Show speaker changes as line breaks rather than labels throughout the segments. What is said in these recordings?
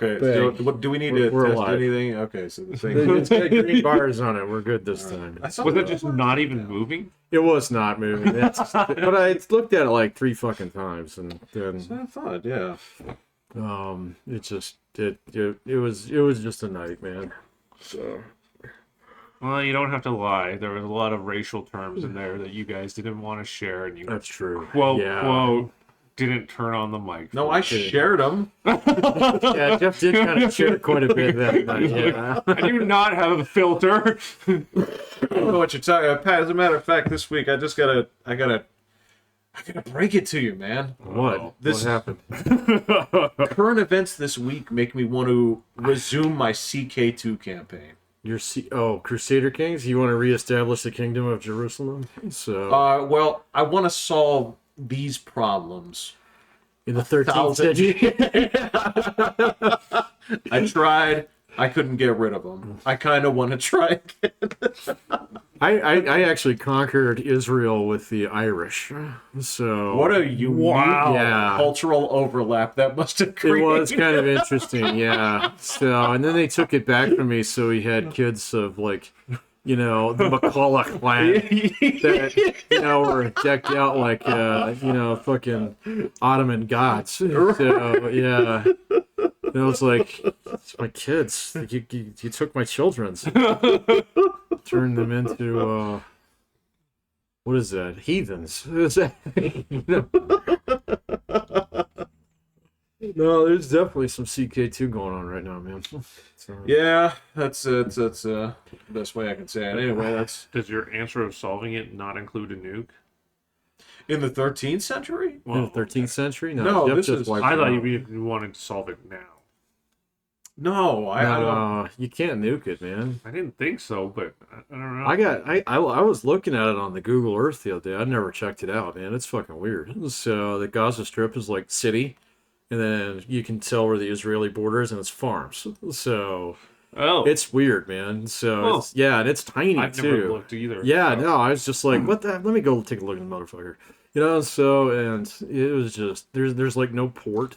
Okay, so
Bang.
what do we need
We're
to test
alive.
anything? Okay, so the thing.
It's got green bars on it. We're good this
Alright.
time.
I thought
Was
the
it just
bars
not
were
even
down.
moving?
It was not moving. But I looked at it like 3 fucking times, and then
So I thought, yeah.
it just it was just a night, man. So
Well, you don't have to lie. There was a lot of racial terms in there that you guys didn't want to share, and you
that's true.
quote
Yeah.
quote didn't turn on the mic.
No, I shared them.
Yeah, Jeff did kind of share quite a bit that night. Yeah.
I do not have a filter.
I don't know what you're talking about, Pat. As a matter of fact, this week I gotta break it to you, man.
What?
This-
What happened?
Current events this week make me want to resume my CK2 campaign.
Crusader Kings. You want to reestablish the Kingdom of Jerusalem? So
Well, I want to solve these problems.
in the 13th century.
I tried. I couldn't get rid of them. I kind of want to try again.
I actually conquered Israel with the Irish. So
What a unique
Yeah.
cultural overlap that must have
It
created.
was kind of interesting, yeah. So, and then they took it back from me, so we had kids of like, the McCulloch clan that, were decked out like, fucking Ottoman gods. So, yeah. And I was like, it's my kids. You took my children's. Turned them into, what is that? Heathens. Is that, No, there's definitely some CK2 going on right now, man. So,
Yeah, that's the best way I can say it. Anyway, that's
Does your answer of solving it not include a nuke?
in the 13th century.
in the 13th century?
No,
Jeff
this
just
is-
wiped
I
it
thought
out.
you wanted to solve it now.
No, I don't.
No, you can't nuke it, man.
I didn't think so, but I don't know.
I was looking at it on the Google Earth the other day. I never checked it out, man. It's fucking weird. So the Gaza Strip is like city, and then you can tell where the Israeli border is, and it's farms. So
Oh,
it's weird, man. So
Oh.
and it's tiny
I've
too.
never looked either.
Yeah,
so.
no, I was just like, what the? Let me go take a look at the motherfucker. So and it was just there's like no port.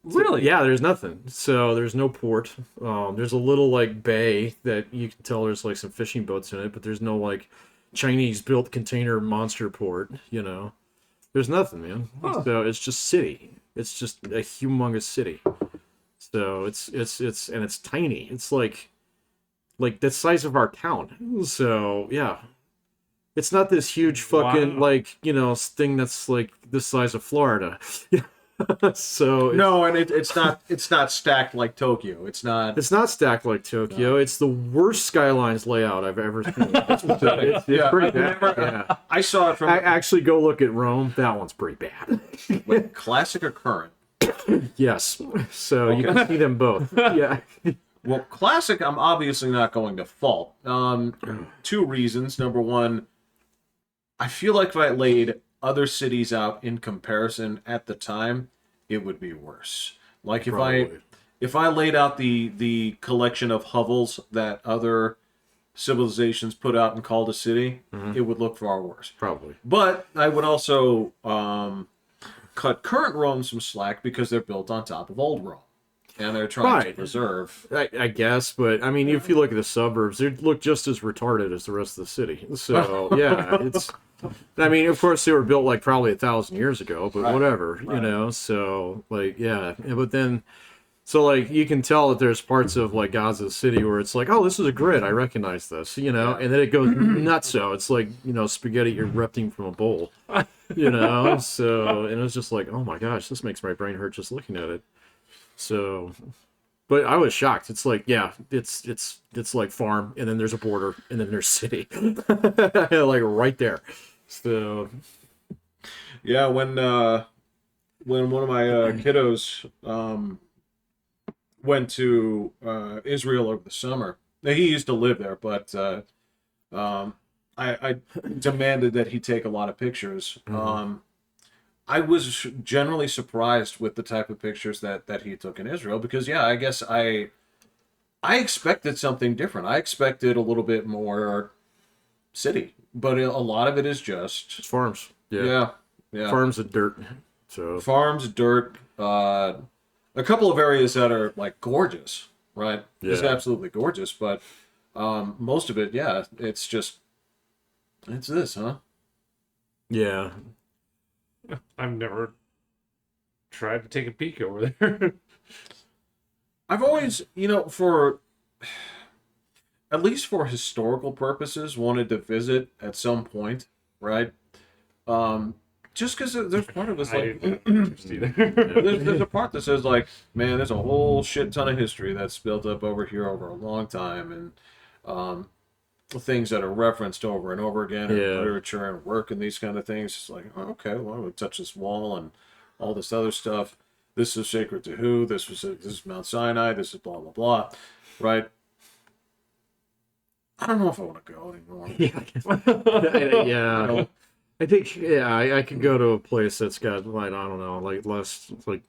Really?
Yeah, there's nothing. So there's no port. There's a little like bay that you can tell there's like some fishing boats in it, but there's no like Chinese built container monster port. There's nothing, man.
Huh.
So it's just city. It's just a humongous city. So it's and it's tiny. It's like the size of our town. So yeah. It's not this huge fucking
Wow.
thing that's like the size of Florida. So
No, and it's not stacked like Tokyo. It's not.
it's not stacked like Tokyo. It's the worst skylines layout I've ever seen. It's
Yeah,
pretty
I've
bad.
never-
Yeah.
I saw it from
Actually, go look at Rome. That one's pretty bad.
like, classic or current.
Yes. So you can see them both. Yeah.
Well, classic, I'm obviously not going to fault. 2 reasons. Number one, I feel like if I laid other cities out in comparison at the time, it would be worse. Like
Probably.
if I laid out the collection of hovels that other civilizations put out and called a city, it would look far worse.
Probably.
But I would also cut current Rome some slack because they're built on top of old Rome. And they're trying to
Right.
preserve.
I guess, but I mean, if you look at the suburbs, they look just as retarded as the rest of the city. So yeah, it's. I mean, of course, they were built like probably 1,000 years ago, but whatever, So like, yeah, but then, so like, you can tell that there's parts of like Gaza City where it's like, oh, this is a grid, I recognize this, and then it goes nuts. So it's like spaghetti erupting from a bowl, So and it's just like, oh my gosh, this makes my brain hurt just looking at it. So, but I was shocked. It's like, yeah, it's like farm, and then there's a border, and then there's city, like right there. So,
Yeah, when one of my kiddos went to Israel over the summer, now, he used to live there, but I demanded that he take a lot of pictures. I was generally surprised with the type of pictures that he took in Israel because, yeah, I guess I expected something different. I expected a little bit more city, but a lot of it is just
it's farms.
yeah.
Farms of dirt. So
Farms, dirt, a couple of areas that are like gorgeous, right? Just
Yeah.
absolutely gorgeous, but most of it, yeah, it's this, huh?
Yeah.
I've never tried to take a peek over there.
I've always, for at least for historical purposes, wanted to visit at some point, right? Just because there's part of us
I
like
didn't have interest either.
there's a part that says like, man, there's a whole shit ton of history that's built up over here over a long time, and things that are referenced over and over again in
Yeah.
literature and work and these kind of things. It's like, oh, okay, well, we touch this wall and all this other stuff. This is sacred to who? This is Mount Sinai. This is blah blah blah, right? I don't know if I want to go anymore.
Yeah. I think I could go to a place that's got like I don't know like less like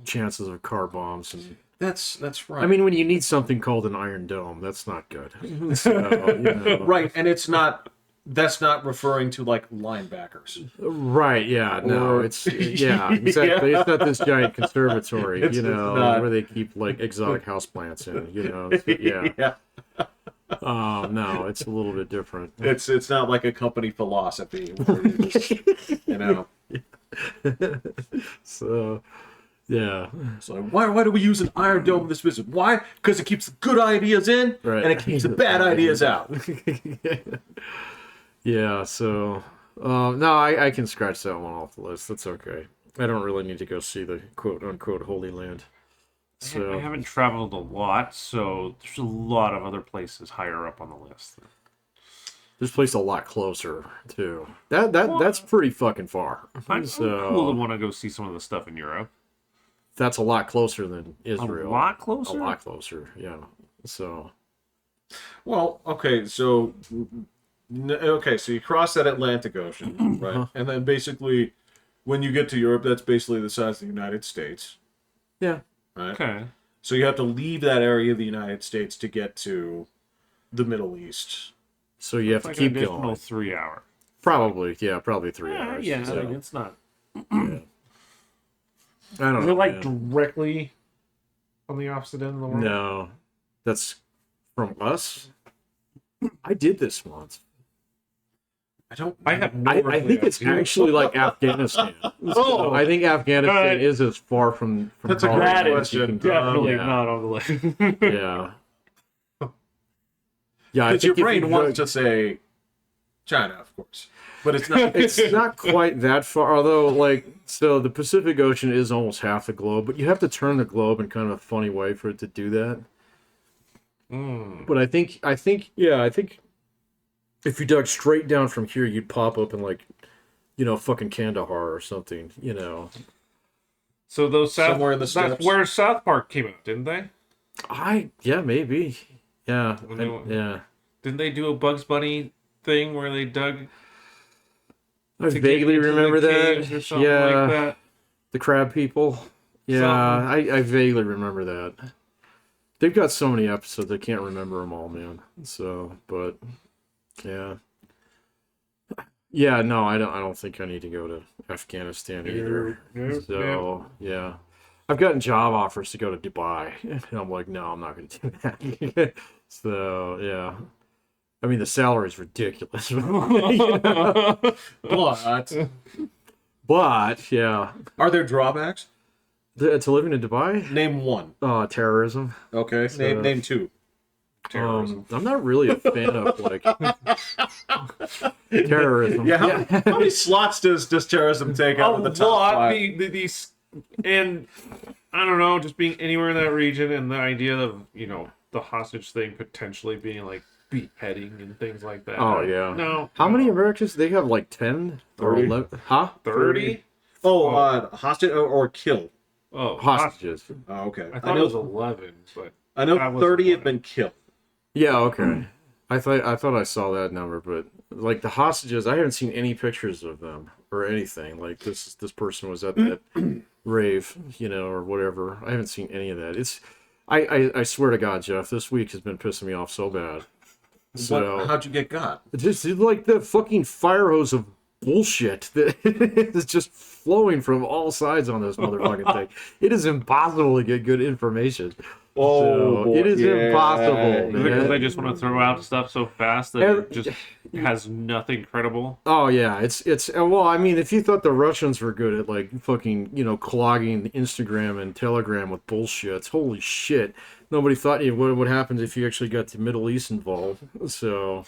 chances of car bombs and
That's right.
I mean when you need something called an Iron Dome that's not good. So,
right, and it's not. That's not referring to like linebackers.
Right, yeah, no,
Or-
it's exactly.
Yeah.
It's not this giant conservatory,
It's not.
where they keep like exotic houseplants in, so, yeah.
Yeah.
No, it's a little bit different.
It's not like a company philosophy where you just,
So, yeah,
So why do we use an Iron Dome in this visit? Why? Because it keeps the good ideas in
Right.
and it keeps the bad ideas out.
yeah. So, no, I can scratch that one off the list. That's okay. I don't really need to go see the quote unquote Holy Land.
I
So,
haven't traveled a lot, so there's a lot of other places higher up on the list.
this place a lot closer too. That's pretty fucking far.
I'm
So
cool to want to go see some of the stuff in Europe.
that's a lot closer than Israel.
A lot closer?
A lot closer. Yeah. So
Well, okay, so you cross that Atlantic Ocean, right? And then basically, when you get to Europe, that's basically the size of the United States,
yeah.
right?
Okay.
So you have to leave that area of the United States to get to the Middle East.
So you have to
Like
keep
an additional
going.
3 hours.
Probably 3 hours.
Yeah,
So,
I mean, it's not.
I don't
Is
know.
it like
man.
directly on the opposite end of the world?
No, that's from us. I did this once.
I have no
I think it's
idea.
actually like Afghanistan. So I think Afghanistan
Alright.
is as far from
That's a
Hollywood
great
That
as
is
you
question.
can get.
definitely
Yeah.
not on the list.
Yeah. Yeah, I
Because your
think if
brain
you
wants
go-
to say China, of course, but it's not.
It's not quite that far, although so the Pacific Ocean is almost half the globe, but you have to turn the globe in kind of a funny way for it to do that. But I think if you dug straight down from here, you'd pop up in fucking Kandahar or something,
So those
Somewhere in the
that's
steppes.
where South Park came out, didn't they?
Maybe. Yeah.
When they-
Yeah.
Didn't they do a Bugs Bunny thing where they dug
I
to get
vaguely
into the
remember
caves
that.
or something
Yeah.
like that?
The crab people. Yeah, I vaguely remember that. They've got so many episodes, I can't remember them all, man. So, but yeah. Yeah, no, I don't think I need to go to Afghanistan either.
Nope,
So, yeah. I've gotten job offers to go to Dubai. And I'm like, no, I'm not going to do that. So, yeah. I mean, the salary's ridiculous.
But
But, yeah.
are there drawbacks?
To living in Dubai?
Name one.
Terrorism.
Okay. Name two. Terrorism.
I'm not really a fan of terrorism.
Yeah. How many slots does terrorism take out of the top
lot.
five?
These, and I don't know, just being anywhere in that region, and the idea of the hostage thing potentially being like beheading and things like that.
Oh yeah.
No.
How many Americans? They have 10 or
30.
11. Huh?
30?
Hostage or kill.
Oh,
Hostages.
Oh, okay.
I thought it was 11, but
I know
I was
30 have
wondering.
been killed.
Yeah. Okay. I thought I saw that number, but the hostages, I haven't seen any pictures of them or anything. Like this person was at that rave, or whatever. I haven't seen any of that. I swear to God, Jeff, this week has been pissing me off so bad. So
How'd you get got?
just like the fucking fire hose of bullshit that is just flowing from all sides on this motherfucking thing. It is impossible to get good information.
Oh, boy.
It is impossible,
Is it because
man.
they just want to throw out stuff so fast that it just has nothing credible?
Oh yeah, it's well, I mean, if you thought the Russians were good at like fucking, clogging Instagram and Telegram with bullshit, holy shit. Nobody thought what happened if you actually got the Middle East involved. So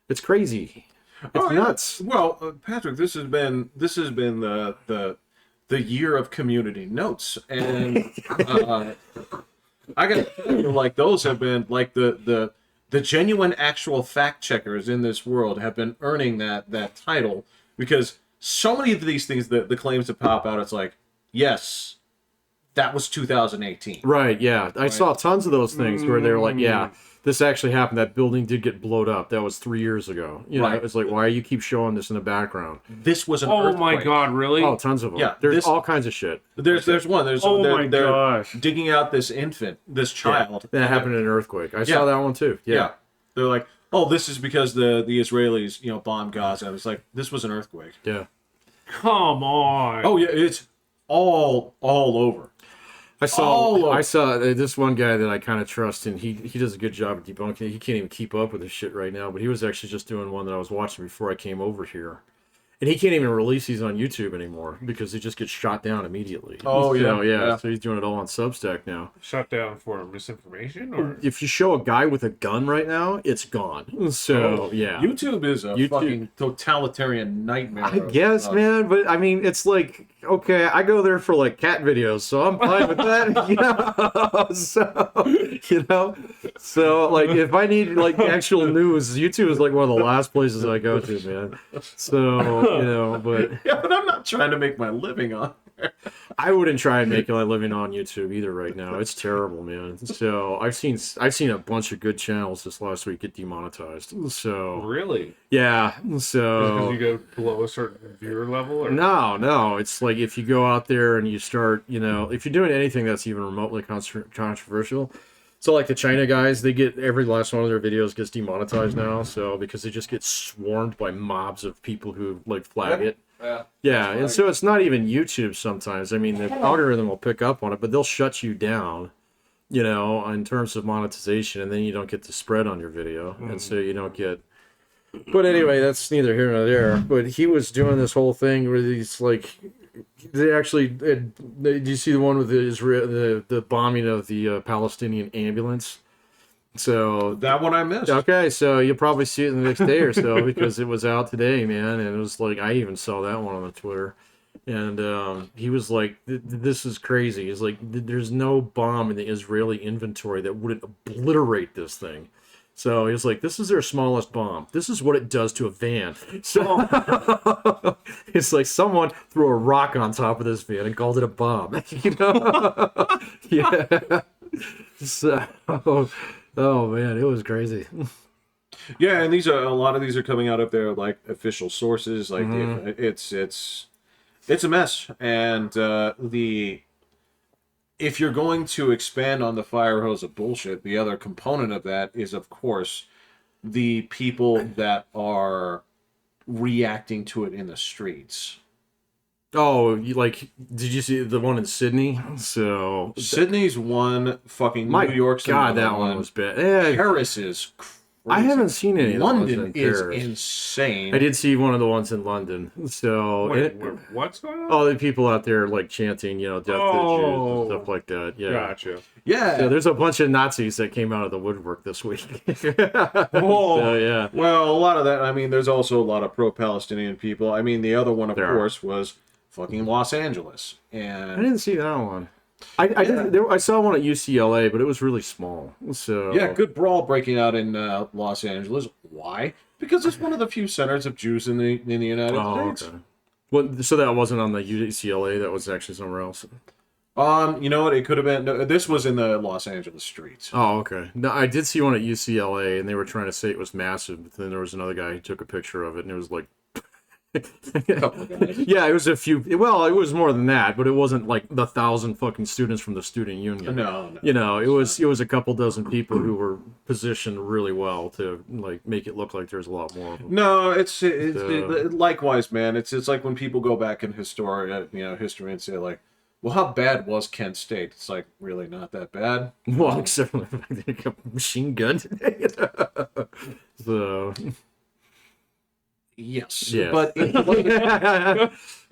it's crazy. It's nuts.
Well, Patrick, this has been the year of community notes, and I got to tell you, like, those have been like the genuine actual fact checkers in this world have been earning that title, because so many of these things, the claims that pop out, it's like, yes, that was 2018.
Right, yeah. I saw tons of those things where they're like, yeah, this actually happened. That building did get blowed up. That was 3 years ago.
Right.
It's like, why do you keep showing this in the background?
This was an
Oh
earthquake.
my god, really?
Oh, tons of them.
Yeah,
There's all kinds of shit.
There's one.
my
They're
gosh.
digging out this infant, this child.
That happened in an earthquake. I saw that one too.
Yeah. They're like, oh, this is because the Israelis, bombed Gaza. It's like, this was an earthquake.
Yeah.
Come on.
Oh yeah, it's all over.
I saw this one guy that I kind of trust, and he does a good job at debunking it. He can't even keep up with this shit right now, but he was actually just doing one that I was watching before I came over here. And he can't even release these on YouTube anymore because it just gets shot down immediately.
Oh, yeah.
So he's doing it all on Substack now.
Shut down for misinformation, or
If you show a guy with a gun right now, it's gone. So, yeah.
YouTube is a fucking totalitarian nightmare.
I guess, man, but I mean, it's like, okay, I go there for like cat videos, so I'm fine with that, So like, if I need like actual news, YouTube is like one of the last places I go to, man. So, but
Yeah, but I'm not trying to make my living on there.
I wouldn't try and make a living on YouTube either right now. It's terrible, man. So I've seen a bunch of good channels this last week get demonetized. So
really?
yeah,
Because
so
you go below a certain viewer level, or
no, it's like if you go out there and you start, if you're doing anything that's even remotely controversial. So like the China guys, they get every last one of their videos gets demonetized now. So because they just get swarmed by mobs of people who like flag it. Yeah, and so it's not even YouTube sometimes. I mean, the algorithm will pick up on it, but they'll shut you down, in terms of monetization, and then you don't get the spread on your video, and so you don't get. But anyway, that's neither here nor there. But he was doing this whole thing where he's like, they actually. Do you see the one with the bombing of the Palestinian ambulance? So
That one I missed.
okay, so you'll probably see it the next day or so because it was out today, man. And it was like, I even saw that one on the Twitter. And he was like, this is crazy. He's like, there's no bomb in the Israeli inventory that wouldn't obliterate this thing. So he was like, this is their smallest bomb. This is what it does to a van. So it's like someone threw a rock on top of this van and called it a bomb. Yeah. So, oh man, it was crazy.
Yeah, and a lot of these are coming out of their like official sources. Like it's a mess, and if you're going to expand on the fire hose of bullshit, the other component of that is, of course, the people that are reacting to it in the streets.
Oh, did you see the one in Sydney? So
Sydney's one, fucking
my
New York's
God,
another
that one was bad. Yeah,
Paris is crazy.
I haven't seen any of the ones
London
in
is
Paris.
insane.
I did see one of the ones in London. So
what's going on?
all the people out there like chanting, death to the Jews and stuff like that. Yeah.
Gotcha.
Yeah.
Yeah, there's a bunch of Nazis that came out of the woodwork this week.
Oh,
So, yeah.
well, a lot of that. I mean, there's also a lot of pro-Palestinian people. I mean, the other one, of course, was fucking Los Angeles,
I
and
didn't see that one. I saw one at UCLA, but it was really small. So
yeah, good brawl breaking out in Los Angeles. Why? Because it's one of the few centers of Jews in the United States.
Okay. Well, so that wasn't on the UCLA. That was actually somewhere else.
You know what? It could have been. No, this was in the Los Angeles streets.
Oh, okay. No, I did see one at UCLA, and they were trying to say it was massive. But then there was another guy who took a picture of it, and it was like,
couple of guys.
Yeah, it was a few. Well, it was more than that, but it wasn't like the 1,000 fucking students from the student union.
No.
You know, it was a couple dozen people who were positioned really well to like make it look like there's a lot more of them.
No, likewise, man. It's like when people go back in history and say like, well, how bad was Kent State? It's like, really not that bad.
Well, except for the fact that they got a machine gun. So,
Yes.
yeah.
But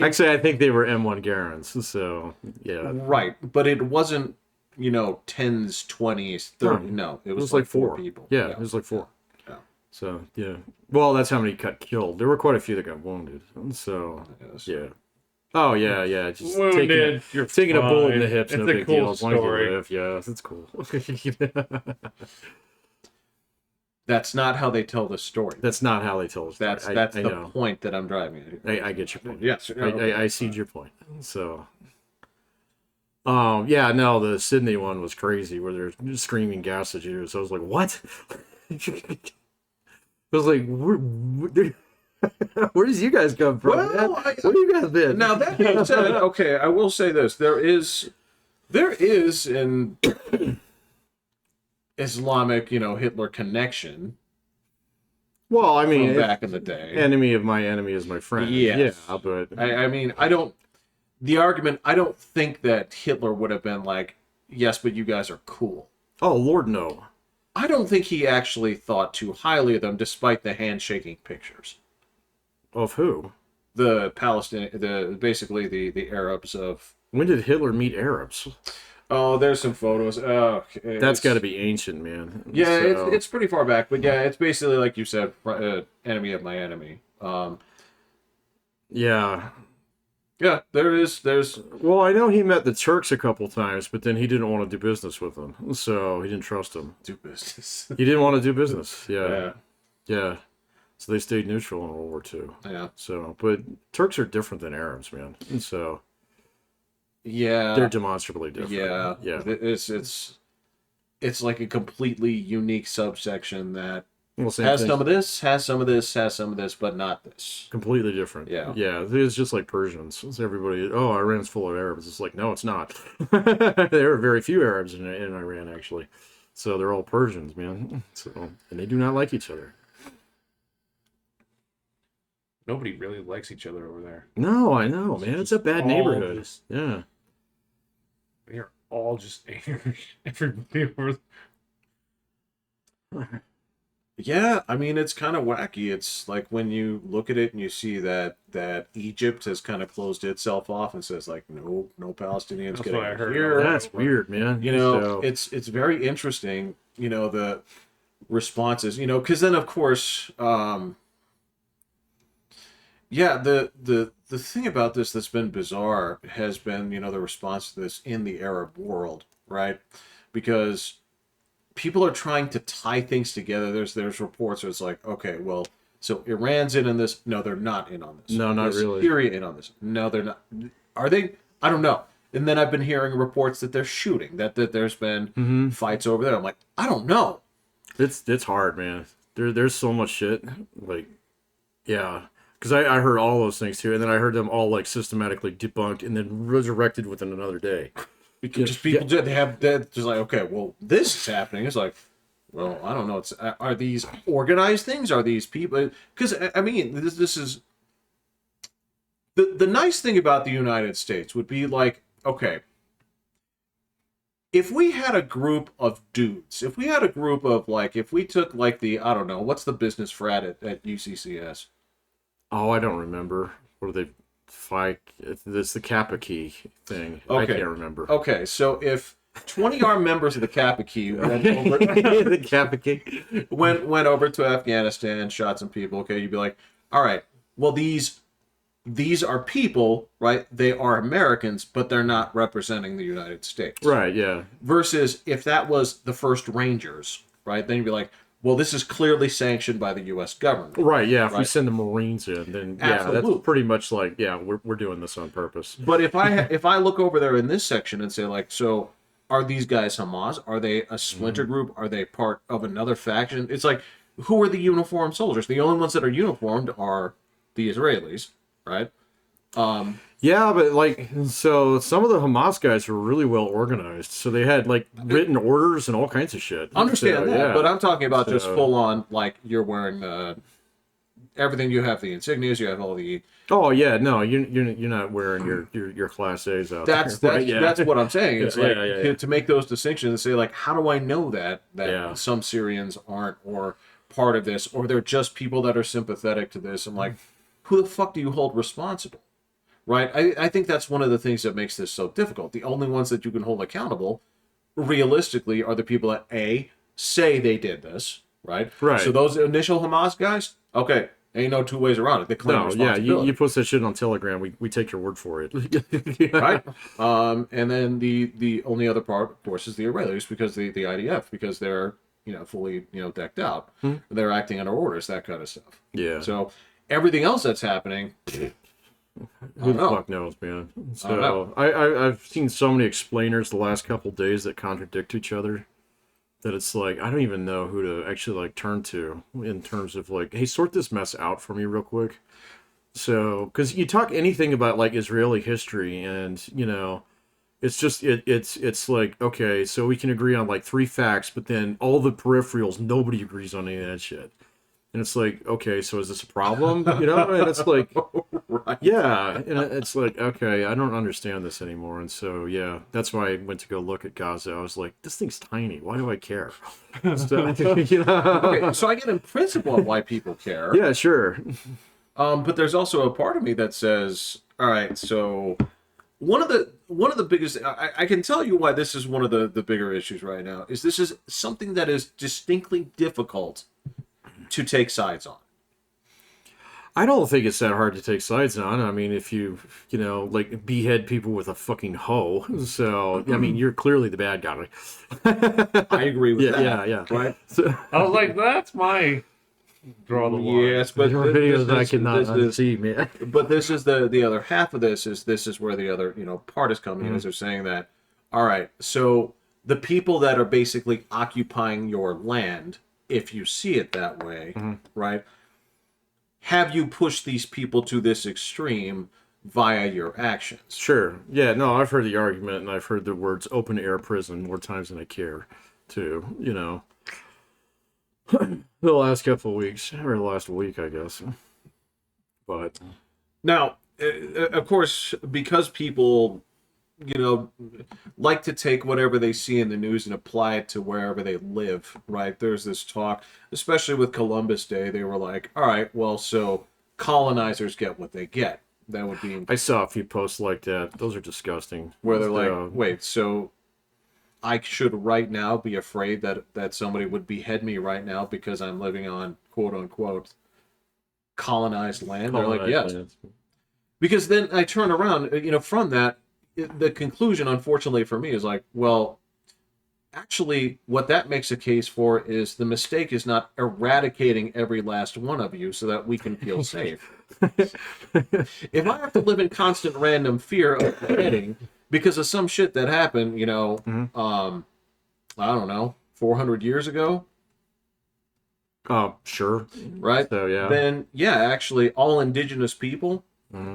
Actually, I think they were M1 Garens. So, yeah.
right. But it wasn't, 10s, 20s, 30s. No, it was like four people.
Yeah, it was like 4.
Yeah.
So, yeah. Well, that's how many got killed. There were quite a few that got wounded. So,
Yes.
yeah. Oh, yeah. Just
Wounded, you're
taking a bullet in the
fine.
hips,
It's
no
a
big
cool
deal. As long as you
story.
live. Yeah, it's cool.
That's not how they tell the story.
That's not how they tell us.
That's the point that I'm driving at.
I get your point.
Yes.
I see your point. So, yeah, no, the Sydney one was crazy where they're just screaming gas at you. So I was like, what? I was like, where does you guys come from?
Well,
man? Where do you guys been?
Now that being said, okay, I will say this: there is an Islamic, Hitler connection.
Well, I mean,
from back in the day.
Enemy of my enemy is my friend.
Yes.
Yeah, but
I mean, I don't think that Hitler would have been like, yes, but you guys are cool.
oh Lord, no.
I don't think he actually thought too highly of them, despite the handshaking pictures.
Of who?
The basically the Arabs of.
When did Hitler meet Arabs?
Oh, there's some photos.
That's got to be ancient, man.
Yeah,
So-
it's pretty far back, but yeah, it's basically like you said, enemy of my enemy.
Yeah.
Yeah, there's.
Well, I know he met the Turks a couple times, but then he didn't want to do business with them, so he didn't trust them.
Do business.
He didn't want to do business.
Yeah.
Yeah. So they stayed neutral in World War II.
Yeah.
So, but Turks are different than Arabs, man. And so
Yeah.
they're demonstrably different.
Yeah.
Yeah.
It's like a completely unique subsection that
Well, same
has
thing.
some of this, has some of this, has some of this, but not this.
Completely different.
Yeah.
Yeah. It's just like Persians. It's everybody, oh, Iran's full of Arabs. It's like, no, it's not. There are very few Arabs in Iran, actually. So they're all Persians, man. So, and they do not like each other.
Nobody really likes each other over there.
No, I know, man. It's a bad
all
neighborhood.
just-
Yeah.
They are all just angry. Everybody over
Yeah, I mean it's kind of wacky. It's like when you look at it and you see that Egypt has kind of closed itself off and says like no Palestinians
That's
getting
what I heard.
here.
That's weird, man. So-
It's very interesting. The responses. Because then of course, yeah, the thing about this that's been bizarre has been the response to this in the Arab world, right? Because people are trying to tie things together. There's reports where it's like, okay, well, so Iran's in on this. No, they're not in on this.
No, not
Is
really.
Syria in on this. No, they're not. Are they? I don't know. And then I've been hearing reports that they're shooting, that there's been fights over there. I'm like, I don't know.
It's hard, man. There's so much shit. Like, yeah. Because I heard all those things too, and then I heard them all like systematically debunked and then resurrected within another day.
Because just people they have that just like, okay, well, this is happening. It's like, well, I don't know. Are these organized things? Are these people? Because I mean, this is the nice thing about the United States would be like, okay, if we had a group of dudes, if we had a group of like, if we took like I don't know, what's the business frat at UCCS?
Oh, I don't remember. What are they? It's the Kappa Key thing. I
Okay.
can't remember.
Okay, so if 20 armed members of the Kappa Key went over,
The Kappa Key.
went over to Afghanistan, shot some people, okay, you'd be like, all right, well, these are people, right? They are Americans, but they're not representing the United States.
Right, yeah.
Versus if that was the first Rangers, right? Then you'd be like, well, this is clearly sanctioned by the U.S. government.
Right, yeah. If we
Right.
send the Marines in, then yeah,
Absolutely.
that's pretty much like, yeah, we're doing this on purpose.
But if I look over there in this section and say like, so are these guys Hamas? Are they a splinter group? Are they part of another faction? It's like, who are the uniformed soldiers? The only ones that are uniformed are the Israelis, right?
Yeah, but like, so some of the Hamas guys were really well organized. So they had like written orders and all kinds of shit.
Understand
So,
that,
yeah.
but I'm talking about just
So-
full on, like you're wearing everything. You have the insignias, you have all the.
Oh yeah, no, you're not wearing your Class A's out
That's
there.
that's
right? Yeah.
that's what I'm saying. It's
Yeah,
like
yeah.
To make those distinctions and say like, how do I know that
Yeah.
some Syrians aren't or part of this, or they're just people that are sympathetic to this? I'm like, who the fuck do you hold responsible? Right? I think that's one of the things that makes this so difficult. The only ones that you can hold accountable, realistically, are the people that say they did this, right?
Right.
So those initial Hamas guys, okay, ain't no two ways around it. They claim
No, yeah,
responsibility.
you post that shit on Telegram, we take your word for it.
Right? And then the only other part, of course, is the Israelis, because the IDF, because they're fully decked out, they're acting under orders, that kind of stuff.
Yeah.
So everything else that's happening,
Who the
know.
fuck knows, man?
don't
So
know.
I've seen so many explainers the last couple days that contradict each other that it's like I don't even know who to actually like turn to in terms of like, hey, sort this mess out for me real quick. So, because you talk anything about like Israeli history, and it's just it's like, okay, so we can agree on like 3 facts, but then all the peripherals, nobody agrees on any of that shit. And it's like, okay, so is this a problem? And it's like,
right?
yeah, and it's like, okay, I don't understand this anymore. And so, yeah, that's why I went to go look at Gaza. I was like, this thing's tiny. Why do I care? So,
Okay, so I get in principle why people care.
Yeah, sure.
But there's also a part of me that says, all right, so one of the biggest, I can tell you why this is one of the bigger issues right now, is this is something that is distinctly difficult to take sides on.
I don't think it's that hard to take sides on. I mean, if you like behead people with a fucking hoe, so I mean, you're clearly the bad guy.
I agree with that.
Yeah.
Right?
So,
I was like, that's my draw the line.
Yes, but
your videos I cannot
this is,
unsee, man.
but this is the other half of this is where the other part is coming in, is they're saying that, all right, so the people that are basically occupying your land, if you see it that way, right? Have you pushed these people to this extreme via your actions?
Sure. Yeah, no, I've heard the argument, and I've heard the words open air prison more times than I care, too, the last couple of weeks, or the last week, I guess. But
Now, of course, because people, like to take whatever they see in the news and apply it to wherever they live, right? There's this talk, especially with Columbus Day, they were like, all right, well, so colonizers get what they get. That would be
I saw a few posts like that. Those are disgusting.
where they're
So,
like, wait, so I should right now be afraid that somebody would behead me right now because I'm living on quote unquote colonized land? They're like, yes.
lands.
Because then I turn around, from that, the conclusion, unfortunately for me, is like, well, actually, what that makes a case for is the mistake is not eradicating every last one of you so that we can feel safe. If I have to live in constant random fear of beheading because of some shit that happened, I don't know, 400 years ago,
Oh, sure.
right?
So, yeah.
Then, yeah, actually, all indigenous people,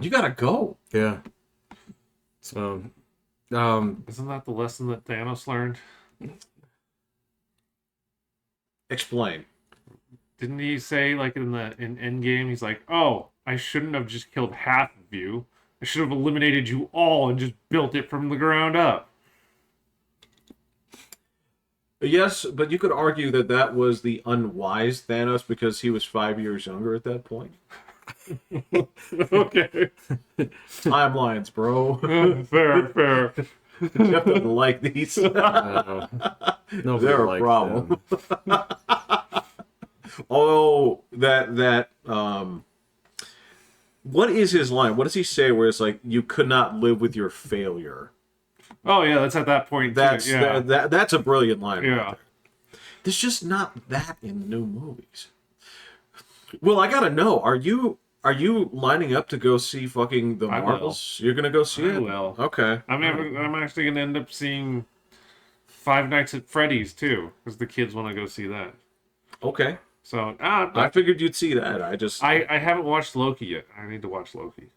you gotta go.
Yeah. So,
Isn't that the lesson that Thanos learned?
Explain.
Didn't he say, like, in Endgame, he's like, oh, I shouldn't have just killed half of you. I should have eliminated you all and just built it from the ground up.
Yes, but you could argue that was the unwise Thanos because he was 5 years younger at that point.
Okay.
Timelines, bro.
Fair.
Jeff doesn't like these.
nobody
They're a
likes
problem.
them.
Oh, what is his line? What does he say where it's like, you could not live with your failure?
Oh, yeah, that's at that point,
That's
too. Yeah.
that's a brilliant line.
Yeah.
There's just not that in the new movies. Well, I gotta know, are you lining up to go see fucking the
I will.
Marvels? You're gonna go see
I
it?
will.
Okay.
I'm actually going to end up seeing Five Nights at Freddy's, too, because the kids want to go see that.
Okay.
So,
I figured you'd see that.
I haven't watched Loki yet. I need to watch Loki.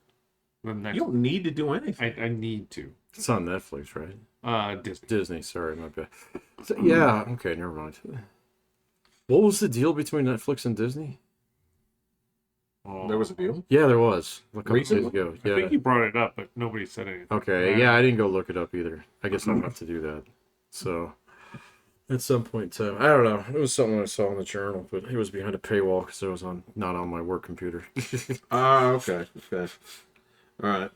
The next,
You don't need to do anything.
I need to.
It's on Netflix, right?
Disney.
Disney, sorry, my bad. So, yeah, okay, never mind. What was the deal between Netflix and Disney?
Oh.
There was a deal.
Yeah, there was. A couple days
Recently?
ago.
I
Yeah.
think you brought it up, but nobody said anything.
Okay, yeah, I didn't go look it up either. I guess I'll have to do that. So, at some point in time, I don't know. It was something I saw in the journal, but it was behind a paywall because it was not on my work computer.
Ah, okay. All right.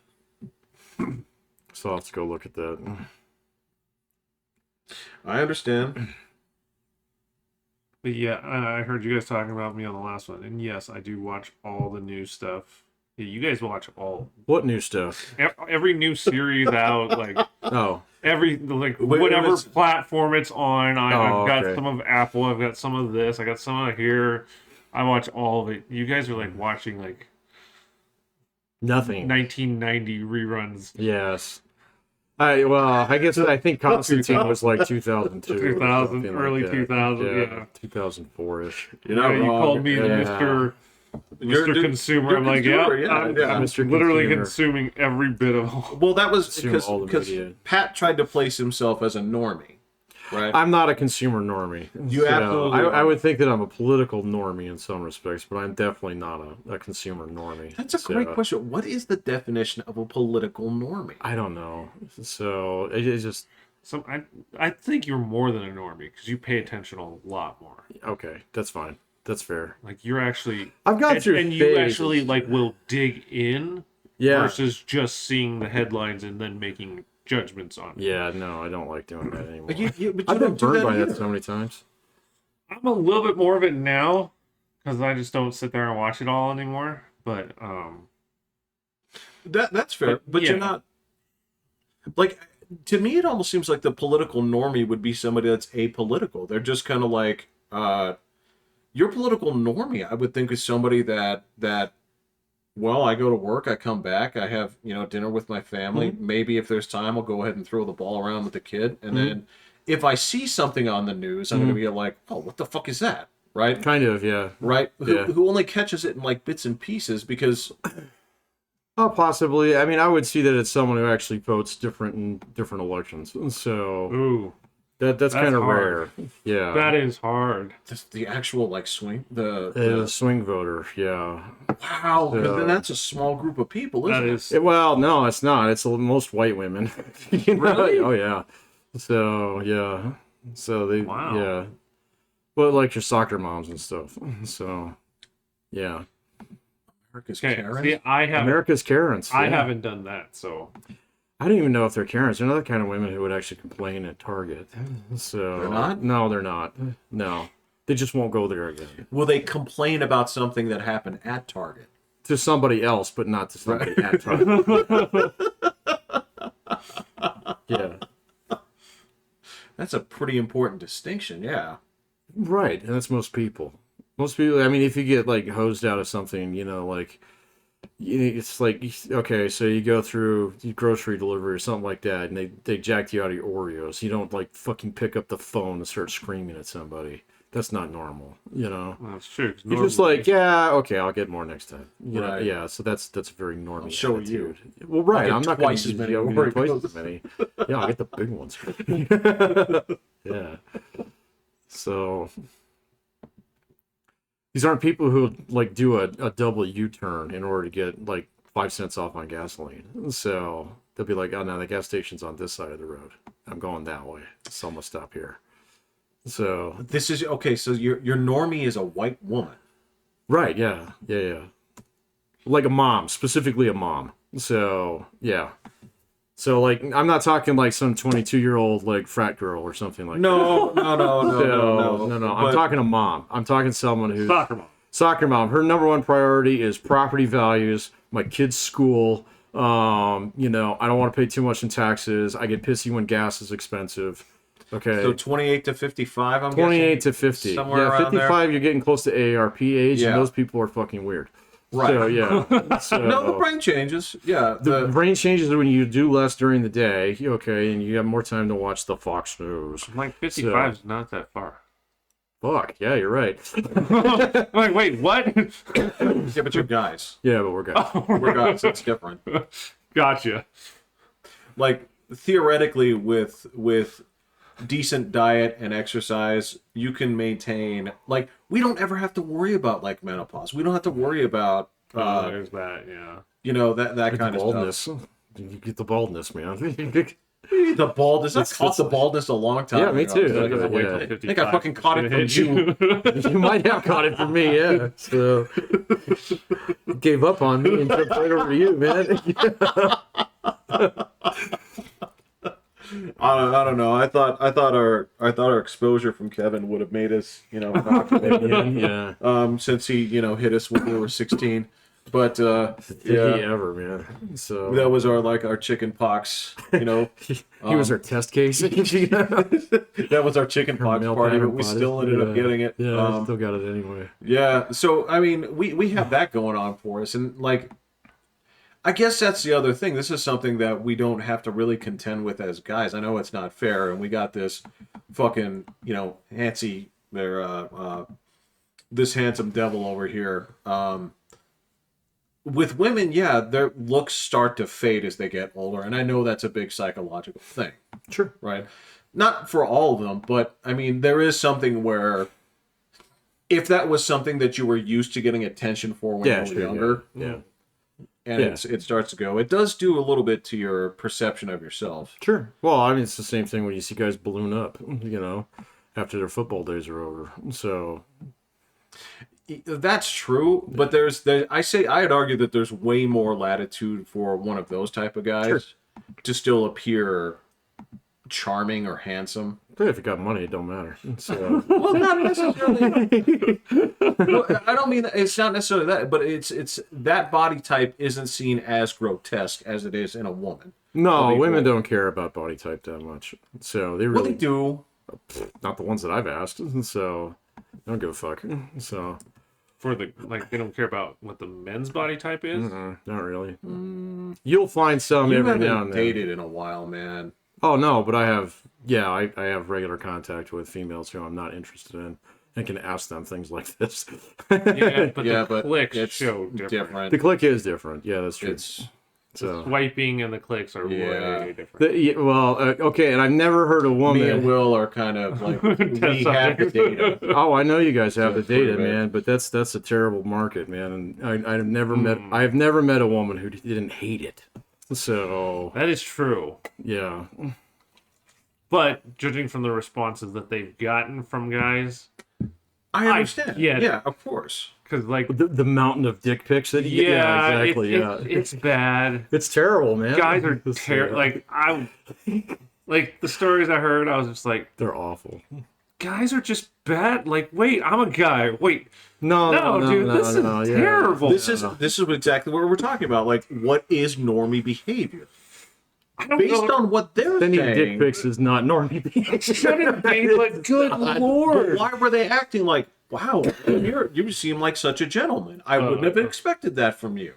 So I'll have to go look at that.
I understand.
But yeah, I heard you guys talking about me on the last one, and yes, I do watch all the new stuff. Yeah, you guys watch all
What new stuff?
every new series out, like
Oh,
whatever
it's-
platform it's on. I've got
okay.
some of Apple, I've got some of this, I got some of here. I watch all of it. You guys are like watching like
nothing.
1990 reruns.
Yes. I guess I think Constantine was like 2002.
2000, early 2000, yeah.
2004-ish.
You're not
You
wrong.
called me the
Yeah.
Mr.
You're-
Mr. Consumer.
you're
I'm like,
consumer,
yeah,
yeah,
I'm
yeah.
Mr.
literally
Consumer.
consuming every bit of.
Well, that was
Consume all the
because
media.
Pat tried to place himself as a normie, right?
I'm not a consumer normie.
You absolutely
I
are.
would think that I'm a political normie in some respects, but I'm definitely not a consumer normie.
That's a great question. What is the definition of a political normie?
I don't know. So it's just
So I think you're more than a normie because you pay attention a lot more.
okay. That's fine. That's fair.
Like you're actually
I've gone through
and you
phases.
actually like will dig in
Yeah.
versus just seeing the headlines and then making judgments on it.
Yeah. No, I don't like doing that anymore.
But you
I've been
don't do
burned
that
by
either.
that so many times.
I'm a little bit more of it now because I just don't sit there and watch it all anymore. But
That's fair, but
yeah.
you're not like. To me, it almost seems like the political normie would be somebody that's apolitical. They're just kind of like your political normie. I would think is somebody that well, I go to work, I come back, I have dinner with my family. Maybe if there's time, I'll go ahead and throw the ball around with the kid, and then if I see something on the news, I'm going to be like, oh, what the fuck is that? Right?
Kind of, yeah.
Right?
Yeah.
Who only catches it in like bits and pieces because.
Oh, possibly. I mean, I would see that it's someone who actually votes different in different elections, so
ooh,
that's kind of
hard.
rare. Yeah,
that is hard.
The actual like swing
a swing voter. Yeah.
wow, 'cause
So-
then that's a small group of people, isn't
That
it?
is
Well, no, it's not. It's most white women. You know?
Really?
Oh yeah. So yeah. So they
Wow.
yeah. Well, like your soccer moms and stuff. So yeah.
America's
okay.
Karen.
See, I haven't.
America's Karens.
I
yeah.
haven't done that, so
I don't even know if they're Karens. They're not the kind of women who would actually complain at Target. So
They're not?
No, they're not. No. They just won't go there again.
Will they complain about something that happened at Target?
To somebody else, but not to somebody at Target. Yeah.
That's a pretty important distinction, yeah.
Right, and that's most people. Most people, I mean, if you get like hosed out of something, like it's like okay, so you go through grocery delivery or something like that, and they jacked you out of your Oreos. You don't like fucking pick up the phone and start screaming at somebody. That's not normal,
that's true. 'cause
You're just
normally-
like, yeah, okay, I'll get more next time.
Right.
Yeah. So that's a very normy
I'll show
attitude. Well, right,
get
I'm not going
twice
to
as many
twice
Oreos.
as many. Yeah, I'll get the big ones. Yeah. So these aren't people who like do a double U-turn in order to get like 5 cents off on gasoline. So they'll be like, oh no, the gas station's on this side of the road. I'm going that way, so I'm gonna stop here. So
This is okay, so your normie is a white woman.
right, yeah. Like a mom, specifically a mom. So yeah. So like, I'm not talking like some 22-year-old like frat girl or something like that.
No.
No. I'm
But-
talking a mom. I'm talking someone who's
soccer mom.
soccer mom. Her number one priority is property values, my kid's school. I don't want to pay too much in taxes. I get pissy when gas is expensive. Okay.
So 28 to 55, I'm
28
guessing?
to 50.
Somewhere
Yeah,
around
55, you're getting close to AARP age,
Yeah.
and those people are fucking weird.
Right.
So, yeah. So,
No, the brain changes. Yeah.
the brain changes when you do less during the day, okay, and you have more time to watch the Fox News.
Like 55 is not that far.
Fuck, yeah, you're right.
I'm like, wait, what?
Yeah, but you're guys.
Yeah, but we're guys.
We're guys. It's different.
Gotcha.
Like theoretically, with decent diet and exercise, you can maintain. Like we don't ever have to worry about like menopause. We don't have to worry about
There's that, yeah.
that kind of
Baldness.
stuff.
You get the baldness, man.
The baldness. I caught the baldness a long time
Yeah, me
ago.
too.
So I
Gotta
gotta
wait
wait
till
till- I think I
55
fucking caught it from
hit you.
You might have caught it from me, yeah. So gave up on me and jumped right over to you, man.
I don't know. I thought our exposure from Kevin would have made us, not
Yeah.
since he, hit us when we were 16. But
Did he
yeah,
ever, man? So
that was our chicken pox,
he was our test case.
that was our chicken pox
Male
party, but
pattern
we
body.
still ended up getting it.
Yeah, I still got it anyway.
Yeah, so I mean, we have that going on for us, and like, I guess that's the other thing. This is something that we don't have to really contend with as guys. I know it's not fair, and we got this fucking, handsy there, this handsome devil over here. With women, yeah, their looks start to fade as they get older, and I know that's a big psychological thing,
Sure.
right? Not for all of them, but I mean, there is something where if that was something that you were used to getting attention for when you were younger,
Yeah.
and
Yeah.
it starts to go, it does do a little bit to your perception of yourself.
Sure. Well, I mean, it's the same thing when you see guys balloon up, after their football days are over. So,
That's true, but I'd argue that there's way more latitude for one of those type of guys
Sure.
to still appear charming or handsome.
but if you got money, it don't matter. So,
Well, not necessarily. Well, I don't mean it's not necessarily that, but it's that body type isn't seen as grotesque as it is in a woman.
no,
Well,
women don't care about body type that much. So they
Well,
really
they do.
not the ones that I've asked. So I don't give a fuck. So
For the, like, they don't care about what the men's body type is.
not really. You'll find some
You
every
haven't
now and then.
dated in a while, man.
Oh no, but I have. Yeah, I have regular contact with females who I'm not interested in, and can ask them things like this.
Yeah, but
Yeah,
the
but
clicks
it's
show different.
different.
The click is different. Yeah, that's true.
It's
So
Swiping and the clicks are
Yeah.
way different.
okay, and I've never heard a
me and
woman.
Will are kind of like we have the data.
Oh, I know you guys have the
That's
data,
pretty bad.
man, but that's a terrible market, man. And I've never met a woman who didn't hate it. So
That is true.
yeah,
But judging from the responses that they've gotten from guys,
I understand.
yeah.
Yeah, of course.
because like
the mountain of dick pics that you
yeah,
exactly.
it's bad.
It's terrible, man.
Guys are
It's,
like the stories I heard, I was just like,
they're awful.
guys are just bad. Like, wait, I'm a guy. Wait,
No,
dude, this is
yeah.
terrible.
This is exactly what we're talking about. Like, what is normie behavior?
I don't
Based
know.
on what they're
Sending
saying.
dick pics is not normie behavior.
Shouldn't be, but good
But
lord.
why were they acting like, wow, you seem like such a gentleman. I wouldn't have expected that from you.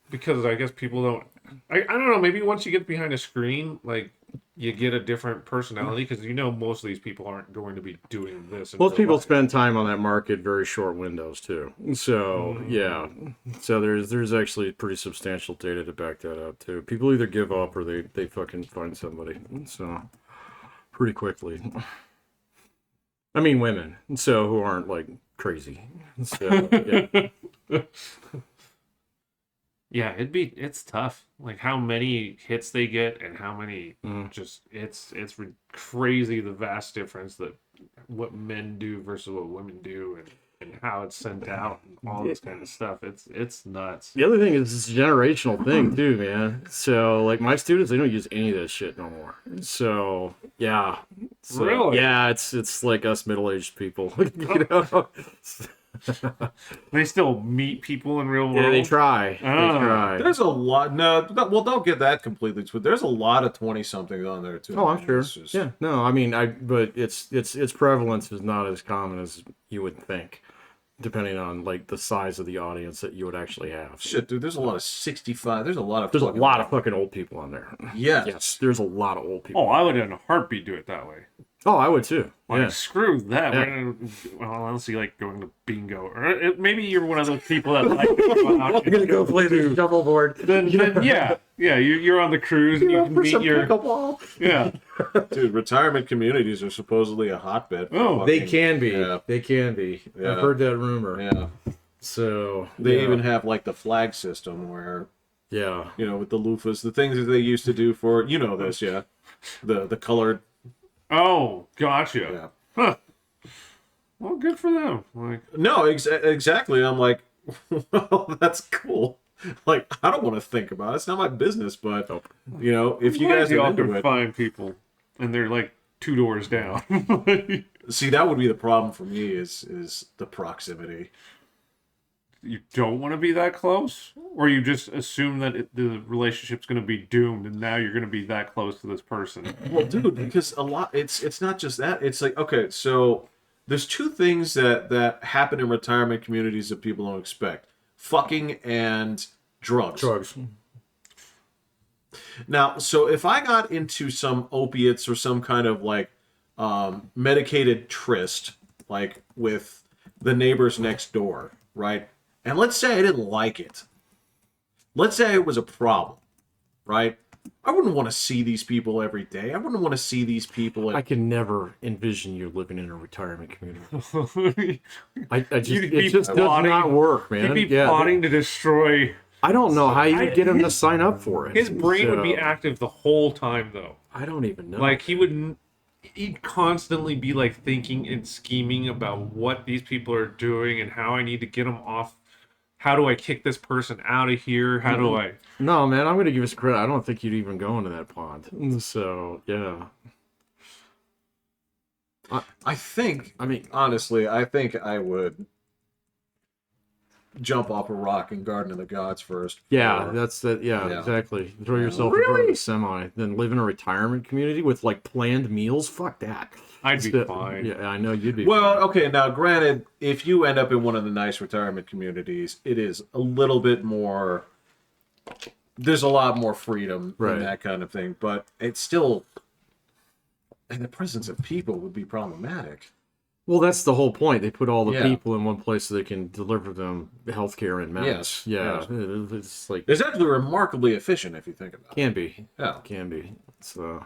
Because I guess people don't. I don't know. Maybe once you get behind a screen, like you get a different personality because most of these people aren't going to be doing this. in
Most
real
people
life.
spend time on that market very short windows too. So yeah, so there's actually pretty substantial data to back that up too. People either give up or they fucking find somebody. So pretty quickly. I mean women. So who aren't like crazy. So yeah.
Yeah, it's tough. Like how many hits they get and how many just it's crazy the vast difference that what men do versus what women do and how it's sent out and all this kind of stuff. It's nuts.
The other thing is it's a generational thing too, man. So like my students, they don't use any of this shit no more. So yeah. So,
Really?
Yeah, it's like us middle-aged people. You know?
They still meet people in real world.
Yeah, they try. They
Ah.
try.
There's a lot. No, well, don't get that completely twisted. There's a lot of 20-somethings on there too.
Oh, I'm sure.
It's just-
Yeah, no, I mean, but its prevalence is not as common as you would think, depending on like the size of the audience that you would actually have.
Shit, dude. There's a lot of 65. There's a lot of.
There's a
fucking-
lot of fucking old people on there.
Yes.
Yes, there's a lot of old people.
Oh, I would in a heartbeat do it that way.
Oh, I would too.
Like,
Yeah.
screw that.
Yeah.
Well, honestly, like going to bingo. Or maybe you're one of those people that like to go out.
I'm gonna go play the shuffleboard.
Then yeah, you're on the cruise and you can meet your
pickleball.
yeah.
Dude, retirement communities are supposedly a hotbed. For
Oh,
They
fucking-
can be.
Yeah.
They can be.
Yeah.
I've heard that rumor.
Yeah.
So
They
yeah.
even have like the flag system where,
Yeah.
you know, with the loofahs, the things that they used to do for, you know, this, yeah, the colored,
Oh, gotcha.
yeah.
Huh. Well, good for them. Like,
No, exactly. I'm like, well, that's cool. Like, I don't want to think about it. It's not my business, but you know, if you guys are
all
into
can
it,
find people, and they're like 2 doors down.
see, that would be the problem for me is the proximity.
You don't want to be that close, or you just assume that the relationship's going to be doomed, and now you're going to be that close to this person.
Well, dude, because a lot, it's not just that. It's like, okay, so there's two things that happen in retirement communities that people don't expect: fucking and drugs.
Drugs.
Now, so if I got into some opiates or some kind of like medicated tryst, like with the neighbors next door, right? And let's say I didn't like it. Let's say it was a problem, right? I wouldn't want to see these people every day. I wouldn't want to see these people.
I can never envision you living in a retirement community. I just
You'd
it
be
just does
plotting-
not work, man.
You'd be
Yeah,
plotting to destroy.
I don't know how you get him to sign up for it.
His brain would be
So,
active the whole time, though.
I don't even know.
Like he'd constantly be like thinking and scheming about what these people are doing and how I need to get them off. How do I kick this person out of here? How do I?
No, man, I'm gonna give you some credit. I don't think you'd even go into that pond. So yeah.
I think,
I mean,
honestly, I think I would jump off a rock in Garden of the Gods first.
yeah,
Or-
that's that. Yeah,
Yeah.
exactly. Throw yourself in front of a semi, then live in a retirement community with like planned meals. Fuck that.
I'd be
So-
fine.
Yeah, I know you'd be.
Well,
fine.
okay, now granted, if you end up in one of the nice retirement communities, it is a little bit more, there's a lot more freedom
Right.
and that kind of thing, but it's still, and the presence of people would be problematic.
Well, that's the whole point. They put all the
Yeah.
people in one place so they can deliver them healthcare in mass.
Yes,
Yeah,
yes.
it's like
It's actually remarkably efficient if you think about it.
can be.
Yeah.
Can be. So,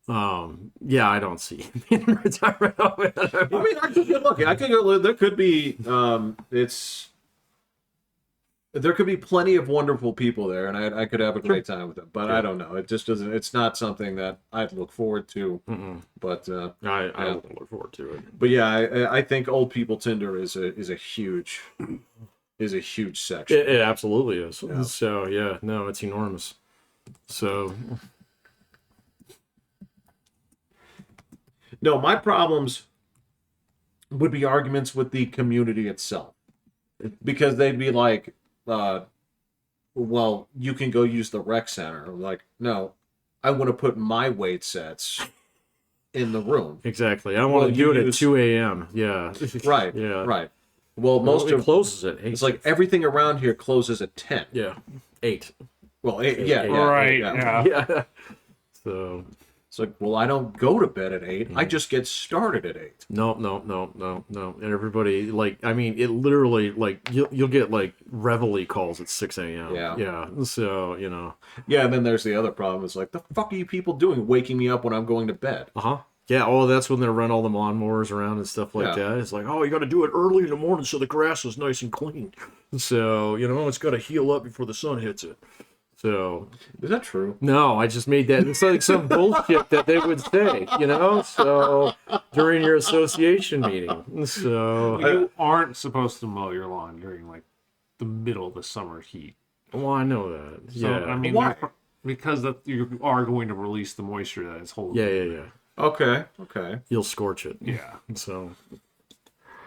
yeah, I don't see in retirement.
I mean, I could get lucky. I could go, there could be, there could be plenty of wonderful people there, and I could have a great time with them. But I don't know. It just doesn't. It's not something that I'd look forward to. But
I don't look forward to it.
but yeah, I think old people Tinder is a huge section.
It absolutely is. So yeah, no, it's enormous. So
No, my problems would be arguments with the community itself, because they'd be like, well, you can go use the rec center. I'm like, no, I want to put my weight sets in the room.
exactly, I want
Well,
to
you
do it
use-
at 2 a.m. Yeah.
Right.
Yeah.
Right. Well,
Most
most
it
of
closes at 8.
it's like everything around here closes at 10.
yeah, 8.
Well, yeah,
Yeah.
Right.
yeah.
Yeah.
Yeah. So
It's like, well, I don't go to bed at 8. I just get started at 8.
no. And everybody, like, I mean, it literally, like, you'll get like reveille calls at 6 a.m.
Yeah.
Yeah. So
Yeah, and then there's the other problem. It's like, the fuck are you people doing waking me up when I'm going to bed?
Yeah, oh, that's when they run all the lawnmowers around and stuff like
Yeah.
that. It's like, oh, you got to do it early in the morning so the grass is nice and clean. So, it's got to heal up before the sun hits it. So,
Is that true?
no, I just made that. It's like some bullshit that they would say, so during your association meeting. So,
You aren't supposed to mow your lawn during like the middle of the summer heat.
well, I know that.
So
Yeah.
I mean,
Why?
because you are going to release the moisture that is holding.
Yeah.
Okay.
You'll scorch it.
Yeah.
So,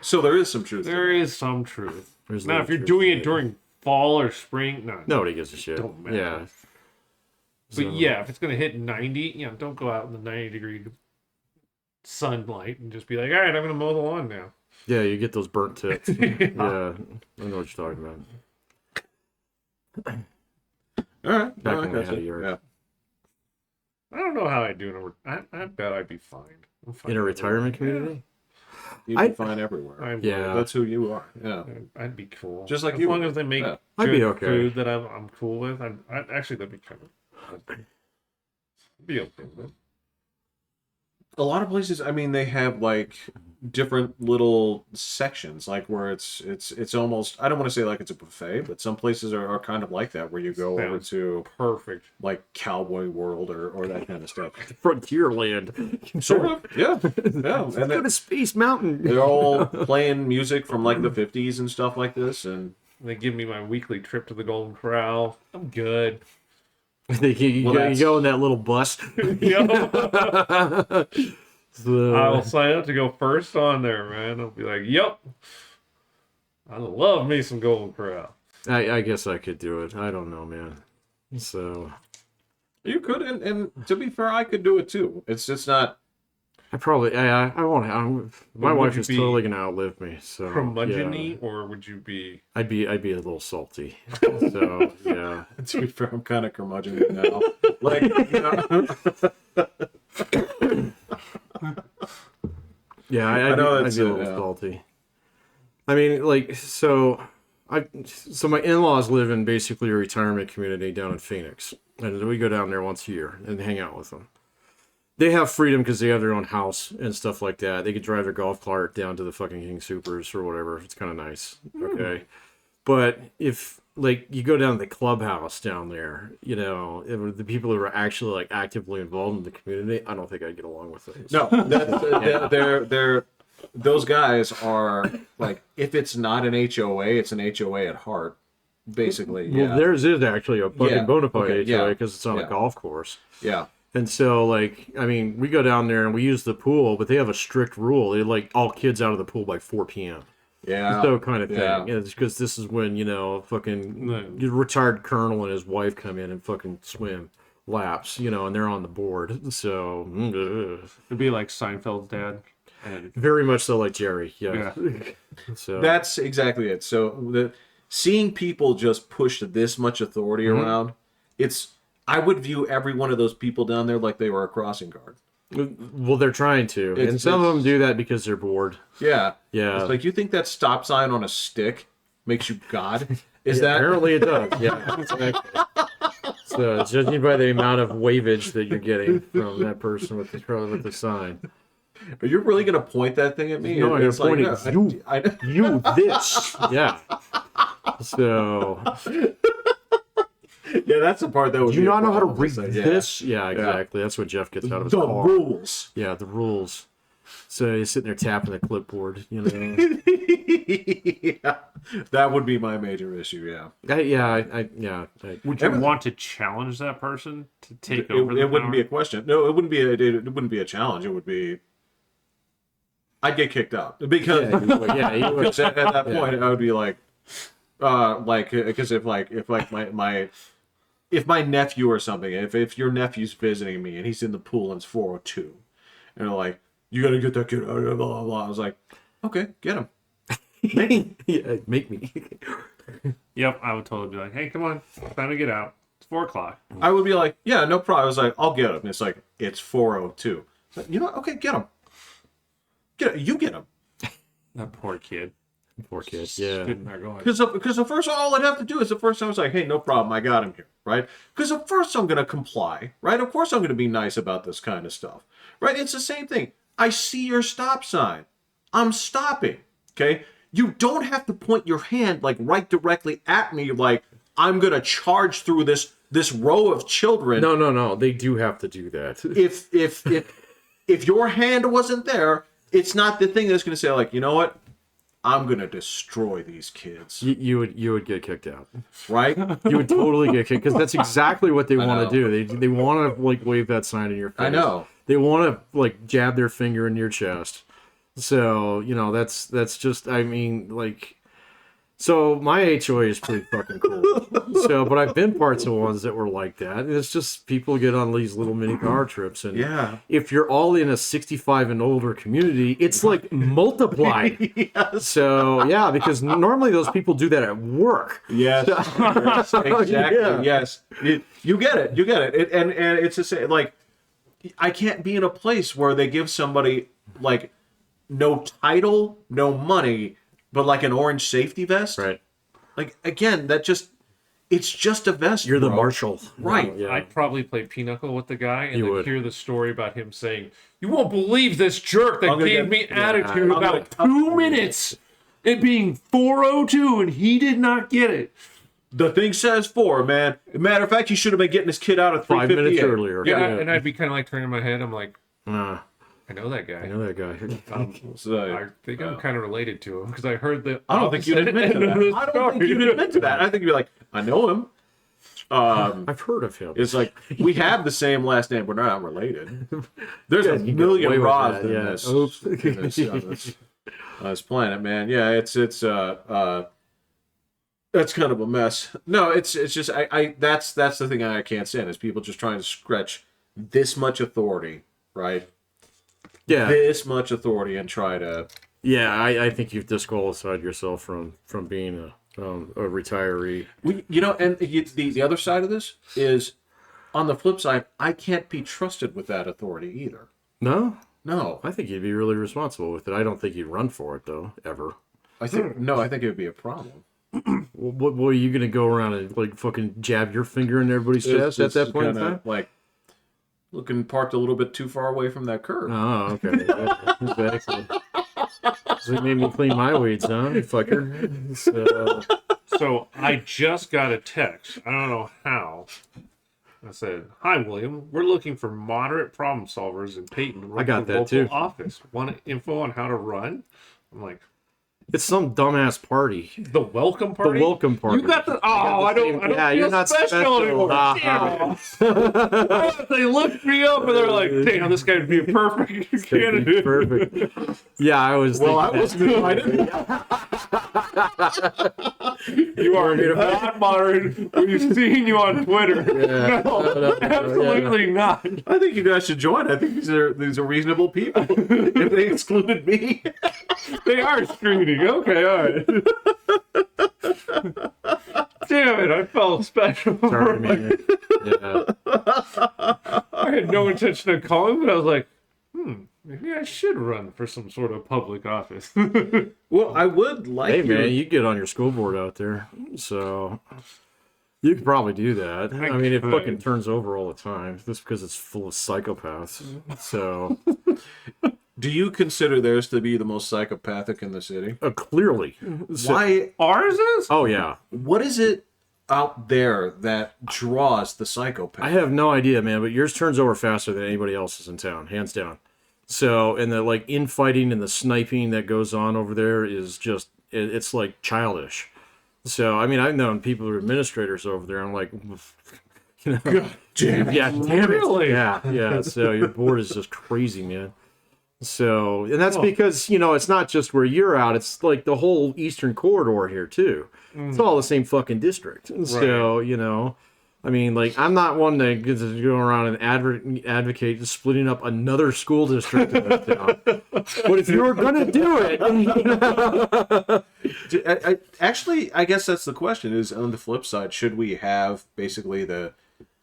So there is some truth.
There is some truth.
there's a
Now,
little
if you're
truth
doing
to
it during fall or spring, no.
nobody gives a shit.
Don't matter.
Yeah.
But
So-
yeah, if it's gonna hit 90, don't go out in the 90-degree sunlight and just be like, all right, I'm gonna mow the lawn now.
Yeah, you get those burnt tips. Yeah, I know what you're talking about.
All right.
Back
No, I
when we
gotcha.
had a yard.
Yeah.
I don't know how I do. I bet I'd be fine.
In a retirement community?
You can find everywhere.
Yeah.
That's who you are. Yeah.
I'd be cool.
Just like
as
you
long
are.
as they make
Yeah.
I'd be
good
okay.
food that I'm cool with. I'd actually that'd be kind of be okay with it.
A lot of places, I mean, they have like different little sections, like where it's almost, I don't want to say like it's a buffet, but some places are kind of like that, where you go over
Sounds
to
perfect.
like Cowboy World or that kind of stuff.
Frontierland.
Sort of, yeah, yeah. And
Go to Space Mountain.
they're all playing music from like the 50s and stuff like this, and
They give me my weekly trip to the Golden Corral. I'm good.
You go in that little bus.
I'll sign up to go first on there, man. I'll be like, yep. I love me some Golden Corral.
I guess I could do it. I don't know, man. So
you could, and to be fair, I could do it too. It's just not.
I probably I won't. My
Would
wife
you
is
be
totally gonna outlive me. So
curmudgeon-y, or would you be?
I'd be a little salty. So yeah.
To be fair, I'm kind of curmudgeon now. Like, you know.
Yeah,
I know
I'd
that's
be a
it,
little
yeah.
salty. I mean, like, so my in-laws live in basically a retirement community down in Phoenix, and we go down there once a year and hang out with them. They have freedom because they have their own house and stuff like that. They could drive their golf cart down to the fucking King Supers or whatever. It's kind of nice. Okay. But if, like, you go down to the clubhouse down there, you know, the people who are actually, like, actively involved in the community, I don't think I'd get along with it.
No, they're those guys are like, if it's not an HOA, it's an HOA at heart, basically.
Well,
Yeah,
theirs is actually a fucking bona fide
Okay,
HOA
yeah.
because it's on a
Yeah.
golf course.
yeah.
And so, like, I mean, we go down there and we use the pool, but they have a strict rule. They like all kids out of the pool by 4 p.m.
Yeah.
So kind of thing.
Yeah.
Yeah, it's because this is when, you know, fucking retired colonel and his wife come in and fucking swim laps, you know, and they're on the board. So,
It'd be like Seinfeld's dad. And
very much so like Jerry. Yeah. So
That's exactly it. So seeing people just push this much authority around, I would view every one of those people down there like they were a crossing guard.
well, they're trying to, and some of them do that because they're bored.
Yeah.
Yeah.
It's like, you think that stop sign on a stick makes you God? Is that
Apparently it does. Yeah. Exactly. So judging by the amount of wavage that you're getting from that person with the sign.
Are you really gonna point that thing at me?
No, I'm
It's
gonna point
like,
at
no,
you.
I
You this. Yeah. So
yeah, that's the part that would
do you
be a
not know how to
problem.
read
It's like, yeah.
this? Yeah, exactly. That's what Jeff gets out of his
The
car.
rules.
Yeah, the rules. So he's sitting there tapping the clipboard, you know.
Yeah, that would be my major issue. Yeah,
would you want to challenge that person to take
it,
over the
it wouldn't
power?
be a question. No, it wouldn't be it wouldn't be a challenge. It would be. I'd get kicked out because
yeah, he would.
because at that point I would be like because if my nephew or something, if your nephew's visiting me and he's in the pool and it's 4:02, and they're like, you gotta get that kid out of there, blah blah blah. I was like, okay, get him.
Yeah, make me.
Yep, I would totally be like, hey, come on, time to get out. It's 4:00.
I would be like, yeah, no problem. I was like, I'll get him. It's like, it's 4:02. Like, you know what? Okay, get him. You get him.
That poor kid.
Poor kid. Yeah.
Sitting there going,
Because the first all I'd have to do is the first time I was like, hey, no problem, I got him here, right? Because at first I'm gonna comply, right? Of course I'm gonna be nice about this kind of stuff, right? It's the same thing. I see your stop sign. I'm stopping. Okay. You don't have to point your hand like right directly at me, like I'm gonna charge through this row of children.
No. They do have to do that.
If your hand wasn't there, it's not the thing that's gonna say like, you know what? I'm gonna destroy these kids.
You would get kicked out.
Right?
You would totally get kicked because that's exactly what they want
know.
to do. They want to like wave that sign in your face.
I know.
They want to like jab their finger in your chest. So you know that's just I mean like. So my HOA is pretty fucking cool. But I've been parts of ones that were like that. And it's just people get on these little mini car trips, and
Yeah.
if you're all in a 65 and older community, it's like multiplied.
Yes.
So yeah, because normally those people do that at work.
Yes. Yes, exactly.
Yeah.
Yes. You get it. You get it. And it's the same. Like, I can't be in a place where they give somebody like no title, no money, but like an orange safety vest.
Right.
Like again, it's just a vest.
You're the
bro.
marshal.
Right.
Yeah.
I'd probably play pinochle with the guy and
You
then
would.
hear the story about him saying, "You won't believe this jerk that
I'm gonna
gave
get-
me attitude
I'm
about
gonna-
2 minutes. It being 4:02 and he did not get it."
The thing says 4, man. Matter of fact, he should have been getting his kid out at
5 minutes
3:58.
earlier.
Yeah, and I'd be kind of like turning my head. I'm like,
I
I know that guy.
know that guy.
So,
I think I'm kind of related to him because I heard the.
I don't think you'd admit to that. I don't think you'd admit to that. I think you'd be like, I know him.
I've heard of him.
It's like we have the same last name, we're not related. There's a
You get
million
away with
Robs
that,
in
yeah.
this.
Oops.
In this planet, man. Yeah, it's that's kind of a mess. No, it's just that's the thing I can't stand is people just trying to stretch this much authority, right?
Yeah.
This much authority and try to.
Yeah, I think you've disqualified yourself from being a retiree.
And the other side of this is, on the flip side, I can't be trusted with that authority either.
No?
No,
I think you'd be really responsible with it. I don't think you'd run for it, though, ever.
I think it would be a problem.
What are you going to go around and, like, fucking jab your finger in everybody's chest at that point in time?
Like, looking parked a little bit too far away from that curb.
Oh, okay. Yeah, exactly. So it made me clean my weeds, huh, fucker?
So I just got a text. I don't know how. I said, "Hi, William. We're looking for moderate problem solvers in Peyton to run
I got
for
that,
local
too.
office. Want info on how to run?" I'm like,
It's some dumbass party.
"The welcome party?
The welcome party.
You got the... Oh, I don't
Yeah,
feel
you're not special.
anymore.
Ah.
Damn it. They looked me up and they're like, damn, this guy would be a perfect candidate."
Perfect. Yeah, I was.
Well, I
thinking
wasn't invited.
You are not modern. We've seen you on Twitter.
Yeah.
No, absolutely not.
I think you guys should join. I think these are reasonable people. If they excluded me,
They are screening. Okay, all right. Damn it, I felt special.
Sorry, man. Yeah.
I had no intention of calling, but I was like, maybe I should run for some sort of public office.
well, I would like.
Hey,
you
man, you get on your school board out there, so you could probably do that. I mean, it
could.
fucking turns over all the time, just because it's full of psychopaths. So
Do you consider theirs to be the most psychopathic in the city?
clearly,
Why?
Ours is?
Oh yeah,
What is it out there that draws the psychopath?
I have no idea, man. But yours turns over faster than anybody else's in town, hands down. So, and the like infighting and the sniping that goes on over there is just it's like childish. So, I mean, I've known people who are administrators over there. I'm like, you know,
Damn it.
yeah, damn it.
Really?
Yeah. So your board is just crazy, man. So, and that's because, it's not just where you're out. It's like the whole Eastern Corridor here, too. It's all the same fucking district. So, I mean, like, I'm not one that gets to go around and advocate splitting up another school district in this town. But if you're going to do it...
Actually, I guess that's the question, is on the flip side, should we have basically the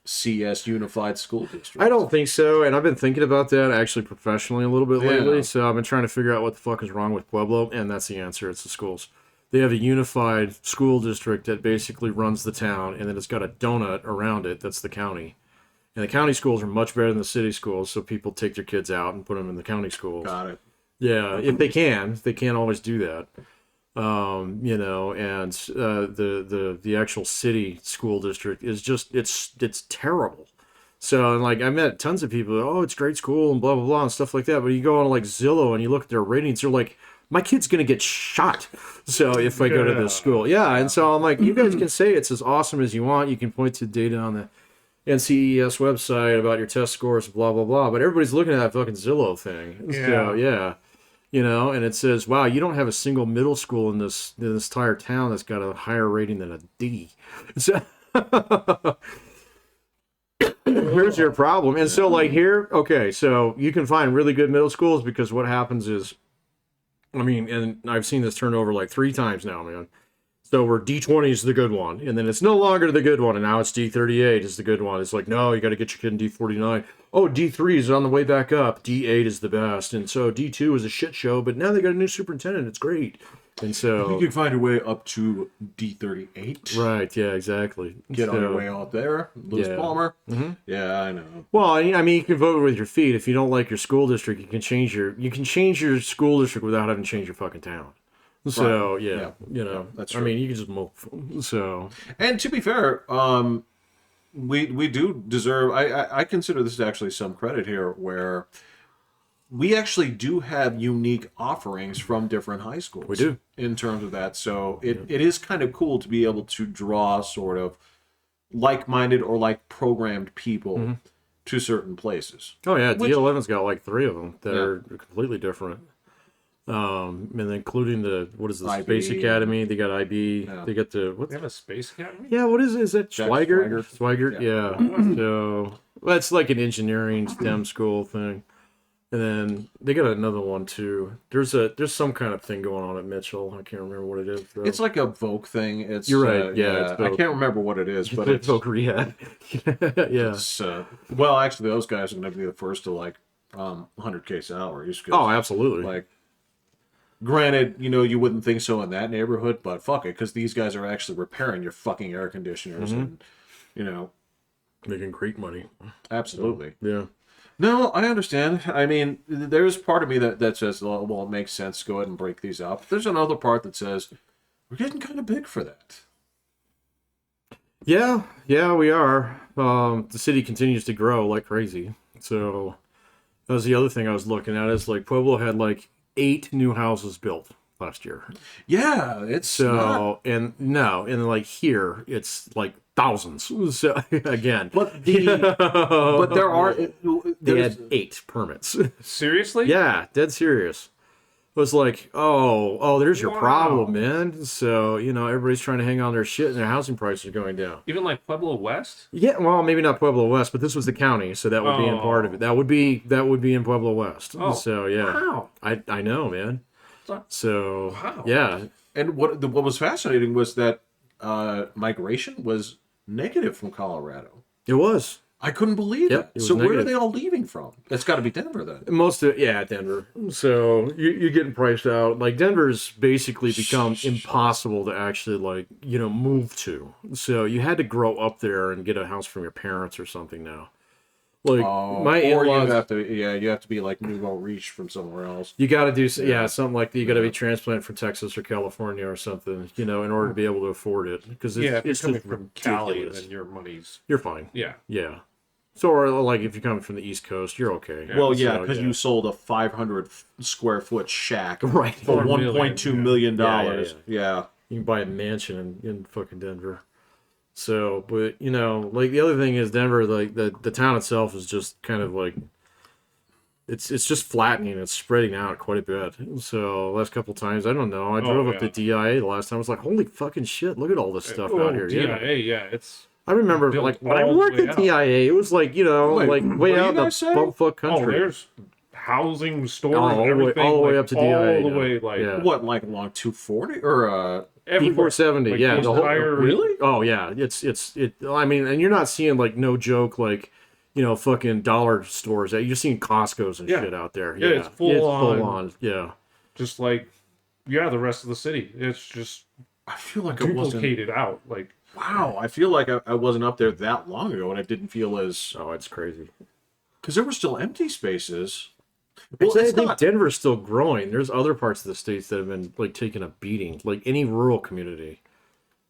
CS Unified School District?
I don't think so, and I've been thinking about that actually professionally a little bit lately.
Yeah.
So I've been trying to figure out what the fuck is wrong with Pueblo, and that's the answer. It's the schools. They have a unified school district that basically runs the town, and then it's got a donut around it that's the county. And the county schools are much better than the city schools, so people take their kids out and put them in the county schools.
Got it.
Yeah, if they can. They can't always do that. And the actual city school district is just it's terrible. So, and like, I met tons of people, oh, it's great school and blah blah blah and stuff like that, but you go on like Zillow and you look at their ratings, they're like, my kid's gonna get shot, so if I go to this school. And so I'm like, you guys can say it's as awesome as you want, you can point to data on the NCES website about your test scores, blah blah blah, but everybody's looking at that fucking Zillow thing. So and it says, wow, you don't have a single middle school in this entire town that's got a higher rating than a D. So here's your problem. And so like here, okay, so you can find really good middle schools because what happens is, I mean, and I've seen this turn over like 3 times now, man. So we're D20 is the good one, and then it's no longer the good one, and now it's D38 is the good one. It's like, no, you got to get your kid in D49. Oh, D3 is on the way back up. D8 is the best, and so D2 is a shit show, but now they got a new superintendent. It's great, and so
You can find your way up to D38.
right, yeah, exactly.
Get on your
So-
way out there. Lewis
Yeah.
Palmer. Yeah, I know.
Well, I mean, you can vote with your feet. If you don't like your school district, you can change your school district without having to change your fucking town. So
Right.
yeah,
Yeah.
you know,
Yeah, that's
I
true.
mean, you can just move. So
And to be fair, we do deserve. I consider this actually some credit here, where we actually do have unique offerings from different high schools.
We do.
In terms of that, so it is kind of cool to be able to draw sort of like-minded or like-programmed people to certain places.
oh yeah,
Which-
D11's got like 3 of them that
Yeah.
are completely different. And including the what is the
IB.
Space Academy? They got IB.
Yeah.
They got the what?
They have a space academy.
Yeah, what is it? Is that
Jack
Schweigert?
Schweigert.
Schweigert, yeah. So well, that's like an engineering STEM school thing. And then they got another one too. There's some kind of thing going on at Mitchell. I can't remember what it is. Though.
It's like a Vogue thing. It's
You're right, yeah, it's
I
Vogue.
can't remember what it is, but
like
it's,
Voc Rehab. Yeah.
it's well, actually, those guys are going to be the first to like 100K salaries. 'Cause,
Oh, absolutely.
like, granted, you wouldn't think so in that neighborhood, but fuck it, because these guys are actually repairing your fucking air conditioners, and
Making great money.
absolutely.
Yeah.
No, I understand. I mean, there's part of me that says, well, it makes sense to go ahead and break these up. There's another part that says we're getting kind of big for that.
Yeah, we are. The city continues to grow like crazy. So that was the other thing I was looking at is like Pueblo had like 8 new houses built last year.
Yeah, it's not.
So and like here it's like thousands. So again,
But there are
they
there's,
had 8 permits.
Seriously?
Yeah, dead serious. It was like, oh, there's your
Wow.
problem, man. So, everybody's trying to hang on to their shit and their housing prices are going down.
Even like Pueblo West?
Yeah, well, maybe not Pueblo West, but this was the county, so that would be in part of it. That would be in Pueblo West.
Oh,
So, yeah.
wow.
I know, man. So,
Wow.
yeah.
and what was fascinating was that migration was negative from Colorado.
It was.
I couldn't believe
Yep,
it.
it was
So where are
negative.
they all leaving from? It's got to be Denver then.
Most of Denver. So you're getting priced out. Like Denver's basically become impossible to actually move to. So you had to grow up there and get a house from your parents or something now. Like my
or
in-laws,
you have to be like nouveau riche from somewhere else.
you got to do something like that. You got to be transplanted from Texas or California or something, in order to be able to afford it. Because
Yeah, if you're
it's
coming
just
from Cali,
ridiculous.
then your money's...
You're fine.
Yeah.
Yeah. So, or like if you're coming from the East Coast, you're okay.
Well, yeah,
So,
because you sold a 500 square foot shack
Right.
for
$1
$1.2 million.
Yeah.
Yeah.
You can buy a mansion in fucking Denver. So, but like the other thing is Denver, like the town itself is just kind of like it's just flattening. It's spreading out quite a bit. So last couple times, I don't know. I drove up to DIA the last time. I was like, holy fucking shit! Look at all this stuff out here.
DIA, yeah, it's...
I remember
built
like when I
all the
worked
way
at
out.
DIA, it was like
Wait,
like
what
way
do
out
you
in the
guys say?
bumfuck
Oh,
country.
there's housing, stores,
all the way-
everything.
all the way
like,
up to DIA,
All the
yeah.
way, like...
Yeah.
What, like along 240 or
everywhere.
E470,
Like,
yeah,
the
the whole,
entire-
really?
Oh yeah, it's I mean, and you're not seeing like no joke like fucking dollar stores. You're just seeing Costco's and
Yeah.
shit out there.
Yeah, it's full on.
Yeah,
Just like, yeah, the rest of the city. It's just
I feel like it wasn't.
duplicated out. Like,
Wow, I feel like I wasn't up there that long ago, and I didn't feel as
oh, it's crazy.
because there were still empty spaces.
Well,
Well,
I
it's
think
not.
Denver's still growing. There's other parts of the states that have been like taking a beating, like any rural community.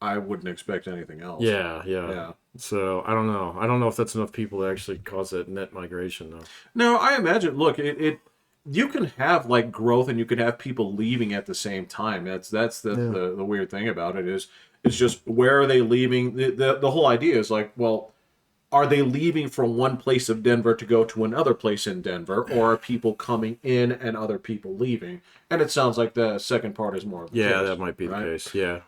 I wouldn't expect anything else.
Yeah. So I don't know. I don't know if that's enough people to actually cause that net migration though.
No, I imagine. Look, it you can have like growth, and you can have people leaving at the same time. That's the weird thing about it is it's just where are they leaving? The whole idea is like, well, are they leaving from one place of Denver to go to another place in Denver, or are people coming in and other people leaving? And it sounds like the second part is more of the
Yeah,
case,
that might be
right?
the case. Yeah,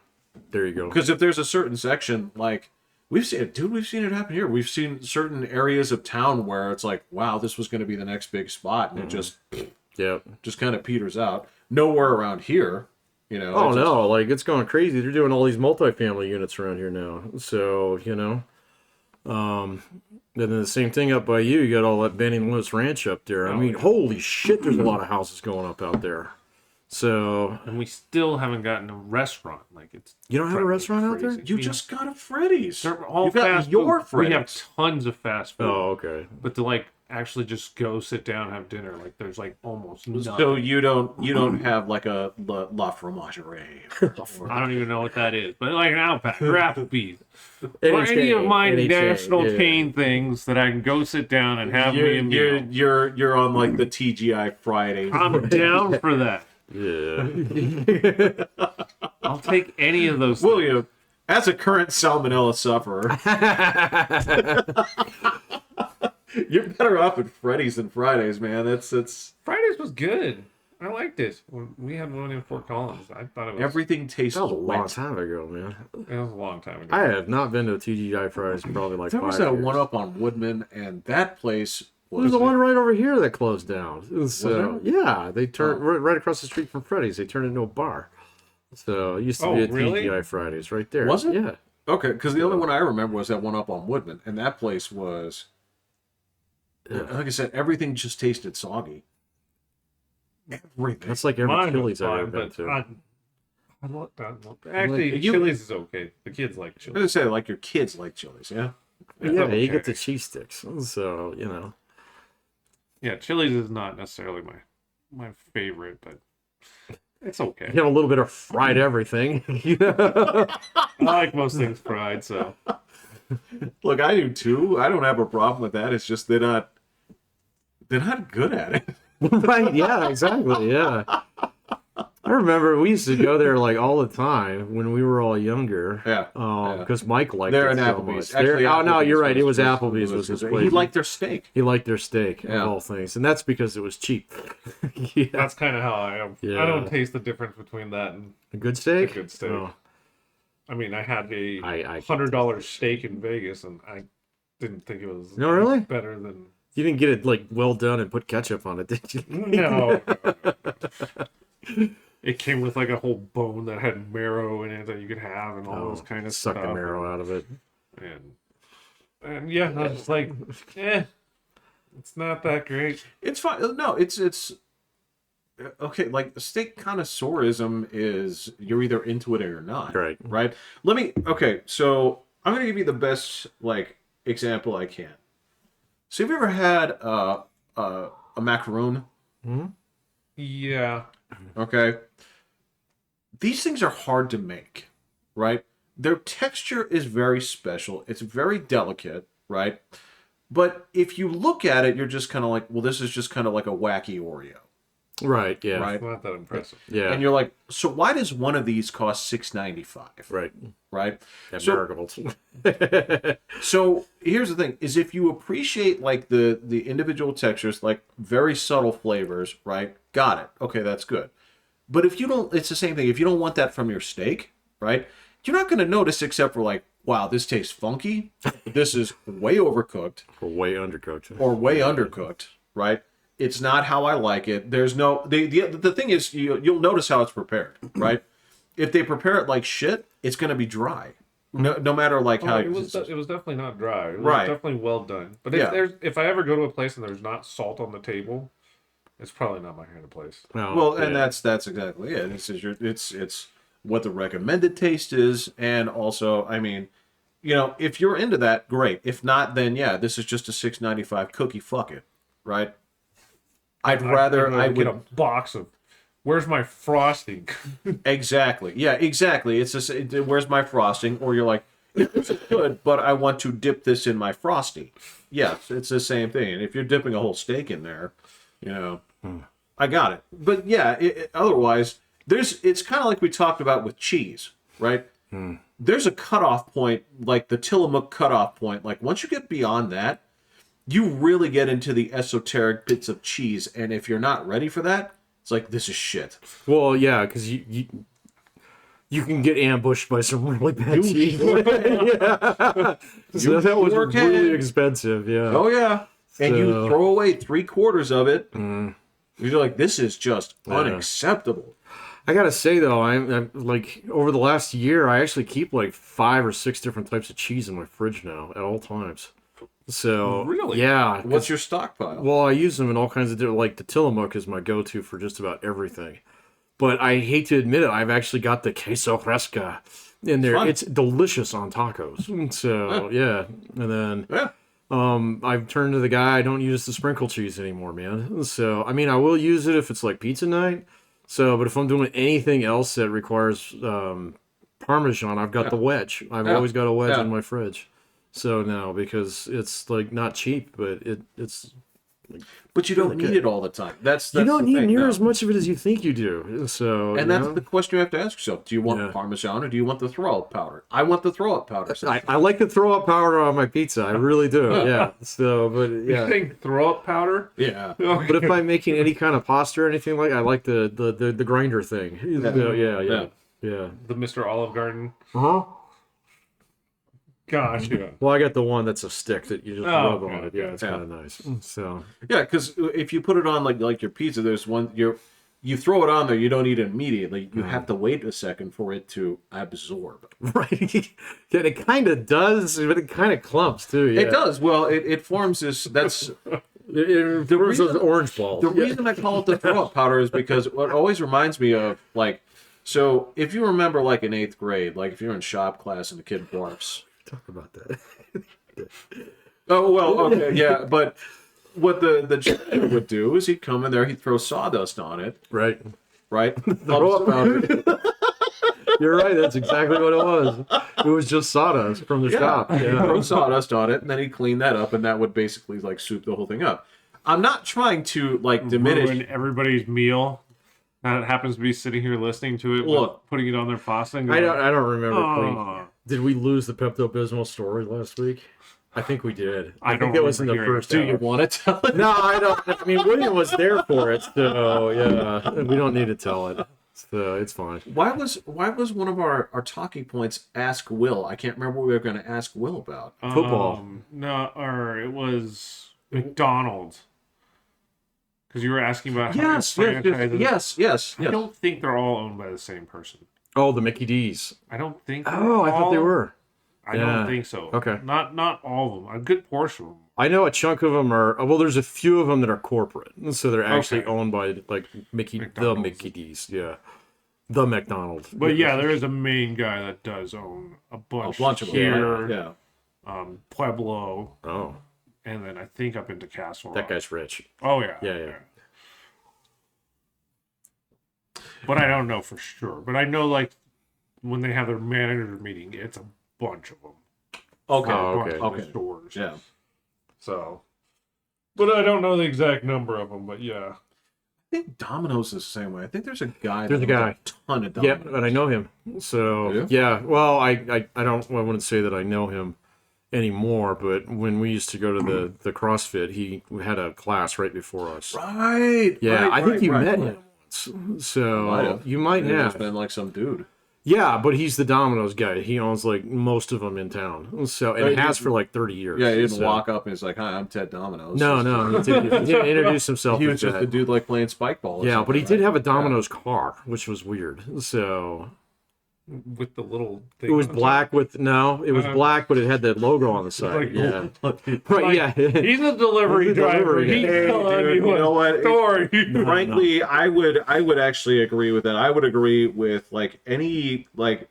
there you go.
Because if there's a certain section, like we've seen it happen here. We've seen certain areas of town where it's like, wow, this was going to be the next big spot, and it
Yeah,
just kind of peters out. Nowhere around here, You know.
Oh
It's just-
no, like it's going crazy. They're doing all these multifamily units around here now. So, and then the same thing up by you. You got all that Benny Lewis Ranch up there. I
Oh,
mean,
yeah.
holy shit, there's a lot of houses going up out there. So,
And we still haven't gotten a restaurant. Like it's
you don't have a
driving me
restaurant out there?
crazy.
You
We
just got a Freddy's.
They're all
You got
fast
your
food. We have
Freddy's.
tons of fast food.
Oh, okay.
But to like actually just go sit down and have dinner, like there's like almost none.
So you don't have like a La Fromagerie.
I don't even know what that is. But like an Outback, Applebee's, or
NHA,
any of my
NHA,
national
yeah.
chain things that I can go sit down and have me a meal.
You're on like the TGI Fridays.
I'm down for that.
Yeah.
I'll take any of those.
William, as a current salmonella sufferer, you're better off at Freddy's than Fridays, man. That's
Fridays was good. I liked it. When we had one in Fort Collins, I thought it was.
everything tastes
That was a long
wet.
time ago, man.
It was a long time ago.
I have not been to a TGI Fridays in probably like
There
5
was
years.
that one up on Woodman, and that place
There's
was
the one right over here that closed down. So,
there?
yeah, they turned right across the street from Freddy's. They turned it into a bar. So it used to
Oh,
be at
really?
TGI Fridays right there.
Was it?
Yeah.
Okay, because the only one I remember was that one up on Woodman, and that place was, like I said, everything just tasted soggy. Everything.
That's like every
Mine was
Chili's I've
fine,
ever been
but
to.
I love that. Actually,
Like, you-
Chili's is okay. The kids like
I was
Chili's.
gonna say like your kids like chilies, yeah.
Yeah,
okay.
you get the cheese sticks. So,
Yeah, Chili's is not necessarily my favorite, but it's okay.
you have a little bit of fried everything.
I like most things fried, so
Look, I do too. I don't have a problem with that. It's just they're not good at it.
Right, yeah, exactly, yeah. I remember we used to go there like all the time when we were all younger.
Yeah.
Because Mike liked
They're
it
in
so
Applebee's.
much.
Actually,
Oh no,
Applebee's
you're right. It was Applebee's was his place.
He liked their steak.
He liked their steak
Yeah.
of all things, and that's because it was cheap. Yeah.
that's kind of how I am.
Yeah.
I don't taste the difference between that and
A good steak.
a good steak.
Oh,
I mean, I had a
I
$100 steak in Vegas, and I didn't think it was
No, really?
better than.
you didn't get it like well done and put ketchup on it, did you?
No. It came with like a whole bone that had marrow in it that you could have, and all those kind of
suck
stuff.
the marrow out of it.
And yeah, I was just like, it's not that great.
It's fine. No, it's okay. Like the steak connoisseurism is you're either into it or you're not.
Right.
Right. Okay. So I'm gonna give you the best like example I can. So have you ever had a macaroon?
Yeah.
Okay. These things are hard to make, right? Their texture is very special. It's very delicate, right? But if you look at it, you're just kind of like, well, this is just kind of like a wacky Oreo,
Right. Yeah.
right?
It's not that impressive.
Yeah.
And you're like, so why does one of these cost $6.95?
right.
Right?
That
So-
marigolds.
So here's the thing: is if you appreciate like the individual textures, like very subtle flavors, right? Got it. Okay, that's good. But if you don't, it's the same thing. If you don't want that from your steak, right? You're not going to notice except for like, wow, this tastes funky. This is way overcooked
Or way undercooked.
or way undercooked, right? It's not how I like it. There's no the thing is you'll notice how it's prepared, right? If they prepare it like shit, it's going to be dry. No matter like how
it was definitely not dry. It was
Right.
definitely well done. But
Yeah.
if I ever go to a place and there's not salt on the table, it's probably not my kind of place.
Oh,
Well, and
yeah.
that's exactly it. It's what the recommended taste is, and also, I mean, if you're into that, great. If not, then yeah, this is just a $6.95 cookie. Fuck it, right? I
I'd get
would
a box of. Where's my frosting?
exactly, yeah, exactly. It's just where's my frosting? Or you're like, this is good, but I want to dip this in my frosty. Yes, it's the same thing. And if you're dipping a whole steak in there, I got it. But yeah, otherwise, it's kind of like we talked about with cheese, right? There's a cutoff point, like the Tillamook cutoff point. Like once you get beyond that, you really get into the esoteric bits of cheese. And if you're not ready for that, it's like, this is shit.
Well, yeah, because you can get ambushed by some really bad cheese. Yeah. So that was
sure can.
really expensive. Yeah.
Oh, yeah. And you
So-
throw away 3/4 of it. You're like, this is just unacceptable.
I gotta say though, I'm like over the last year, I actually keep like 5 or 6 different types of cheese in my fridge now at all times. So
Really?
yeah.
What's your stockpile?
Well, I use them in all kinds of different. Like the Tillamook is my go-to for just about everything. But I hate to admit it, I've actually got the queso fresca in there.
Fun.
It's delicious on tacos. So yeah, and then.
Yeah.
I've turned to the guy. I don't use the sprinkle cheese anymore, man. So, I mean, I will use it if it's like pizza night. So, but if I'm doing anything else that requires Parmesan, I've got the wedge. I've always got a wedge in my fridge. So no, because it's like not cheap, but it's.
But you don't need it all the time. That's
You don't
the
need
thing,
near
no.
as much of it as you think you do. So,
And that's the question you have to ask yourself. Do you want
Yeah.
Parmesan or do you want the throw-up powder? I want the throw-up powder.
I like to throw up powder on my pizza. I really do. Yeah. So, but
You
yeah.
think throw up powder?
Yeah.
But if I'm making any kind of pasta or anything like, I like the grinder thing. So, yeah.
The Mr. Olive Garden.
Uh-huh.
Gosh, yeah.
Well, I got the one that's a stick that you just rub on
okay,
it. Yeah,
okay.
it's kind of nice. So
Yeah, because if you put it on like your pizza, there's one you throw it on there, you don't eat it immediately. You have to wait a second for it to absorb.
right, yeah, it kind of does, but it kind of clumps too. Yeah.
It does. Well, it forms this. That's
It forms those
reason-
orange balls.
the reason I call it the throw-up powder is because what always reminds me of like. So if you remember, like in 8th grade, like if you're in shop class and the kid barfs.
Talk about that.
Oh well, okay, yeah, but what the janitor would do is he'd come in there, he'd throw sawdust on it,
Right.
right?
Throw-up powder. You're right. That's exactly what it was. It was just sawdust from the shop.
He'd
Yeah.
throw sawdust on it, and then he'd clean that up, and that would basically like soup the whole thing up. I'm not trying to like diminish.
Ruin everybody's meal. That happens to be sitting here listening to it,
Look.
putting it on their faucet. And
I
going,
don't remember.
"Oh."
Did we lose the Pepto-Bismol story last week? I think we did.
I
think
don't
it was in the
remember
first.
hearing
Do you want to tell it?
No, I don't. I mean, William was there for it, so yeah, we don't need to tell it. So it's fine.
Why was one of our talking points ask Will? I can't remember what we were going to ask Will about.
Football.
No, or it was McDonald's. Because you were asking about how
Yes.
I don't think they're all owned by the same person.
Oh, the Mickey D's.
I don't think.
Oh, I thought they were.
I
Yeah.
don't think so.
Okay.
Not all of them. A good portion of them.
I know a chunk of them are. Well, there's a few of them that are corporate, so they're actually
Okay.
owned by like the
McDonald's.
Mickey D's. Yeah, the McDonald's.
But yeah, there is a main guy that does own a bunch.
A bunch of them.
here,
Yeah.
Pueblo,
Oh,
and then I think up into Castle
that
Rock.
guy's rich.
Oh yeah.
Yeah.
But I don't know for sure. But I know like when they have their manager meeting, it's a bunch of them.
Okay.
Oh,
Bunch
okay.
of
Okay.
stores.
Yeah.
So, but I don't know the exact number of them. But yeah.
I think Domino's is the same way. I think there's a guy.
There's
that
a guy.
owns a ton of
Yeah,
Domino's.
but I know him. So
You?
yeah. Well, I don't. I wouldn't say that I know him anymore. But when we used to go to the CrossFit, he had a class right before us.
Right.
Yeah,
right,
I think
right,
you
right,
met
right.
him once. So
Might have.
you might
Maybe
have.
It's been like some dude.
Yeah, but he's the Domino's guy. He owns like most of them in town. So and
Right,
has
he-
for like 30 years.
Yeah, he didn't
So-
walk up and he's like, "Hi, I'm Ted Domino's."
No, he didn't introduce himself.
He
as
was just
that.
a dude like playing spike ball. or
Yeah,
something,
but he
right?
did have a Domino's car, which was weird. So
With the little thing.
it was
on
black with it was black, but it had the logo on the side.
Like-
Yeah,
top.
right.
Like,
Yeah,
He's a delivery
He's a
driver.
delivery
He's
guy.
telling
Dude,
you
you know what?
a story.
Frankly, I would actually agree with that. I would agree with like any like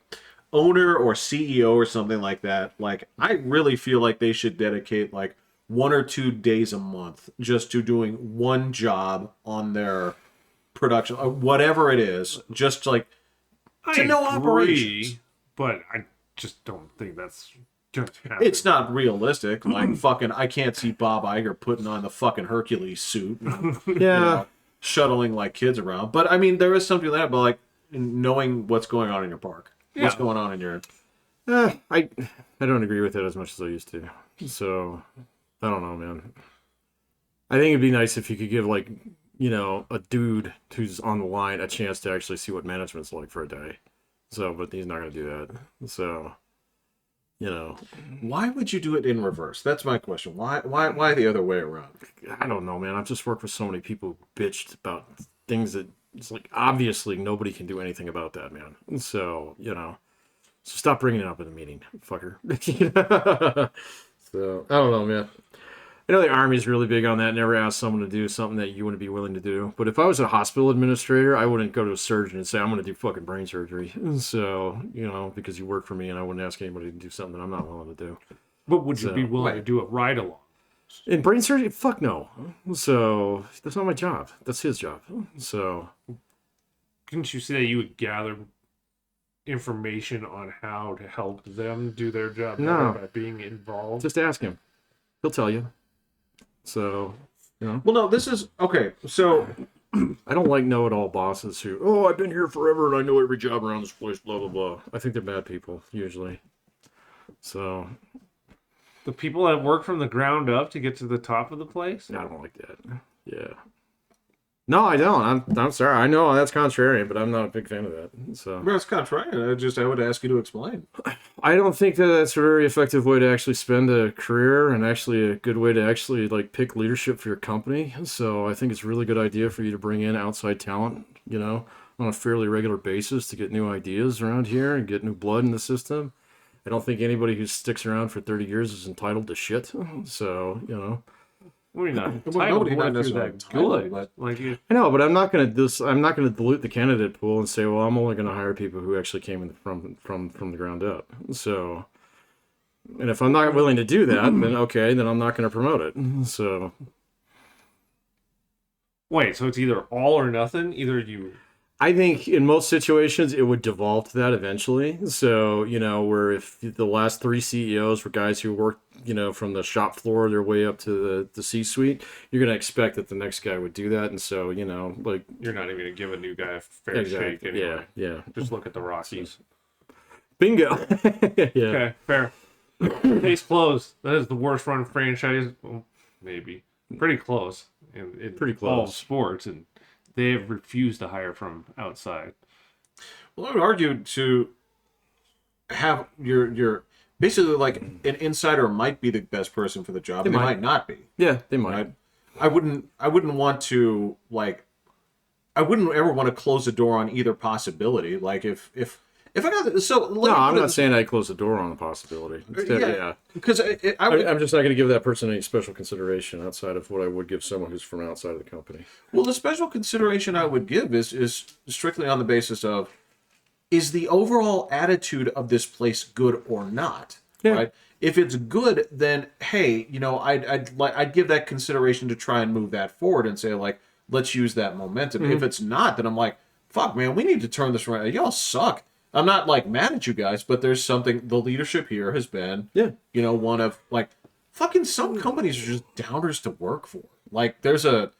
owner or CEO or something like that. Like I really feel like they should dedicate like 1 or 2 days a month just to doing one job on their production or whatever it is. Just like
I
know
agree,
operations.
but I just don't think that's gonna happen.
it's not realistic. Like fucking I can't see Bob Iger putting on the fucking Hercules suit. And, you
yeah.
know, shuttling like kids around. But I mean, there is something to that, but like knowing what's going on in your park, what's
Yeah.
going on in your.
I don't agree with it as much as I used to. So I don't know, man. I think it'd be nice if you could give like a dude who's on the line a chance to actually see what management's like for a day. So, but he's not gonna do that. So,
Why would you do it in reverse? That's my question. Why the other way around?
I don't know, man. I've just worked with so many people who bitched about things that it's like, obviously nobody can do anything about that, man. So, so stop bringing it up in the meeting, fucker. So, I don't know, man. I know the Army's really big on that. Never ask someone to do something that you wouldn't be willing to do. But if I was a hospital administrator, I wouldn't go to a surgeon and say, I'm going to do fucking brain surgery. So, because you work for me, and I wouldn't ask anybody to do something that I'm not willing to do.
But would you be willing to do a ride along?
In brain surgery? Fuck no. So, that's not my job. That's his job. So.
Couldn't you say that you would gather information on how to help them do their job better by being involved?
Just ask him. He'll tell you. So,
Well, no, this is okay. So,
I don't like know-it-all bosses who, I've been here forever and I know every job around this place, blah, blah, blah. I think they're bad people, usually. So.
The people that work from the ground up to get to the top of the place?
I don't like that. Yeah. No, I don't. I'm sorry. I know that's contrarian, but I'm not a big fan of that. So.
That's contrarian. I would ask you to explain.
I don't think that that's a very effective way to actually spend a career, and actually a good way to actually pick leadership for your company. So I think it's a really good idea for you to bring in outside talent, on a fairly regular basis to get new ideas around here and get new blood in the system. I don't think anybody who sticks around for 30 years is entitled to shit. So,
We're not
nobody not necessarily
that good. But
I know, but I'm not going to dilute the candidate pool and say, well, I'm only going to hire people who actually came from the ground up. So, and if I'm not willing to do that, then okay, then I'm not going to promote it. So,
wait, so it's either all or nothing. Either you.
I think in most situations it would devolve to that eventually. So, where if the last 3 CEOs were guys who worked, from the shop floor their way up to the C-suite, you're going to expect that the next guy would do that. And so,
you're not even going to give a new guy a fair shake anyway.
Yeah.
Just look at the Rockies.
Bingo. Yeah.
Okay, fair. Case closed. That is the worst run franchise. Well, maybe. Pretty close. In
Pretty close.
All sports, and they have refused to hire from outside.
Well, I would argue to have your basically like an insider might be the best person for the job. They might not be.
Yeah, they might.
Right? I wouldn't want to I wouldn't ever want to close the door on either possibility. Like if I got
no, I'm not saying I close the door on a possibility. Instead,
because
I'm just not going to give that person any special consideration outside of what I would give someone who's from outside of the company.
Well, the special consideration I would give is strictly on the basis of, is the overall attitude of this place good or not?
Yeah.
Right? If it's good, then hey, I'd give that consideration to try and move that forward and say let's use that momentum.
Mm-hmm.
If it's not, then I'm like, fuck, man, we need to turn this around. Y'all suck. I'm not mad at you guys, but there's something. The leadership here has been, one of fucking some companies are just downers to work for. There's a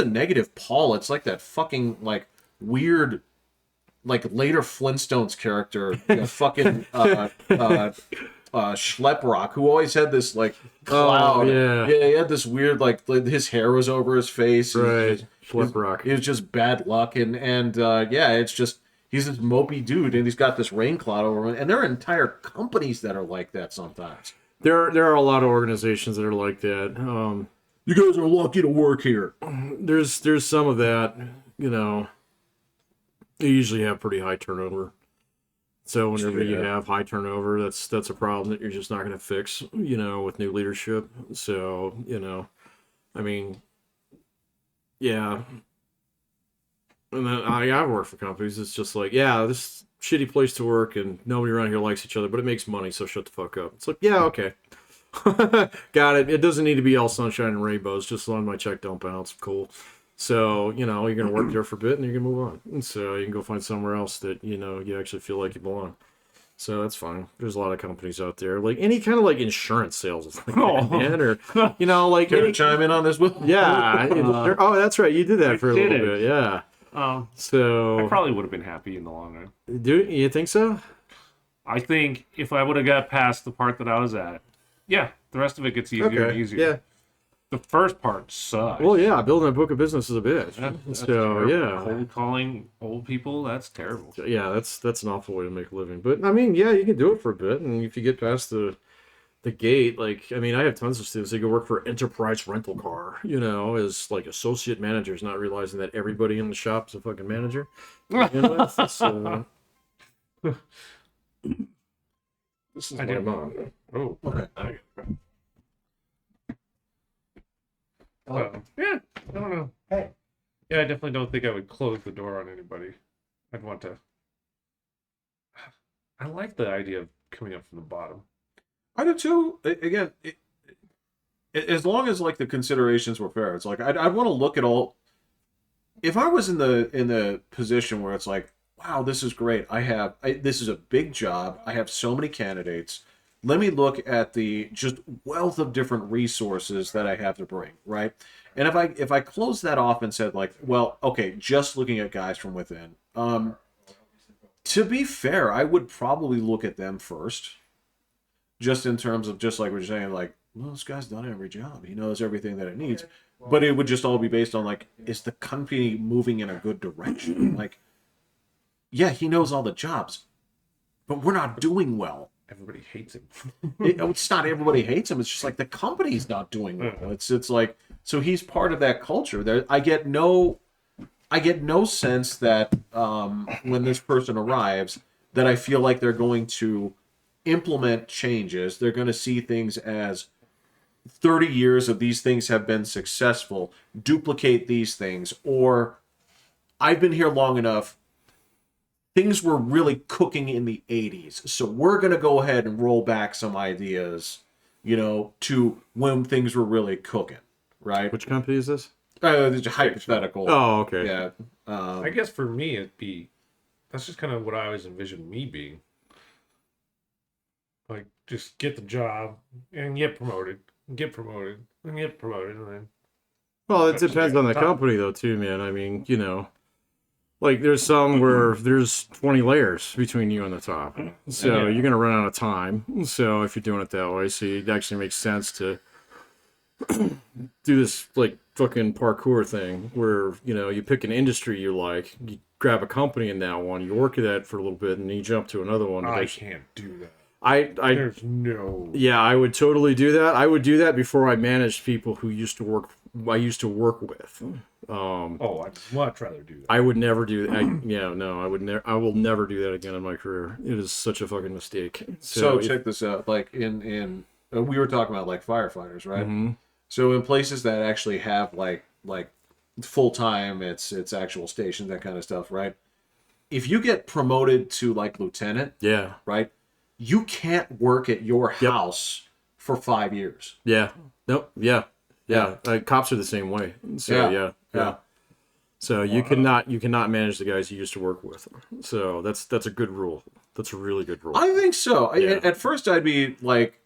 negative Paul. It's like that fucking weird later Flintstones character, fucking Schleprock, who always had this cloud. He had this weird his hair was over his face.
Right, Schleprock.
It was just bad luck, and it's just. He's this mopey dude, and he's got this rain cloud over him. And there are entire companies that are like that sometimes.
There are a lot of organizations that are like that.
You guys are lucky to work here.
There's some of that. They usually have pretty high turnover. So whenever you have high turnover, that's a problem that you're just not going to fix. With new leadership. So yeah. And then I've worked for companies. It's just this shitty place to work, and nobody around here likes each other, but it makes money, so shut the fuck up. It's okay. Got it. It doesn't need to be all sunshine and rainbows. Just as long as my check don't bounce. Cool. So, you're going to work there for a bit, and you're going to move on. And so you can go find somewhere else that, you actually feel like you belong. So that's fine. There's a lot of companies out there, any kind of insurance sales, man, or
Can you chime in on this, Will?
Yeah. That's right. You did that for a little bit. Yeah. So
I probably would have been happy in the long run.
Do you think so?
I think if I would have got past the part that I was at, the rest of it gets easier and easier.
Yeah.
The first part sucks.
Well, yeah, building a book of business is a bitch.
That's
so
terrible. Cold calling old people, that's terrible.
Yeah, that's an awful way to make a living. But you can do it for a bit, and if you get past the the gate. Like, I mean, I have tons of students. They go work for Enterprise Rental Car, as like associate managers, not realizing that everybody in the shop is a fucking manager. So, this is
I
my
didn't-
mom.
Oh,
Okay.
Yeah, I don't know.
Hey.
Yeah, I definitely don't think I would close the door on anybody. I'd want to. I like the idea of coming up from the bottom.
I do too. Again, as long as like the considerations were fair, it's like I'd want to look at all. If I was in the position where it's like, wow, this is great. This is a big job. I have so many candidates. Let me look at the just wealth of different resources that I have to bring, right? And if I closed that off and said like, well, okay, just looking at guys from within. To be fair, I would probably look at them first, just in terms of just like we're saying, like, well, this guy's done every job. He knows everything that it needs. But it would just all be based on like, is the company moving in a good direction? Like, yeah, he knows all the jobs, but we're not doing well.
Everybody hates him.
It's not everybody hates him. It's just like the company's not doing well. It's like, so he's part of that culture. There, I get no sense that when this person arrives, that I feel like they're going to implement changes. They're going to see things as 30 years of these things have been successful, duplicate these things, or I've been here long enough. Things were really cooking in the 80s, so we're going to go ahead and roll back some ideas, to when things were really cooking, right?
Which company is this?
It's hypothetical.
Oh, okay.
Yeah.
I guess for me, that's just kind of what I always envisioned me being. Like, just get the job and get promoted, and get promoted, and get promoted, and then.
Well, it
That's
depends
the
on the
top.
company, though, too, man. I mean, like there's some where there's 20 layers between you and the top, so
Yeah.
you're gonna run out of time. So if you're doing it that way, so it actually makes sense to do this like fucking parkour thing where you pick an industry you like, you grab a company in that one, you work at that for a little bit, and then you jump to another one.
I
There's-
can't do that.
I
There's no.
yeah, I would totally do that. I would do that before I managed people who I used to work with.
Oh, I'd much rather do that.
I would never do that. I would never. I will never do that again in my career. It is such a fucking mistake.
So check this out. Like in we were talking about like firefighters, right?
Mhm.
So in places that actually have like full time, it's actual stations, that kind of stuff, right? If you get promoted to like lieutenant,
Yeah,
right, you can't work at your house for 5 years.
yeah, nope, yeah. Cops are the same way. So yeah. So you cannot manage the guys you used to work with. So that's a good rule. That's a really good rule.
I think so.
Yeah.
At first, I'd be like,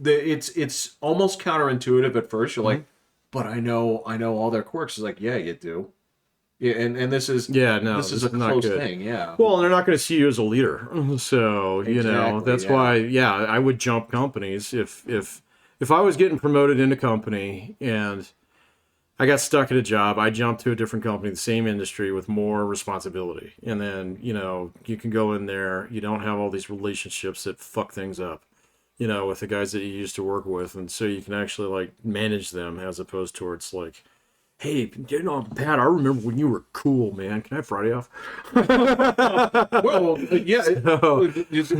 it's almost counterintuitive at first. You're like, but I know all their quirks. It's like, yeah, you do. Yeah, and this is this is a
not
close
good.
thing. Yeah.
Well, and they're not going to see you as a leader. So
Exactly,
that's
yeah.
why I would jump companies if I was getting promoted into company and I got stuck at a job, I jumped to a different company, the same industry with more responsibility. And then, you can go in there, you don't have all these relationships that fuck things up, with the guys that you used to work with. And so you can actually like manage them as opposed towards like, hey, Pat, I remember when you were cool, man. Can I have Friday off?
Well, yeah.
So-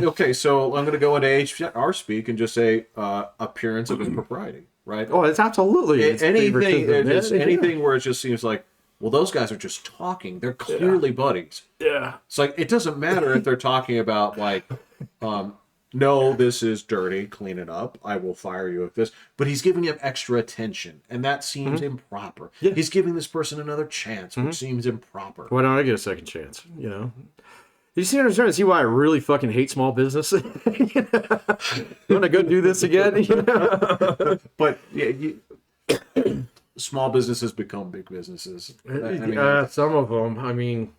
Okay, so I'm going to go into HR speak and just say appearance of impropriety, right?
Oh, it's absolutely it's favoritism.
Anything where it just seems like, well, those guys are just talking. They're clearly buddies.
Yeah.
It's like it doesn't matter if they're talking about like, no, this is dirty, clean it up. I will fire you if this. But he's giving him extra attention, and that seems improper.
Yeah.
He's giving this person another chance, which seems improper.
Why don't I get a second chance? You see, I'm trying to see why I really fucking hate small business. You want to go do this again?
But yeah, small businesses become big businesses. I mean,
Some of them. I mean,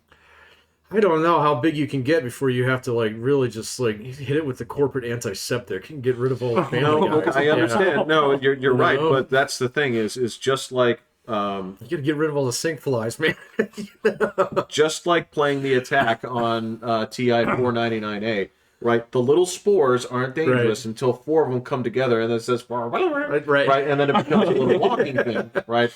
I don't know how big you can get before you have to like really just like hit it with the corporate antiseptic and get rid of all the family
no,
guys.
I understand. No, you're right.
know?
But that's the thing is just like
You gotta get rid of all the sink flies, man.
just like playing the attack on TI 499A. right? The little spores aren't dangerous until 4 of them come together, and then it says, right, and then it becomes a little walking thing, right?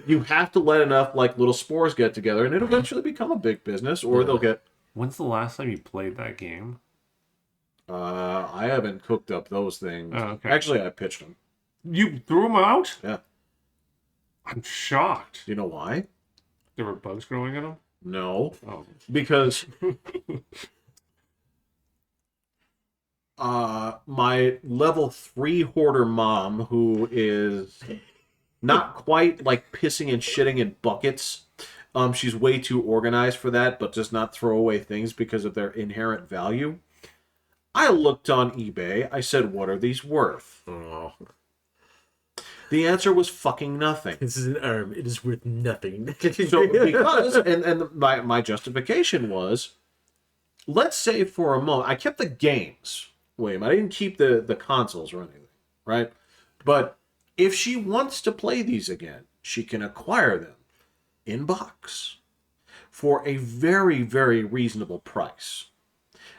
You have to let enough like little spores get together, and it'll eventually become a big business, or they'll get.
When's the last time you played that game?
I haven't cooked up those things.
Oh, okay.
Actually, I pitched them.
You threw them out?
Yeah.
I'm shocked.
You know why?
There were bugs growing in them?
No.
Oh.
Because my level 3 hoarder mom, who is not quite like pissing and shitting in buckets, she's way too organized for that, but does not throw away things because of their inherent value. I looked on eBay. I said, what are these worth?
Oh.
The answer was fucking nothing.
This is an arm. It is worth nothing.
So because, and my justification was, let's say for a moment, I kept the games, William. I didn't keep the consoles or anything, right? But if she wants to play these again, she can acquire them in box for a very, very reasonable price.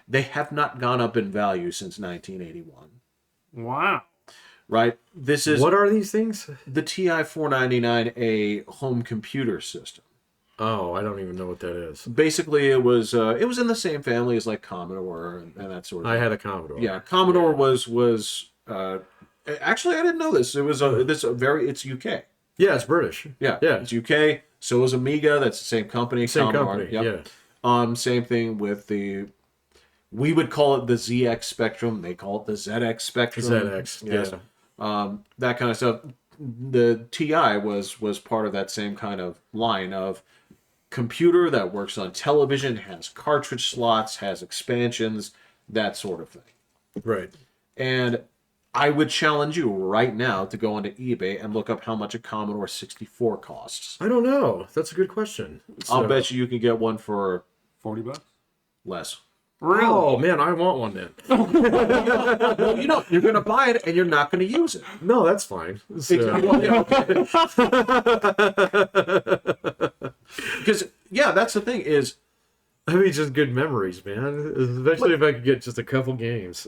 They have not gone up in value since 1981.
Wow.
Right? This is
what are these things?
the TI 499A home computer system.
Oh, I don't even know what that is.
Basically, it was in the same family as like Commodore and that sort of
I
thing.
had a Commodore.
Yeah, Commodore was actually I didn't know this. It was it's UK.
Yeah, it's British.
Yeah,
Yeah.
it's UK. So is Amiga. That's the same company.
Same
Commodore.
company.
Yep.
Yeah.
Same thing with we would call it the ZX Spectrum. They call it the ZX Spectrum.
ZX.
Yes.
Yeah.
That kind of stuff. The TI was part of that same kind of line of computer that works on television, has cartridge slots, has expansions, that sort of thing.
Right.
And I would challenge you right now to go onto eBay and look up how much a Commodore 64 costs.
I don't know. That's a good question.
I'll bet you can get one for
$40?
less.
Really?
Oh man, I want one then.
No, you don't. You're going to buy it and you're not going to use it.
No, that's fine.
Because that's the thing is,
I mean, just good memories, man. Especially if I could get just a couple games.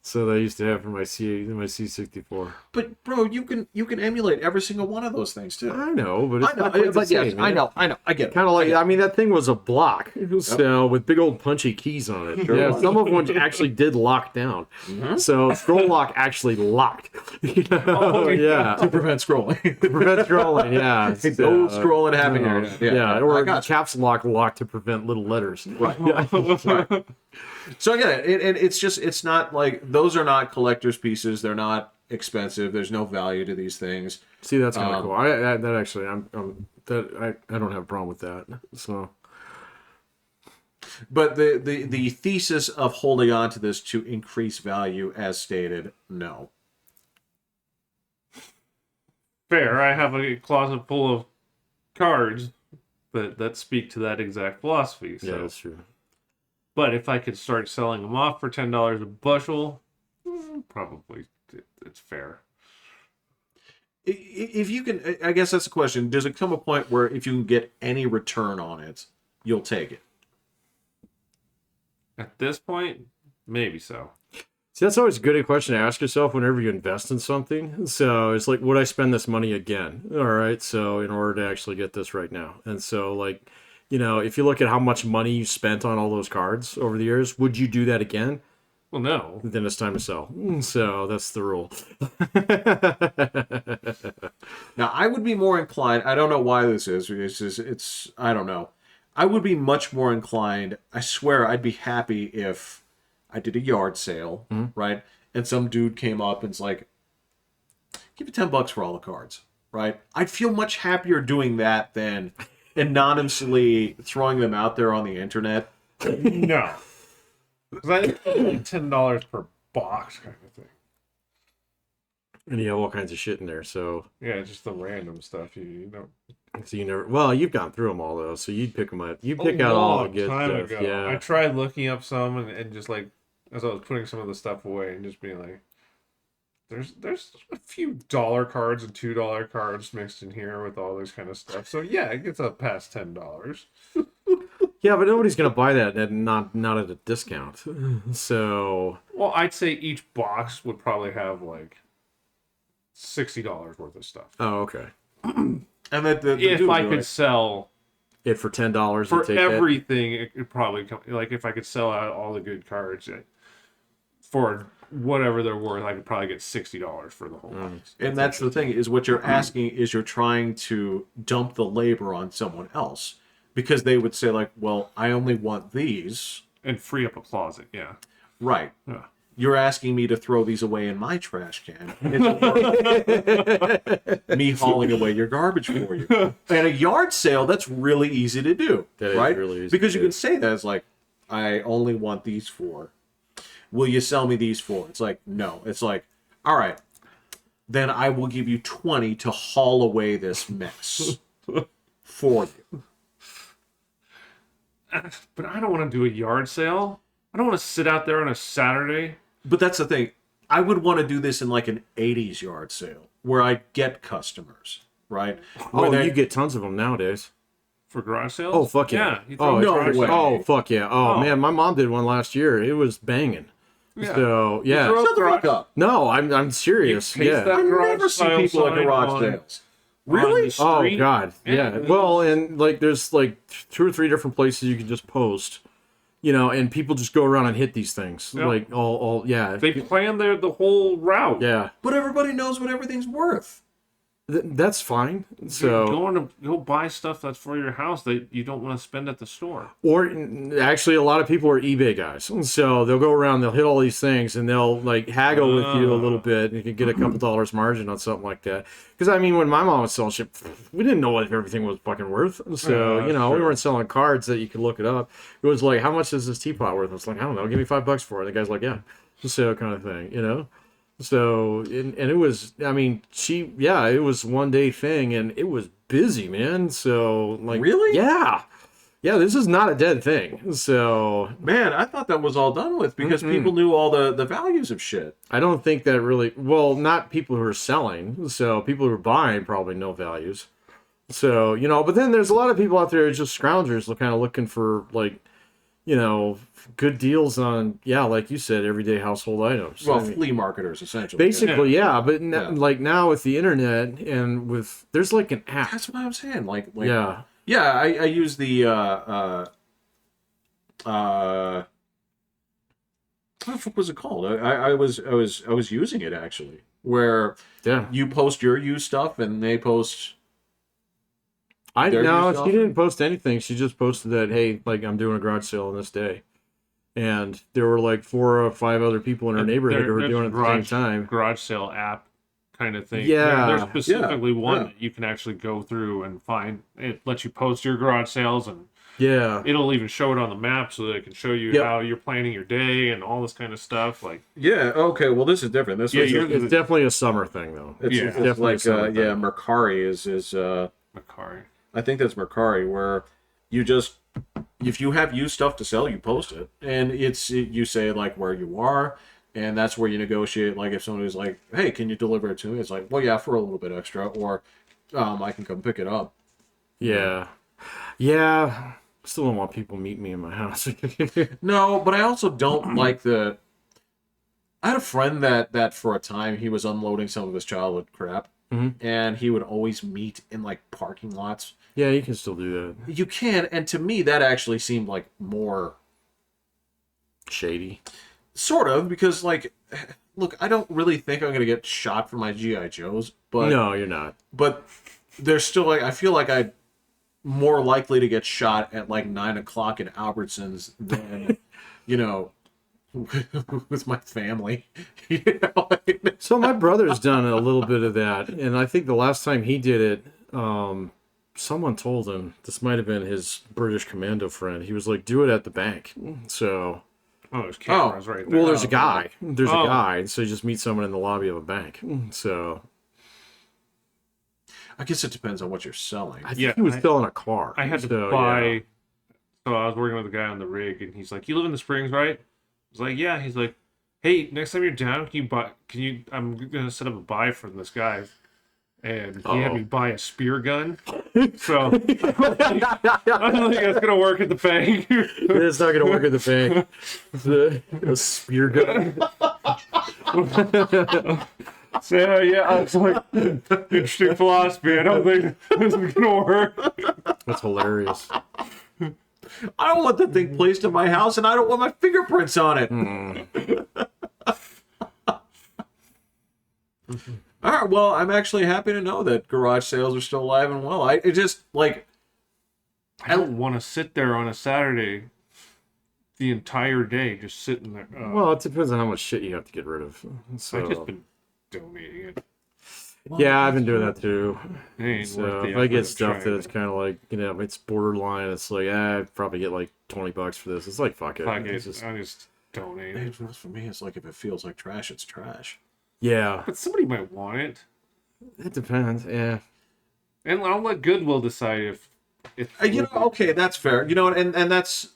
So that I used to have for my C64.
but bro, you can emulate every single one of those things too.
I know, but it's
I know,
not quite the
but yes,
same,
I
man.
know, I get it.
Kind of like, I mean, that thing was a block, so with big old punchy keys on it. Yeah,
was.
some of them actually did lock down. So scroll lock actually locked. You know? Yeah,
to prevent scrolling.
to prevent scrolling. Yeah,
No scrolling happening here.
Yeah, or
I got you.
caps lock to prevent little letters.
Right. Right. So again, it's not like those are not collector's pieces. They're not expensive. There's no value to these things.
See, that's kind of cool. I don't have a problem with that. So,
But the thesis of holding on to this to increase value, as stated, no.
Fair. I have a closet full of cards that speak to that exact philosophy. So.
yeah, that's true.
But if I could start selling them off for $10 a bushel, probably it's fair.
If you can, I guess that's the question. Does it come a point where if you can get any return on it, you'll take it?
At this point, maybe so.
See, that's always a good question to ask yourself whenever you invest in something. So it's like, would I spend this money again? All right, so in order to actually get this right now. And so, like, you know, if you look at how much money you spent on all those cards over the years, would you do that again?
Well, no.
Then it's time to sell. So that's the rule.
Now, I would be more inclined. I don't know why this is. It's I don't know. I would be much more inclined. I swear, I'd be happy if I did a yard sale, right? And some dude came up and's like, "Give me $10 for all the cards," right? I'd feel much happier doing that than anonymously throwing them out there on the internet.
No. Because I think it's like $10 per box kind of thing.
And you have all kinds of shit in there. So
Yeah, just the random stuff. You know.
you never. Well, you've gone through them all though, so you'd pick them up. You pick out all the good stuff.
Ago,
Yeah.
I tried looking up some and just like as I was putting some of the stuff away and just being like, there's a few dollar cards and $2 cards mixed in here with all this kind of stuff. So yeah, it gets up past $10.
Yeah, but nobody's gonna buy that at not at a discount. So
Well, I'd say each box would probably have like $60 worth of stuff.
oh okay.
And that the
If
dude
I
would be
could
like,
sell
It for $10
for
you take
everything, it could probably come, like if I could sell out all the good cards for whatever they're worth, I could probably get $60 for the whole box.
and that's the thing is what you're asking is you're trying to dump the labor on someone else because they would say like, well, I only want these.
And free up a closet, yeah.
Right.
Yeah.
You're asking me to throw these away in my trash can. It's me hauling away your garbage for you. And a yard sale, that's really easy to do.
That is
right?
really easy
because
to
you
do.
can say that. It's like, I only want these four. Will you sell me these four? It's like, no. It's like, all right. Then I will give you 20 to haul away this mess for you.
But I don't want to do a yard sale. I don't want to sit out there on a Saturday.
But that's the thing. I would want to do this in like an 80s yard sale where I get customers, right? Where
Oh,
they-
you get tons of them nowadays.
For garage sales?
Oh fuck yeah!
Yeah. You throw
Oh
a
no
garage
way.
sale.
Oh fuck yeah! Oh,
Oh.
man, my mom did one last year. It was banging.
Yeah.
So yeah.
throw-
Shut the fuck up.
No, I'm serious.
You paste
Yeah.
that
I
garage
never see
sale
people at
sign
garage
on-
sales.
on
Really?
the
Oh
street.
god. Yeah. Well, and like there's like 2 or 3 different places you can just post. And people just go around and hit these things.
Yeah.
Like all yeah.
They plan the whole route.
Yeah.
But everybody knows what everything's worth.
That's fine.
You're
So
going to go buy stuff that's for your house that you don't want to spend at the store.
or actually a lot of people are eBay guys. So they'll go around, they'll hit all these things and they'll like haggle with you a little bit and you can get a couple dollars margin on something like that. Because I mean when my mom was selling shit, we didn't know what everything was fucking worth. So, we
sure.
weren't selling cards that you could look it up. It was like, how much is this teapot worth? I was like, I don't know, give me $5 for it. The guy's like, yeah. So kind of thing, So, and it was, I mean, it was one day thing and it was busy, man. So, like,
Really?
Yeah. Yeah, this is not a dead thing. So,
Man, I thought that was all done with because people knew all the values of shit.
I don't think that really, well, not people who are selling. So, people who are buying probably know values. So, but then there's a lot of people out there just scroungers kind of looking for, like, good deals on, like you said, everyday household items.
Well,
I mean,
flea marketers, essentially.
basically, yeah. But
Yeah.
like now with the internet and there's like an app.
That's what I'm saying. Like
Yeah.
Yeah, I use the what was it called? I was using it actually, where
Yeah.
you post your used stuff and they post.
No,
yourself?
she didn't post anything. She just posted that, hey, like I'm doing a garage sale on this day. And there were like 4 or 5 other people in her neighborhood who were
There's
doing it at the same time.
Garage sale app kind of thing.
Yeah.
There's specifically one
yeah.
that you can actually go through and find. It lets you post your garage sales and
Yeah.
it'll even show it on the map so that it can show you
Yep.
how you're planning your day and all this kind of stuff. Like,
Yeah. Okay. Well, this is different. This
Yeah,
was.
you're-
It's definitely a summer thing, though.
It's,
Yeah.
it's
Definitely
like
something.
Mercari is
Macari.
I think that's Mercari where you just if you have used stuff to sell, you post it, and you say like where you are, and that's where you negotiate. Like if somebody's like, "Hey, can you deliver it to me?" It's like, "Well, yeah, for a little bit extra," or I can come pick it up.
Yeah. Yeah. Still don't want people meet me in my house.
No, but I also don't like the. I had a friend that for a time he was unloading some of his childhood crap, and he would always meet in like parking lots.
Yeah, you can still do that.
You can, and to me that actually seemed like more
Shady.
sort of because like, look, I don't really think I'm gonna get shot for my GI Joes, but
No, you're not.
but there's still like I feel like I'm more likely to get shot at like 9 o'clock in Albertsons than with my family.
So my brother's done a little bit of that, and I think the last time he did it, someone told him, this might have been his British commando friend. He was like, "Do it at the bank." So,
Oh, there's cameras right there.
well, there's a guy. There's
Oh.
a guy. So you just meet someone in the lobby of a bank. So
I guess it depends on what you're selling.
I think
Yeah,
he was
I-
selling a car.
I had to
So,
buy.
yeah.
So I was working with a guy on the rig, and he's like, "You live in the Springs, right?" I was like, "Yeah." He's like, "Hey, next time you're down, can you buy? Can you? I'm gonna set up a buy from this guy." and he had me buy a spear gun. So I don't think that's gonna work at the bank.
It's not gonna work at the bank. A spear gun.
So yeah, it's like interesting philosophy. I don't think this is gonna work.
That's hilarious.
I don't want the thing placed in my house, and I don't want my fingerprints on it. All right, well, I'm actually happy to know that garage sales are still alive and well. It just, like...
I don't want to sit there on a Saturday the entire day, just sitting there.
Well, it depends on how much shit you have to get rid of. So,
I've just been donating it.
yeah, I've been doing that too.
It ain't
So
worth the
if I
effort
get
of
stuff that
trying.
it's kind of like, you know, it's borderline, it's like, I'd probably get like $20 for this. It's like, fuck it.
Fuck it,
It's just,
I just donate it.
For me, it's like if it feels like trash, it's trash.
yeah,
But somebody might want it.
it depends. Yeah.
And I'll let Goodwill decide if
You know, okay, that's fair. You know, and that's...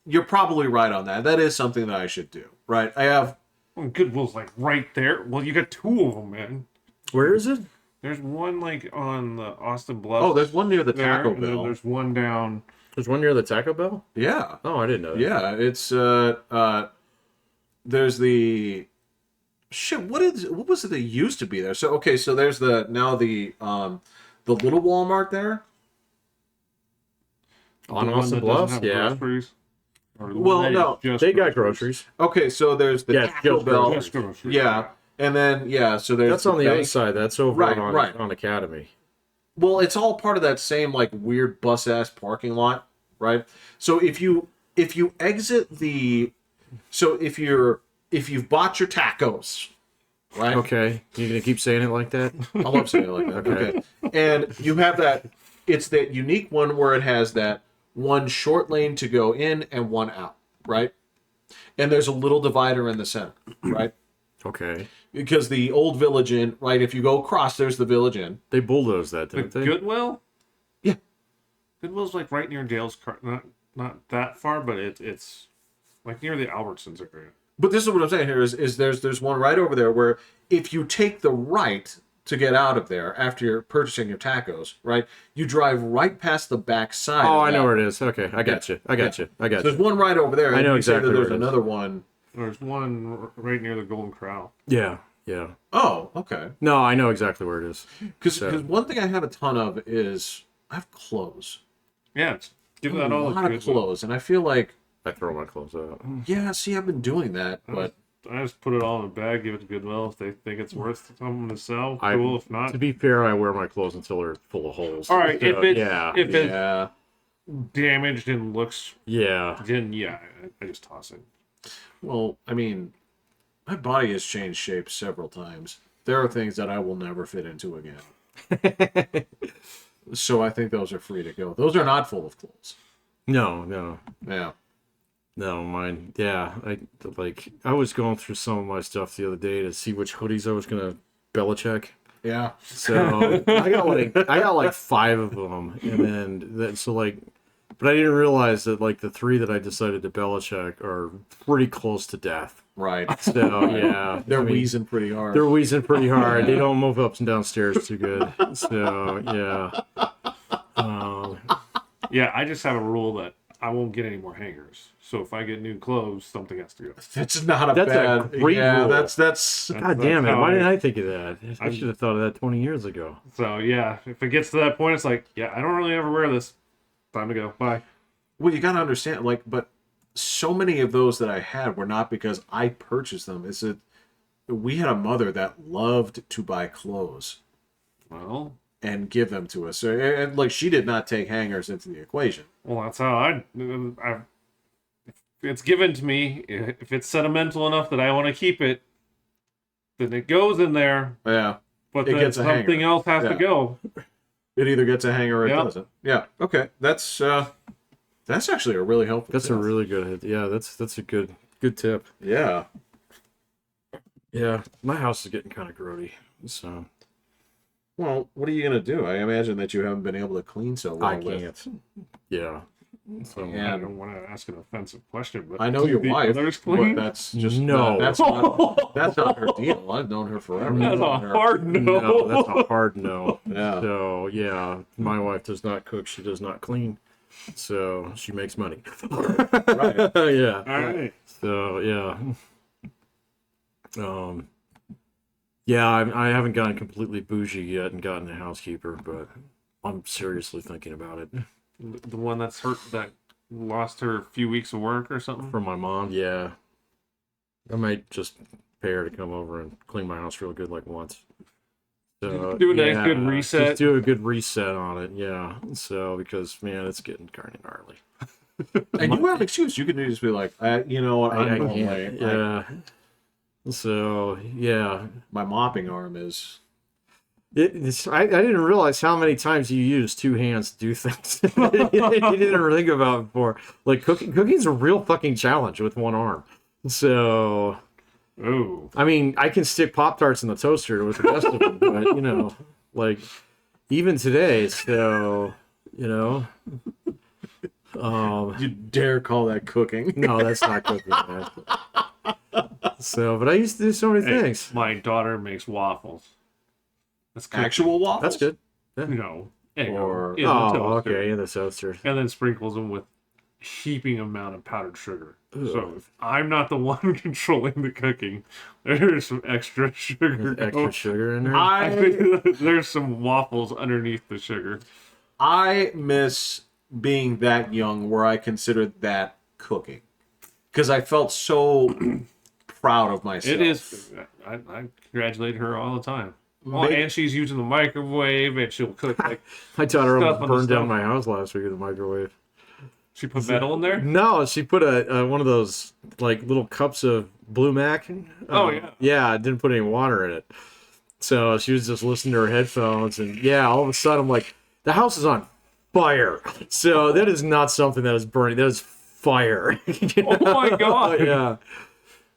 You're probably right on that. That is something that I should do, right? I have...
Well, Goodwill's like right there. Well, you got two of them, man.
Where is it?
There's one like on the Austin Bluff.
Oh, there's one near the
there,
Taco
and then
Bell.
there's one down.
There's one near the Taco Bell?
Yeah.
Oh, I didn't know that.
Yeah, it's there's the shit. What was it that used to be there? So okay, so there's the little Walmart there.
On
The one
Austin
that doesn't
Bluffs?
have
Yeah.
groceries? Or the
Well,
one that
no,
is just
They got groceries.
Okay, so there's the
Yeah,
Taco
just
Bell.
groceries.
Just groceries.
Yeah, and then so there's
That's on the
bank.
other side. That's over
Right,
on,
right.
on Academy.
Well, it's all part of that same like weird bus ass parking lot, right? So if you exit the, so if you've bought your tacos, right?
Okay. You're going to keep saying it like that?
I love saying it like that. Okay. And you have that, it's that unique one where it has that one short lane to go in and one out, right? And there's a little divider in the center, right?
Okay.
Because the old Village Inn, right? If you go across, there's the Village Inn.
They bulldozed that,
The
didn't they?
Goodwill?
Yeah.
Goodwill's like right near Dale's car. Not that far, but it's like near the Albertsons area.
But this is what I'm saying here is there's one right over there where if you take the right to get out of there after you're purchasing your tacos, right? You drive right past the back side.
Oh,
of
I know
that.
where it is. Okay. I got you. I got
Yeah.
you. I got
So there's
you.
one right over there.
I
and
know
you said
exactly
that
where
there's
it is.
another one.
There's one right near the Golden Corral.
Yeah. Yeah.
Oh, okay.
No, I know exactly where it is.
Because
So-
one thing I have a ton of is I have clothes.
Yeah, give
I
that
have a
all
lot of
Goodwill.
clothes, and I feel like,
I throw my clothes out.
yeah, see, I've been doing that, but
I just put it all in a bag, give it to Goodwill if they think it's worth something to sell.
I-
Cool. If not,
To be fair, I wear my clothes until they're full of holes.
all right.
So,
If it's
yeah.
if it's
yeah.
damaged and looks,
Yeah.
then yeah, I just toss it.
Well, I mean, my body has changed shape several times. There are things that I will never fit into again. So I think those are free to go. Those are not full of clothes.
No.
Yeah.
No, mine. Yeah, I was going through some of my stuff the other day to see which hoodies I was gonna Belichick.
Yeah.
So I got like 5 of them, and then but I didn't realize that like the 3 that I decided to Belichick are pretty close to death.
Right.
So yeah,
They're
I mean,
wheezing pretty hard.
They're wheezing pretty hard. They don't move up and down stairs too good. So yeah.
Yeah, I just have a rule that I won't get any more hangers. So if I get new clothes, something has to go.
That's not a
That's a
bad.
great
yeah,
rule.
that's
God damn it!
how
Why didn't I think of that? I
I-
should have thought of that 20 years ago.
So yeah, if it gets to that point, it's like, yeah, I don't really ever wear this. Time to go. Bye.
Well, you gotta understand, like, but so many of those that I had were not because I purchased them. It's that we had a mother that loved to buy clothes
Well,
and give them to us. So, and like, she did not take hangers into the equation.
well, that's how I. If it's given to me. If it's sentimental enough that I want to keep it, then it goes in there.
Yeah,
But
It
then
gets a hanger.
something else has
Yeah.
to go.
it either gets a hanger or it
Yeah.
doesn't. Yeah. Okay, that's actually a really helpful.
That's a
tip.
really good. Yeah, that's a good tip.
Yeah.
Yeah, my house is getting kind of grody, so
Well, what are you gonna do? I imagine that you haven't been able to clean so well.
I can't. Yeah, So
I don't want to ask an offensive question, but
I know your
the
wife,
others
but
clean?
that's just
No.
that's not her deal. I've known her forever.
That's
I've
a
known her-
hard no.
no, that's a hard no.
Yeah.
So yeah, my wife does not cook. She does not clean. So she makes money.
Right.
Yeah.
All right.
So yeah. Yeah, I haven't gotten completely bougie yet and gotten a housekeeper, but I'm seriously thinking about it.
The one that's hurt that lost her few weeks of work or something.
For my mom, yeah. I might just pay her to come over and clean my house real good like once. So,
Do a nice good reset.
Just do a good reset on it, yeah. So, because, man, it's getting kind of gnarly.
And you have an excuse. You can just be like, you know what?
I
I'm
can't,
late.
yeah. So, yeah.
My mopping arm is.
I didn't realize how many times you use two hands to do things you didn't think about before. Like cooking's a real fucking challenge with one arm. So,
Oh.
I mean, I can stick Pop-Tarts in the toaster with the best of them, but you know, like even today. So, you know,
You dare call that cooking?
no, that's not cooking, man. So, but I used to do so many
Hey,
things.
my daughter makes waffles. That's good.
Actual waffles?
That's good.
No. Egg
Or-
in the
Oh,
toaster.
okay, in the toaster.
And then sprinkles them with heaping amount of powdered sugar.
Ugh.
So if I'm not the one controlling the cooking, there's some extra sugar.
Extra
going-
sugar in there.
I think there's some waffles underneath the sugar.
I miss being that young where I considered that cooking. Because I felt so proud of myself.
It is. I congratulate her all the time. Oh,
Maybe-
and she's using the microwave, and she'll cook like
My daughter
Stuff
almost
on the
burned down
stove.
my house last week with the microwave.
she put metal in there.
No, she put a one of those like little cups of Blue Mac.
Oh, yeah.
Yeah, didn't put any water in it. So she was just listening to her headphones, and yeah, all of a sudden I'm like, the house is on fire. So that is not something that is burning. That is fire.
Oh my god!
Yeah.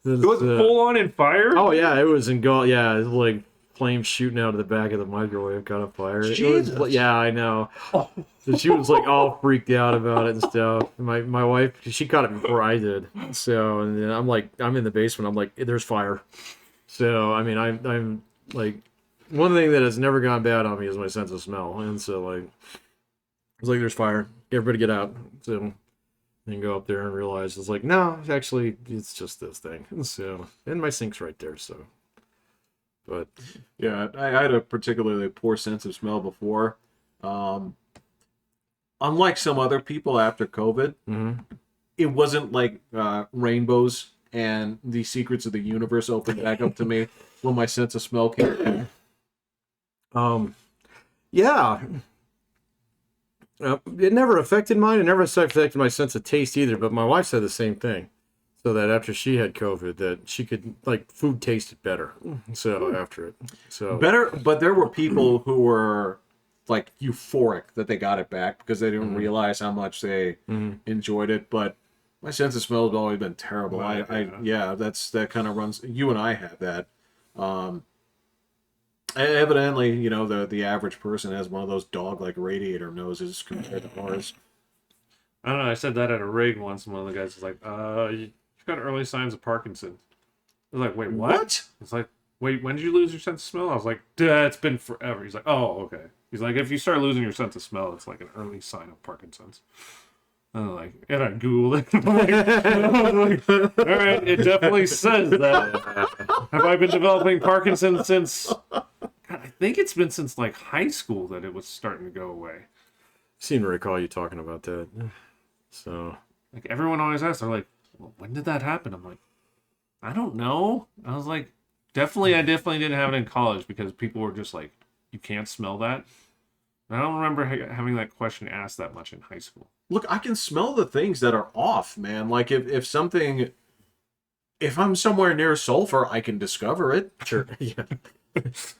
It was full on in fire.
Oh yeah, it was engulfed. Yeah, it was like flames shooting out of the back of the microwave, caught on fire. It was-
Jesus.
yeah, I know. So she was like all freaked out about it and stuff. And my wife, she caught it before I did. So and then I'm in the basement. I'm like, there's fire. So I mean, I'm like, one thing that has never gone bad on me is my sense of smell. And so like, I was like, there's fire. Everybody get out. So. And go up there and realize it's like, no, actually, it's just this thing. So, and my sink's right there. So, but
Yeah, I had a particularly poor sense of smell before. Unlike some other people after COVID, it wasn't like rainbows and the secrets of the universe opened back up to me when my sense of smell came back.
yeah. It never affected mine. It never affected my sense of taste either. But my wife said the same thing. So that after she had COVID, that she could like food tasted better. So after it, so
Better, but there were people who were like euphoric that they got it back because they didn't realize how much they enjoyed it. But my sense of smell has always been terrible.
Right,
Yeah, that kind of runs. You and I have that. Evidently, you know, the average person has one of those dog-like radiator noses compared to ours.
I don't know. I said that at a rig once, and one of the guys was like, you've got early signs of Parkinson's." I was like, "Wait, what?" It's like, "Wait, when did you lose your sense of smell?" I was like, "Duh, it's been forever." He's like, "Oh, okay." He's like, "If you start losing your sense of smell, it's like an early sign of Parkinson's." And I Googled it. I'm like, all right, it definitely says that. Have I been developing Parkinson's since? God, I think it's been since like high school that it was starting to go away.
seem to recall you talking about that. So
Like everyone always asks, they're like, well, "When did that happen?" I'm like, "I don't know." I was like, I definitely didn't have it in college because people were just like, "You can't smell that." And I don't remember having that question asked that much in high school.
Look, I can smell the things that are off, man. Like if I'm somewhere near sulfur, I can discover it.
sure, yeah.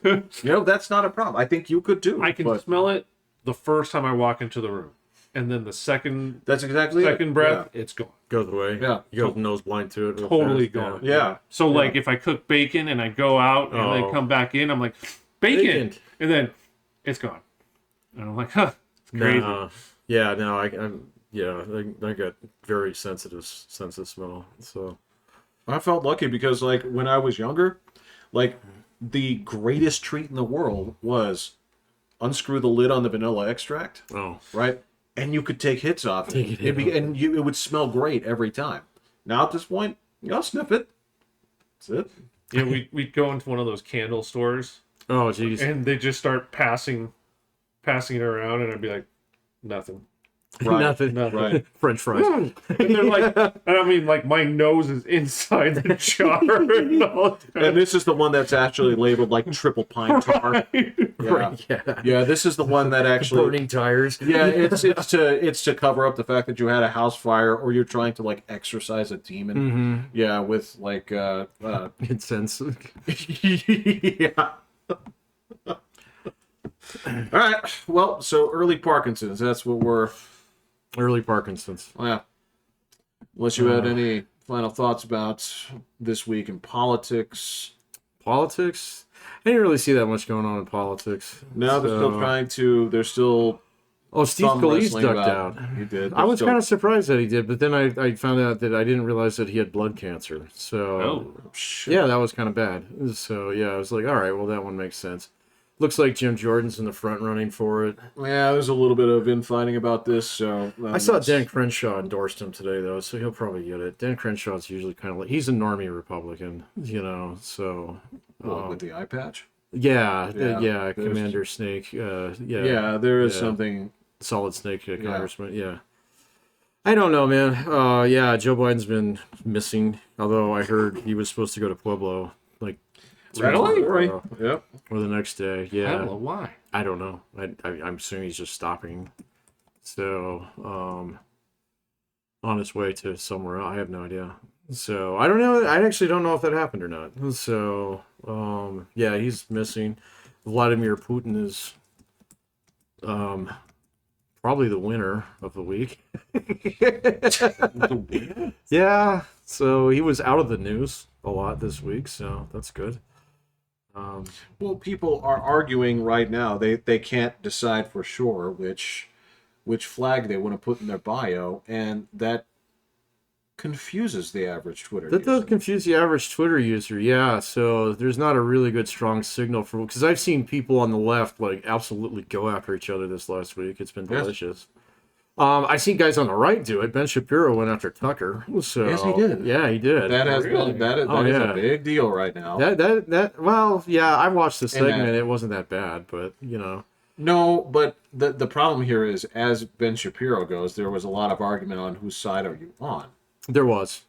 You know, that's not a problem. I think you could too.
I can
but
smell it the first time I walk into the room, and then the second
That's exactly it.
breath, it's gone.
Goes away.
Yeah.
You go nose blind to it. real
Totally
fast.
gone.
Yeah.
So like if I cook bacon and I go out and then
Oh.
come back in, I'm like, bacon,
Bacon.
and then it's gone. And I'm like, huh, it's crazy.
No. Yeah, no, I'm yeah, I got very sensitive sense of smell. So
I felt lucky because, like, when I was younger, like, the greatest treat in the world was unscrew the lid on the vanilla extract,
oh,
right? And you could take hits off
Take
it.
it off.
And it would smell great every time. Now at this point, I'll sniff it. That's it.
Yeah, we'd go into one of those candle stores
oh, geez.
and they just start passing it around, and I'd be like, nothing.
Right.
Nothing.
Right.
French fries.
And they're like, and I mean, like, my nose is inside the jar. And all that.
And this is the one that's actually labeled like triple pine tar. Yeah.
Right, yeah.
Yeah, this is the one that actually
Burning tires.
Yeah, it's to cover up the fact that you had a house fire or you're trying to like exorcise a demon.
Mm-hmm.
Yeah, with like
Incense.
yeah. All right. Well, so early Parkinson's. That's what we're.
Early Parkinson's.
Yeah. Unless you had any final thoughts about this week in politics.
Politics? I didn't really see that much going on in politics.
No, they're still trying to. They're still.
Oh, Steve
thumb
Scalise
wrestling
ducked
about-
out.
He did.
I was kind of surprised that he did, but then I found out that I didn't realize that he had blood cancer. So
Oh,
Shit.
yeah, that was kind of bad. So yeah, I was like, all right, well that one makes sense. Looks like Jim Jordan's in the front running for it.
Yeah, there's a little bit of infighting about this. So
I saw Dan Crenshaw endorsed him today though, so he'll probably get it. Dan Crenshaw's usually kind of like he's a normie Republican, you know. So
with the eye patch.
yeah,
Yeah,
yeah,
there's-
Commander Snake.
Yeah, there is
yeah.
something.
Solid Snake congressman. Yeah. I don't know, man. Yeah, Joe Biden's been missing. Although I heard he was supposed to go to Pueblo like 3
Really?
days ago,
Yep.
or the next day.
I
Yeah,
don't know why.
I don't know. I'm assuming he's just stopping. So, on his way to somewhere. I have no idea. So I don't know. I actually don't know if that happened or not. So, yeah, he's missing. Vladimir Putin is, probably the winner of the week. Yeah. So he was out of the news a lot this week. So that's good.
Well, people are arguing right now. They can't decide for sure which flag they want to put in their bio, and that confuses the average Twitter
That does
user.
confuse the average Twitter user, yeah. So there's not a really good strong signal for because I've seen people on the left like absolutely go after each other this last week. It's been
Yes.
delicious. I've seen guys on the right do it. Ben Shapiro went after Tucker. So
Yes, he did.
Yeah, he did.
That has
Really?
been, that is,
Oh,
that is
yeah.
a big deal right now.
That well, yeah, I watched the segment.
that-
It wasn't that bad, but you know.
No, but the problem here is, as Ben Shapiro goes, there was a lot of argument on whose side are you on.
There was.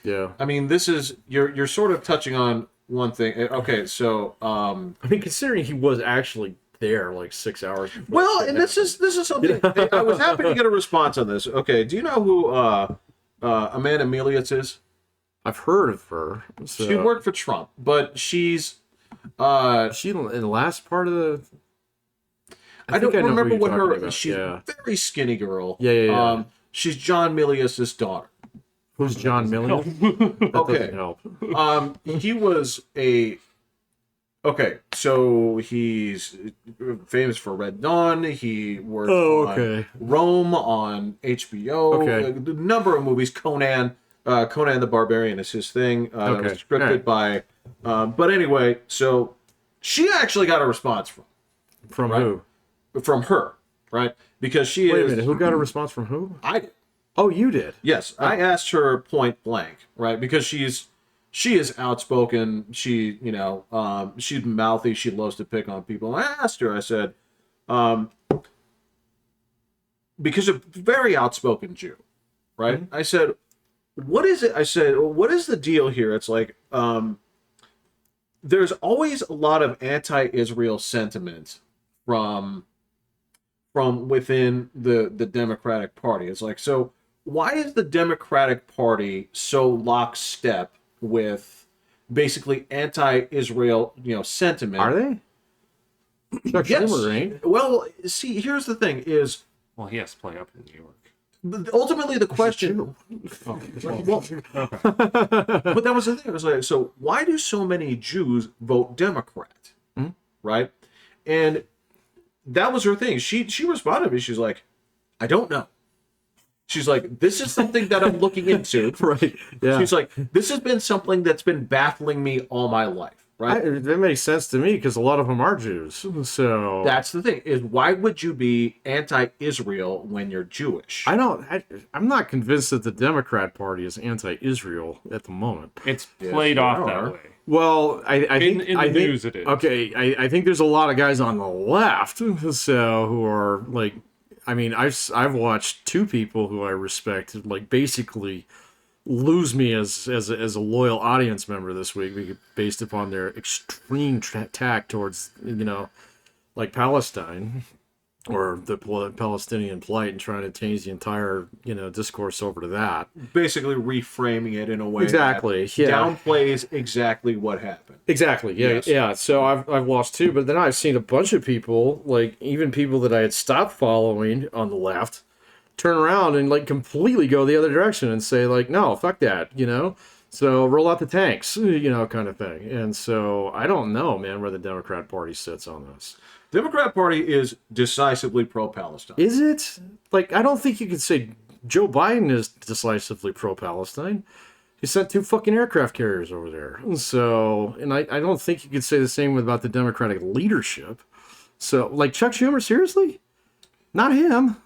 Yeah.
I mean, this is you're sort of touching on one thing. Okay, so
I mean, considering he was actually there like 6 hours. before
well,
it
and this is something I was happy to get a response on this. Okay, do you know who Amanda Milius is?
I've heard of her. So.
She worked for Trump, but she's
Is she in the last part of the?
I don't
think know who
remember
you're
what
talking
her.
about.
She's
Yeah.
a very skinny girl.
Yeah.
She's John Milius's daughter.
Who's John Milligan? That
Okay.
doesn't help.
He was a. Okay, so he's famous for Red Dawn. He worked on Rome on HBO.
Okay.
A number of movies. Conan the Barbarian is his thing. That was
Okay.
scripted by. But anyway, so she actually got a response
From
Right.
who?
from her, right? Because she
Wait a
is.
minute. Who got a response from who?
I did.
Oh, you did.
Yes, I asked her point blank, right? Because she is outspoken. She, she's mouthy. She loves to pick on people. And I asked her. I said, because a very outspoken Jew, right?
Mm-hmm.
I said, what is it? I said, what is the deal here? It's like, there's always a lot of anti-Israel sentiment from within the Democratic Party. It's like, so why is the Democratic Party so lockstep with basically anti-Israel, sentiment?
Are they? Chuck
Yes.
Schumer ain't.
Well, see, here's the thing: is
Well, he has to play up in New York.
ultimately the question.
Oh,
Well, but that was the thing. It was like, so why do so many Jews vote Democrat? Right? And that was her thing. She responded to me. She's like, I don't know. She's like, this is something that I'm looking into.
Right. Yeah.
She's like, this has been something that's been baffling me all my life. Right.
That makes sense to me because a lot of them are Jews. So
That's the thing, is why would you be anti-Israel when you're Jewish?
I'm not convinced that the Democrat Party is anti-Israel at the moment.
It's played
they
off
are.
that way.
Well, I think
In the news it is.
Okay, I think there's a lot of guys on the left so who are like, I mean, I've watched two people who I respect like basically lose me as a loyal audience member this week based upon their extreme attack towards like Palestine or the Palestinian plight and trying to change the entire discourse over to that.
Basically reframing it in a way
Exactly,
that
yeah.
downplays exactly what happened.
Exactly. Yeah.
Yes.
Yeah. So I've lost two, but then I've seen a bunch of people, like even people that I had stopped following on the left, turn around and like completely go the other direction and say like, no, fuck that, So roll out the tanks, kind of thing. And so I don't know, man, where the Democrat Party sits on this.
Democrat Party is decisively pro-Palestine.
Is it? Like, I don't think you could say Joe Biden is decisively pro-Palestine. He sent 2 fucking aircraft carriers over there. So, and I don't think you could say the same about the Democratic leadership. So, like Chuck Schumer, seriously? Not him.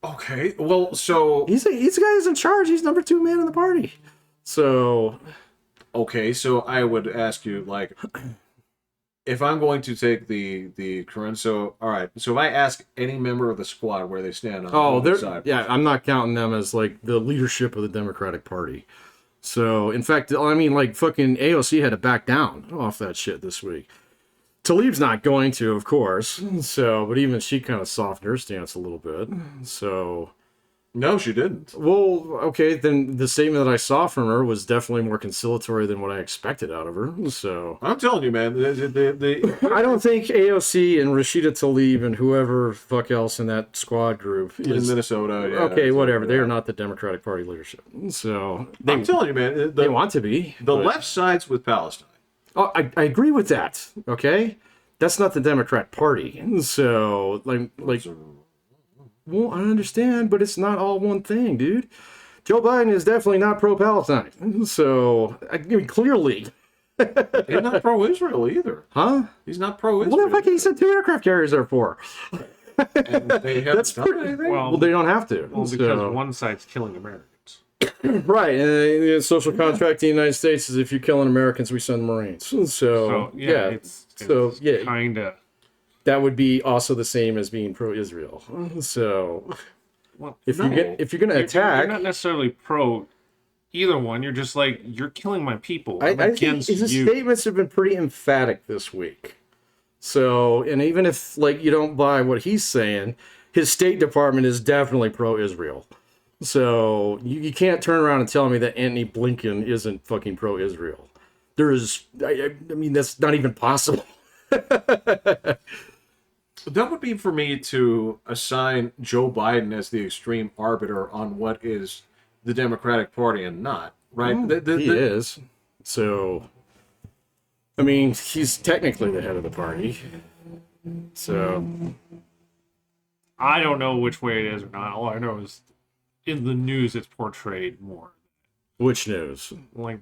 Okay, well, so...
He's the guy who's in charge. He's number 2 man in the party. So...
Okay, so I would ask you, like... If I'm going to take the current... So, all right. So if I ask any member of the squad where they stand on the side...
Yeah, I'm not counting them as, like, the leadership of the Democratic Party. So, in fact, I mean, like, fucking AOC had to back down off that shit this week. Tlaib's not going to, of course. So, but even she kind of softened her stance a little bit. So...
No, she didn't.
Well, okay, then the statement that I saw from her was definitely more conciliatory than what I expected out of her. So
I'm telling you, man,
I don't think AOC and Rashida Tlaib and whoever fuck else in that squad group
in Minnesota. Yeah,
okay, whatever. They are not the Democratic Party leadership. So
I'm telling you, man,
they want to be.
The left sides with Palestine.
Oh, I agree with that. Okay, that's not the Democrat Party. So like. Well, I understand, but it's not all one thing, dude. Joe Biden is definitely not pro-Palestine. So, I mean, clearly.
He's not pro-Israel either.
Huh?
He's not pro-Israel.
What the fuck he sent 2 aircraft carriers there for?
And they
That's pretty... Well, they don't have to.
Well, because one side's killing Americans.
Right. And social contract in the United States is if you're killing Americans, we send the Marines. So yeah. It's
kind of...
That would be also the same as being pro-Israel. So, if you're going to attack,
you're not necessarily pro either one. You're just like, you're killing my people.
I think his statements have been pretty emphatic this week. So, and even if like you don't buy what he's saying, his State Department is definitely pro-Israel. So you can't turn around and tell me that Antony Blinken isn't fucking pro-Israel. There is, I mean, that's not even possible.
That would be for me to assign Joe Biden as the extreme arbiter on what is the Democratic Party and not, right?
He is. So, I mean, he's technically the head of the party. So,
I don't know which way it is or not. All I know is in the news it's portrayed more.
Which news?
Like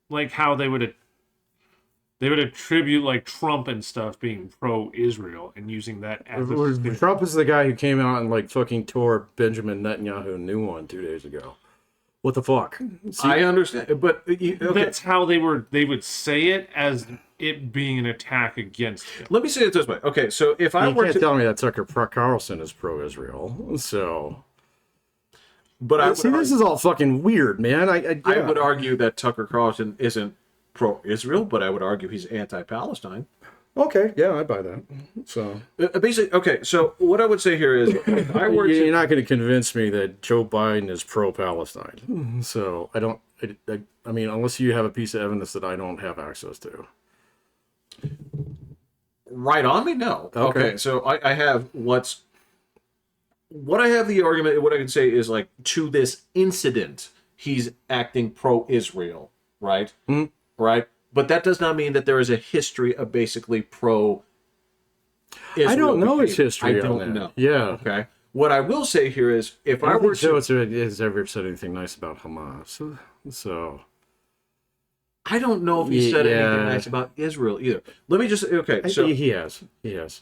like how they would attribute like Trump and stuff being pro-Israel and using that as
Trump is the guy who came out and like fucking tore Benjamin Netanyahu a new one 2 days ago. What the fuck?
See, I understand, but okay.
That's how they would say it as it being an attack against him.
Let me say it this way. Okay, so if I were
can't
to
tell me that Tucker Carlson is pro-Israel, so.
But I
see, this is all fucking weird, man.
I would argue that Tucker Carlson isn't pro-Israel, but I would argue he's anti-Palestine.
Okay, yeah, I buy that. So
basically, okay. So what I would say here is, if I were
you're not going to convince me that Joe Biden is pro-Palestine. So I don't. I mean, unless you have a piece of evidence that I don't have access to.
Right on me, no.
Okay.
So I have what I have the argument. What I can say is like to this incident, he's acting pro-Israel, right?
Mm-hmm.
Right. But that does not mean that there is a history of basically pro-Israel.
I don't know his history.
I don't know.
Yeah.
Okay. What I will say here is, if I were to,
has ever said anything nice about Hamas. So
I don't know if he said anything nice about Israel either. Let me just so
he has.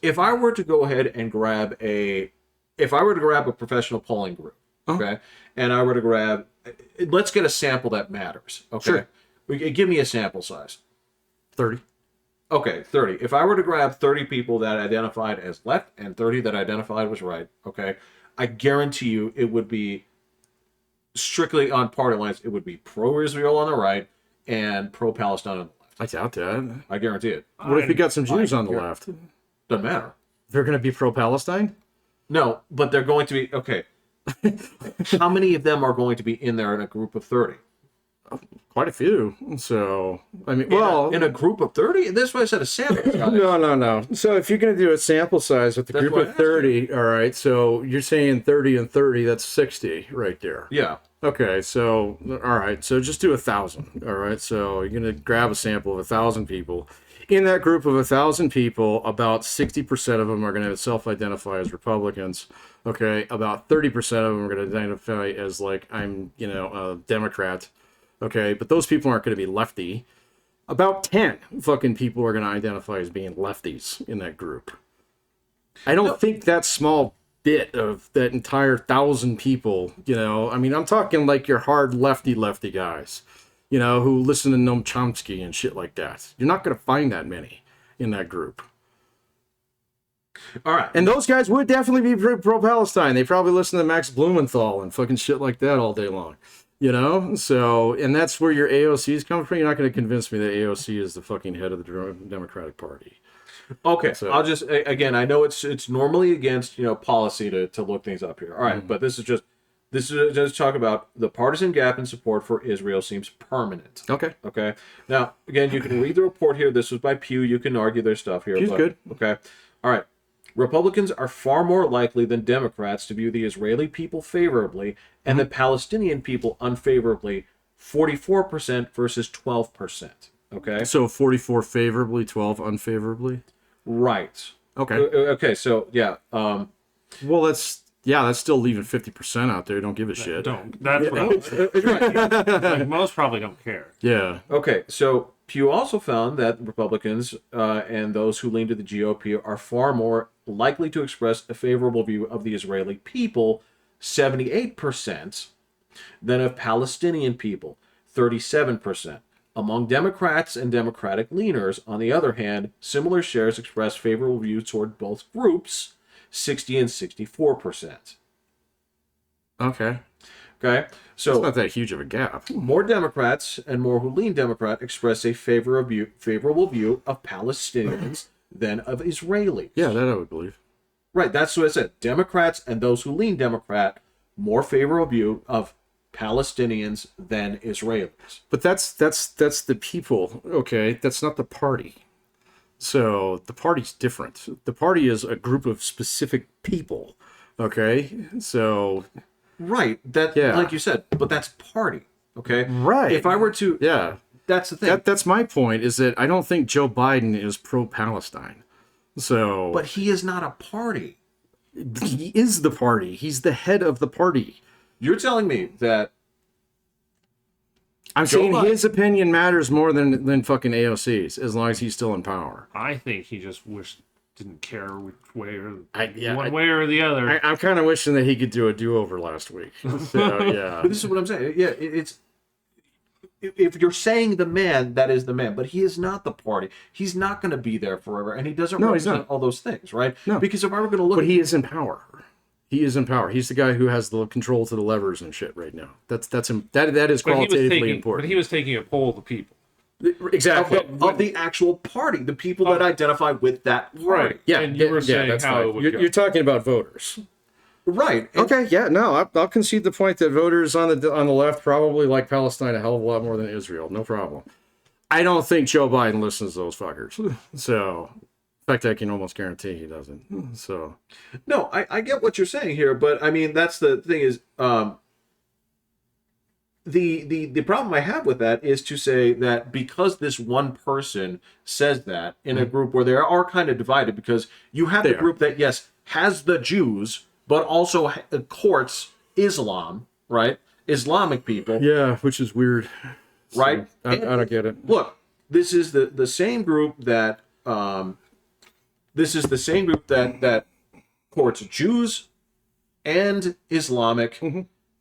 If I were to go ahead and grab a professional polling group, okay, and I were to grab, let's get a sample that matters, okay. Sure. Give me a sample size.
30.
Okay, 30. If I were to grab 30 people that identified as left and 30 that identified was right, okay, I guarantee you it would be strictly on party lines. It would be pro-Israel on the right and pro-Palestine on the left.
I doubt that.
I guarantee it.
What if you got some Jews on the left?
Doesn't matter.
They're going to be pro-Palestine?
No, but they're going to be, okay. How many of them are going to be in there in a group of 30?
Quite a few. So, I mean,
in a group of 30? This is why I said a sample size.
No. So if you're going to do a sample size with the group of 30, all right, so you're saying 30 and 30, that's 60 right there.
Yeah.
Okay, so, all right, so just do 1,000, all right? So you're going to grab a sample of 1,000 people. In that group of 1,000 people, about 60% of them are going to self-identify as Republicans. Okay, about 30% of them are going to identify as, like, I'm, a Democrat. Okay, but those people aren't going to be lefty. About 10 fucking people are going to identify as being lefties in that group. I don't think that small bit of that entire 1,000 people, I mean, I'm talking like your hard lefty guys, who listen to Noam Chomsky and shit like that. You're not going to find that many in that group.
All right.
And those guys would definitely be pro-Palestine. They probably listen to Max Blumenthal and fucking shit like that all day long. So, and that's where your AOC is coming from. You're not going to convince me that AOC is the fucking head of the Democratic Party.
Okay, so I'll just, again, I know it's normally against, policy to look things up here. All right, but this is just talk about the partisan gap in support for Israel seems permanent. Okay. Now, again, you can read the report here. This was by Pew. You can argue their stuff here.
Pew's good.
Okay. All right. Republicans are far more likely than Democrats to view the Israeli people favorably and the Palestinian people unfavorably, 44% versus 12%. Okay?
So 44 favorably, 12 unfavorably?
Right.
Okay.
Okay, so, yeah.
Well, that's still leaving 50% out there. Don't give a shit.
That's right. Like, most probably don't care.
Yeah.
Okay, so Pew also found that Republicans and those who lean to the GOP are far more likely to express a favorable view of the Israeli people, 78%, than of Palestinian people, 37%. Among Democrats and Democratic leaners, on the other hand, similar shares express favorable views toward both groups, 60 and 64%.
Okay.
Okay, so
it's not that huge of a gap.
More Democrats and more who lean Democrat express a favorable view of Palestinians than of Israelis.
Yeah, that I would believe.
Right, that's what I said. Democrats and those who lean Democrat, more favorable view of Palestinians than Israelis.
But that's the people, okay? That's not the party. So the party's different. The party is a group of specific people, okay? So...
Right, like you said, but that's party, okay?
Right.
If I were to...
Yeah.
That's the thing.
That's my point, is that I don't think Joe Biden is pro-Palestine. So...
But he is not a party.
He is the party. He's the head of the party.
You're telling me that...
I'm saying his opinion matters more than fucking AOC's, as long as he's still in power.
I think he just didn't care which way or one way or the other.
I'm kind of wishing that he could do a do-over last week. So, yeah.
But this is what I'm saying. Yeah, it's... If you're saying the man, that is the man. But he is not the party. He's not going to be there forever. And he doesn't represent all those things, right?
No.
Because if I were going to look...
But he is in power. He is in power. He's the guy who has the control to the levers and shit right now. That is qualitatively important.
But he was taking a poll of the people.
Exactly.
Of the actual party, the people that identify with that party.
Right.
Yeah.
And you were saying
that's
how
fine.
it would go.
You're talking about voters.
Right. And
Okay, yeah, no, I'll concede the point that voters on the left probably like Palestine a hell of a lot more than Israel. No problem. I don't think Joe Biden listens to those fuckers. So, in fact, I can almost guarantee he doesn't. So,
no, I get what you're saying here, but I mean that's the thing is the problem I have with that is to say that because this one person says that in a group where they are kind of divided, because you have the group that yes has the Jews but also courts Islam, right? Islamic people,
Yeah, which is weird.
right?
I don't get it.
Look, this is the same group that that courts Jews and Islamic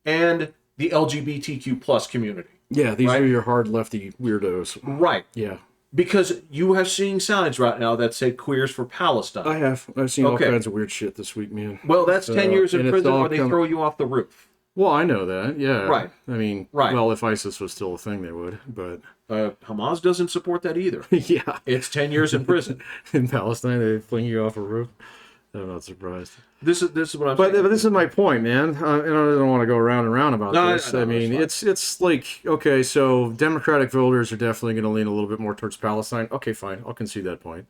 and the LGBTQ plus community.
Yeah, these
Right?
are your hard lefty weirdos.
Right.
Yeah.
Because you have seen signs right now that say queers for Palestine.
I have. I've seen all
Okay.
kinds of weird shit this week, man.
Well, that's
So,
10 years in
and it's
prison
all
or they
come-
throw you off the roof.
Well, I know that. Yeah.
Right.
I mean,
Right.
well, if ISIS was still a thing, they would. But
Hamas doesn't support that either.
yeah,
It's 10 years in prison.
in Palestine, they fling you off a roof. I'm not surprised.
This is what I'm
But
saying.
this is my point, man. And I don't want to go round and round about
No,
this.
I know,
I mean,
it's fine.
it's like, okay, so Democratic voters are definitely going to lean a little bit more towards Palestine. Okay, fine. I'll concede that point.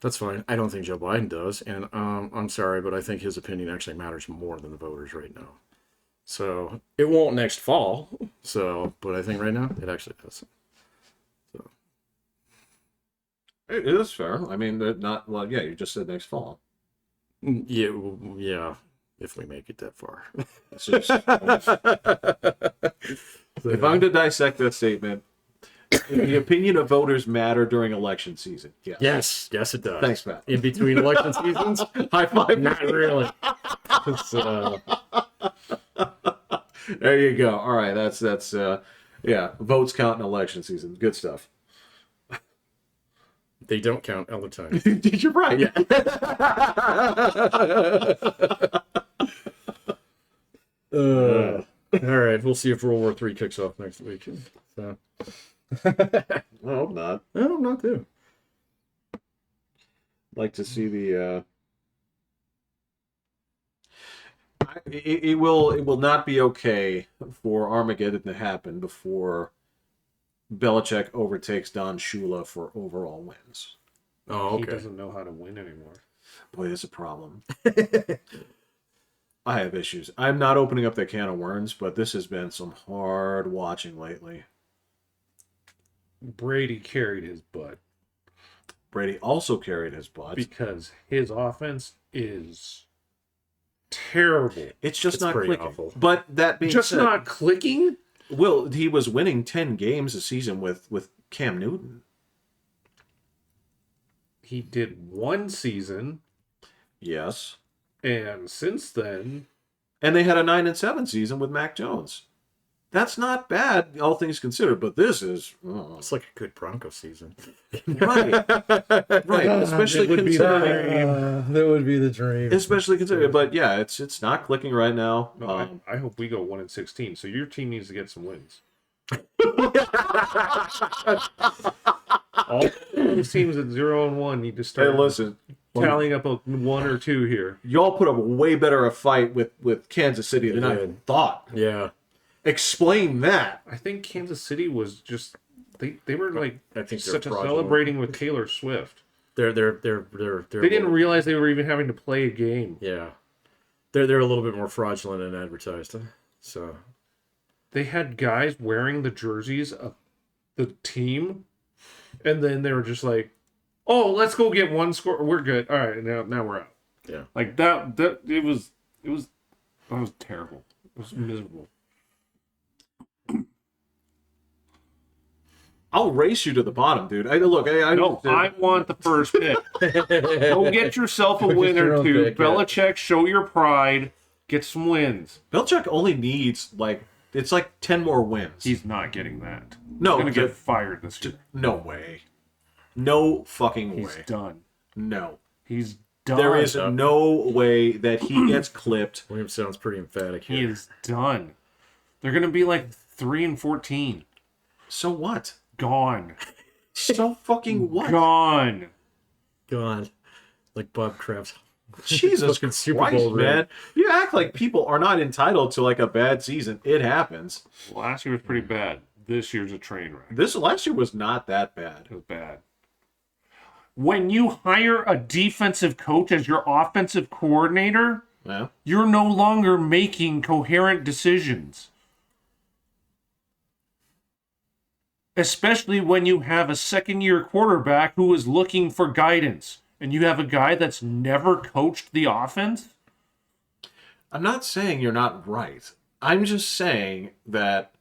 That's fine. I don't think Joe Biden does. And I'm sorry, but I think his opinion actually matters more than the voters right now. So it won't next fall. So, but I think right now it actually does. So
It is fair. I mean, they're not, well, yeah, you just said next fall.
yeah, yeah. If we make it that far.
It's just, if I'm to dissect that statement, the opinion of voters matter during election season. Yes.
Yes, it does.
Thanks, Matt.
In between election seasons,
High five.
not really. So,
There you go. All right, that's yeah, votes count in election season. Good stuff.
they don't count other times.
You're right. Yeah.
All right, we'll see if World War III kicks off next week. So,
I hope not.
no, not too.
Like to see the. It will not be okay for Armageddon to happen before Belichick overtakes Don Shula for overall wins.
Oh,
He
okay.
doesn't know how to win anymore.
Boy, that's a problem. I have issues. I'm not opening up that can of worms, but this has been some hard watching lately.
Brady carried his butt
Brady also carried his butt.
because his offense is terrible.
It's just
It's
not
pretty
clicking.
awful.
But that being
Just
said,
not clicking?
Will, he was winning 10 games a season with Cam Newton.
He did one season,
Yes.
and since then,
And they had a 9-7 season with Mac Jones. That's not bad, all things considered, but this is
It's like a good Broncos season.
right. Right. Especially considering
That would be the dream.
especially considering but yeah, it's not clicking right now.
no, I hope we go 1-16. So your team needs to get some wins. All those teams at 0-1 need to
Hey,
start
listen.
tallying up a 1 or 2 here.
Y'all put up way better a fight with Kansas City than I
did.
thought.
Yeah.
Explain that.
I think Kansas City was just they were like
I think they're
such a
fraudulent.
celebrating with Taylor Swift.
They're
They didn't realize they were even having to play a game.
Yeah. They're a little bit more fraudulent than advertised. So
They had guys wearing the jerseys of the team, and then they were just like, "Oh, let's go get one score. We're good. All right, now we're out."
yeah.
Like that it was terrible. It was miserable.
I'll race you to the bottom, dude. I
No, I want the first pick. Go get yourself a win
your
or
own
two.
pick, yeah.
Belichick, show your pride. Get some wins.
Belichick only needs it's like 10 more wins.
He's not getting that.
No,
He's gonna get
the-
fired this year.
No way. No fucking
He's
way.
done.
No.
He's done.
There is no way that he gets clipped.
William sounds pretty emphatic
He
here.
is done. They're gonna be like 3-14.
So what?
Gone.
So fucking what?
Gone.
God. Like Bob Kraft's.
Jesus
Fucking Super
Christ,
Bowl ring.
man. You act like people are not entitled to like a bad season. It happens.
Last year was pretty bad. This year's a train wreck.
This last year was not that bad.
It was bad. When you hire a defensive coach as your offensive coordinator,
Yeah.
you're no longer making coherent decisions. Especially when you have a second-year quarterback who is looking for guidance, and you have a guy that's never coached the offense.
I'm not saying you're not right. I'm just saying that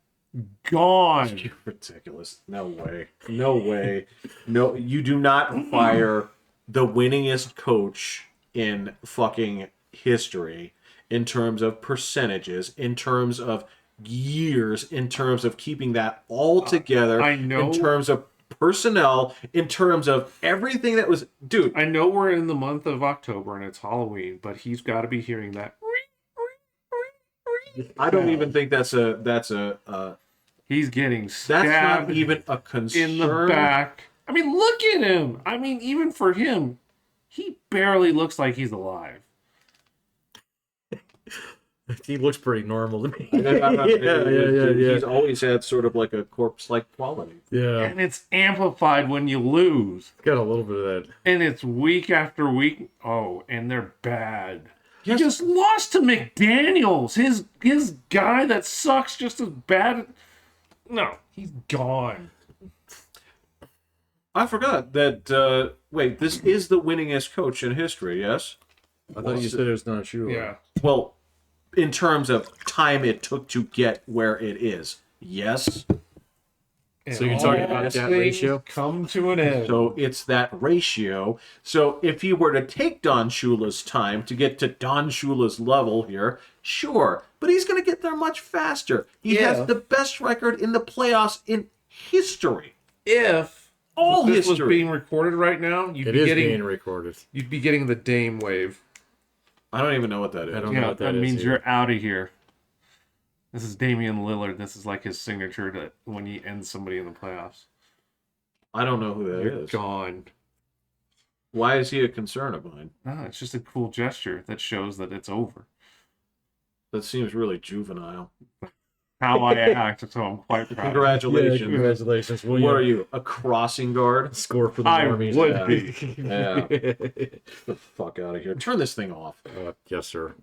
Gone.
you're ridiculous. No way. No way. No, you do not fire the winningest coach in fucking history in terms of percentages, in terms of years, in terms of keeping that all together,
I know.
in terms of personnel, in terms of everything that was, dude.
I know we're in the month of October and it's Halloween, but he's got to be hearing that.
I don't even think that's a
He's getting
that's
stabbed
not even a concern.
in the back. I mean, look at him. I mean, even for him, he barely looks like he's alive.
He looks pretty normal to me.
He's always had sort of like a corpse-like quality.
Yeah,
And it's amplified when you lose.
got a little bit of that.
And it's week after week. Oh, and they're bad.
Yes.
He just lost to McDaniels. His guy that sucks just as bad. No, he's gone.
I forgot that. Wait, this is the winningest coach in history. Yes.
I thought you said it was not sure.
Yeah.
Well, in terms of time it took to get where it is, yes.
So you're talking about that ratio?
Come to an end.
So it's that ratio. So if he were to take Don Shula's time to get to Don Shula's level here, sure. But he's going to get there much faster. He has the best record in the playoffs in history.
If
all
this
history
was being recorded right now, you'd
It
be
is
getting
being recorded.
you'd be getting the Dame wave.
I don't even know what that is.
I don't know
Yeah,
what
that
that is
means
either.
you're out of here. This is Damian Lillard. This is like his signature to when he ends somebody in the playoffs.
I don't know who that
You're
is.
gone.
Why is he a concern of mine?
No, it's just a cool gesture that shows that it's over.
That seems really juvenile.
How I act, so I'm quite proud.
Congratulations.
Yeah, congratulations. Will
What are you, a crossing guard?
Score for the
I
normies.
would be.
Yeah. Get the fuck out of here. Turn this thing off.
Yes, sir.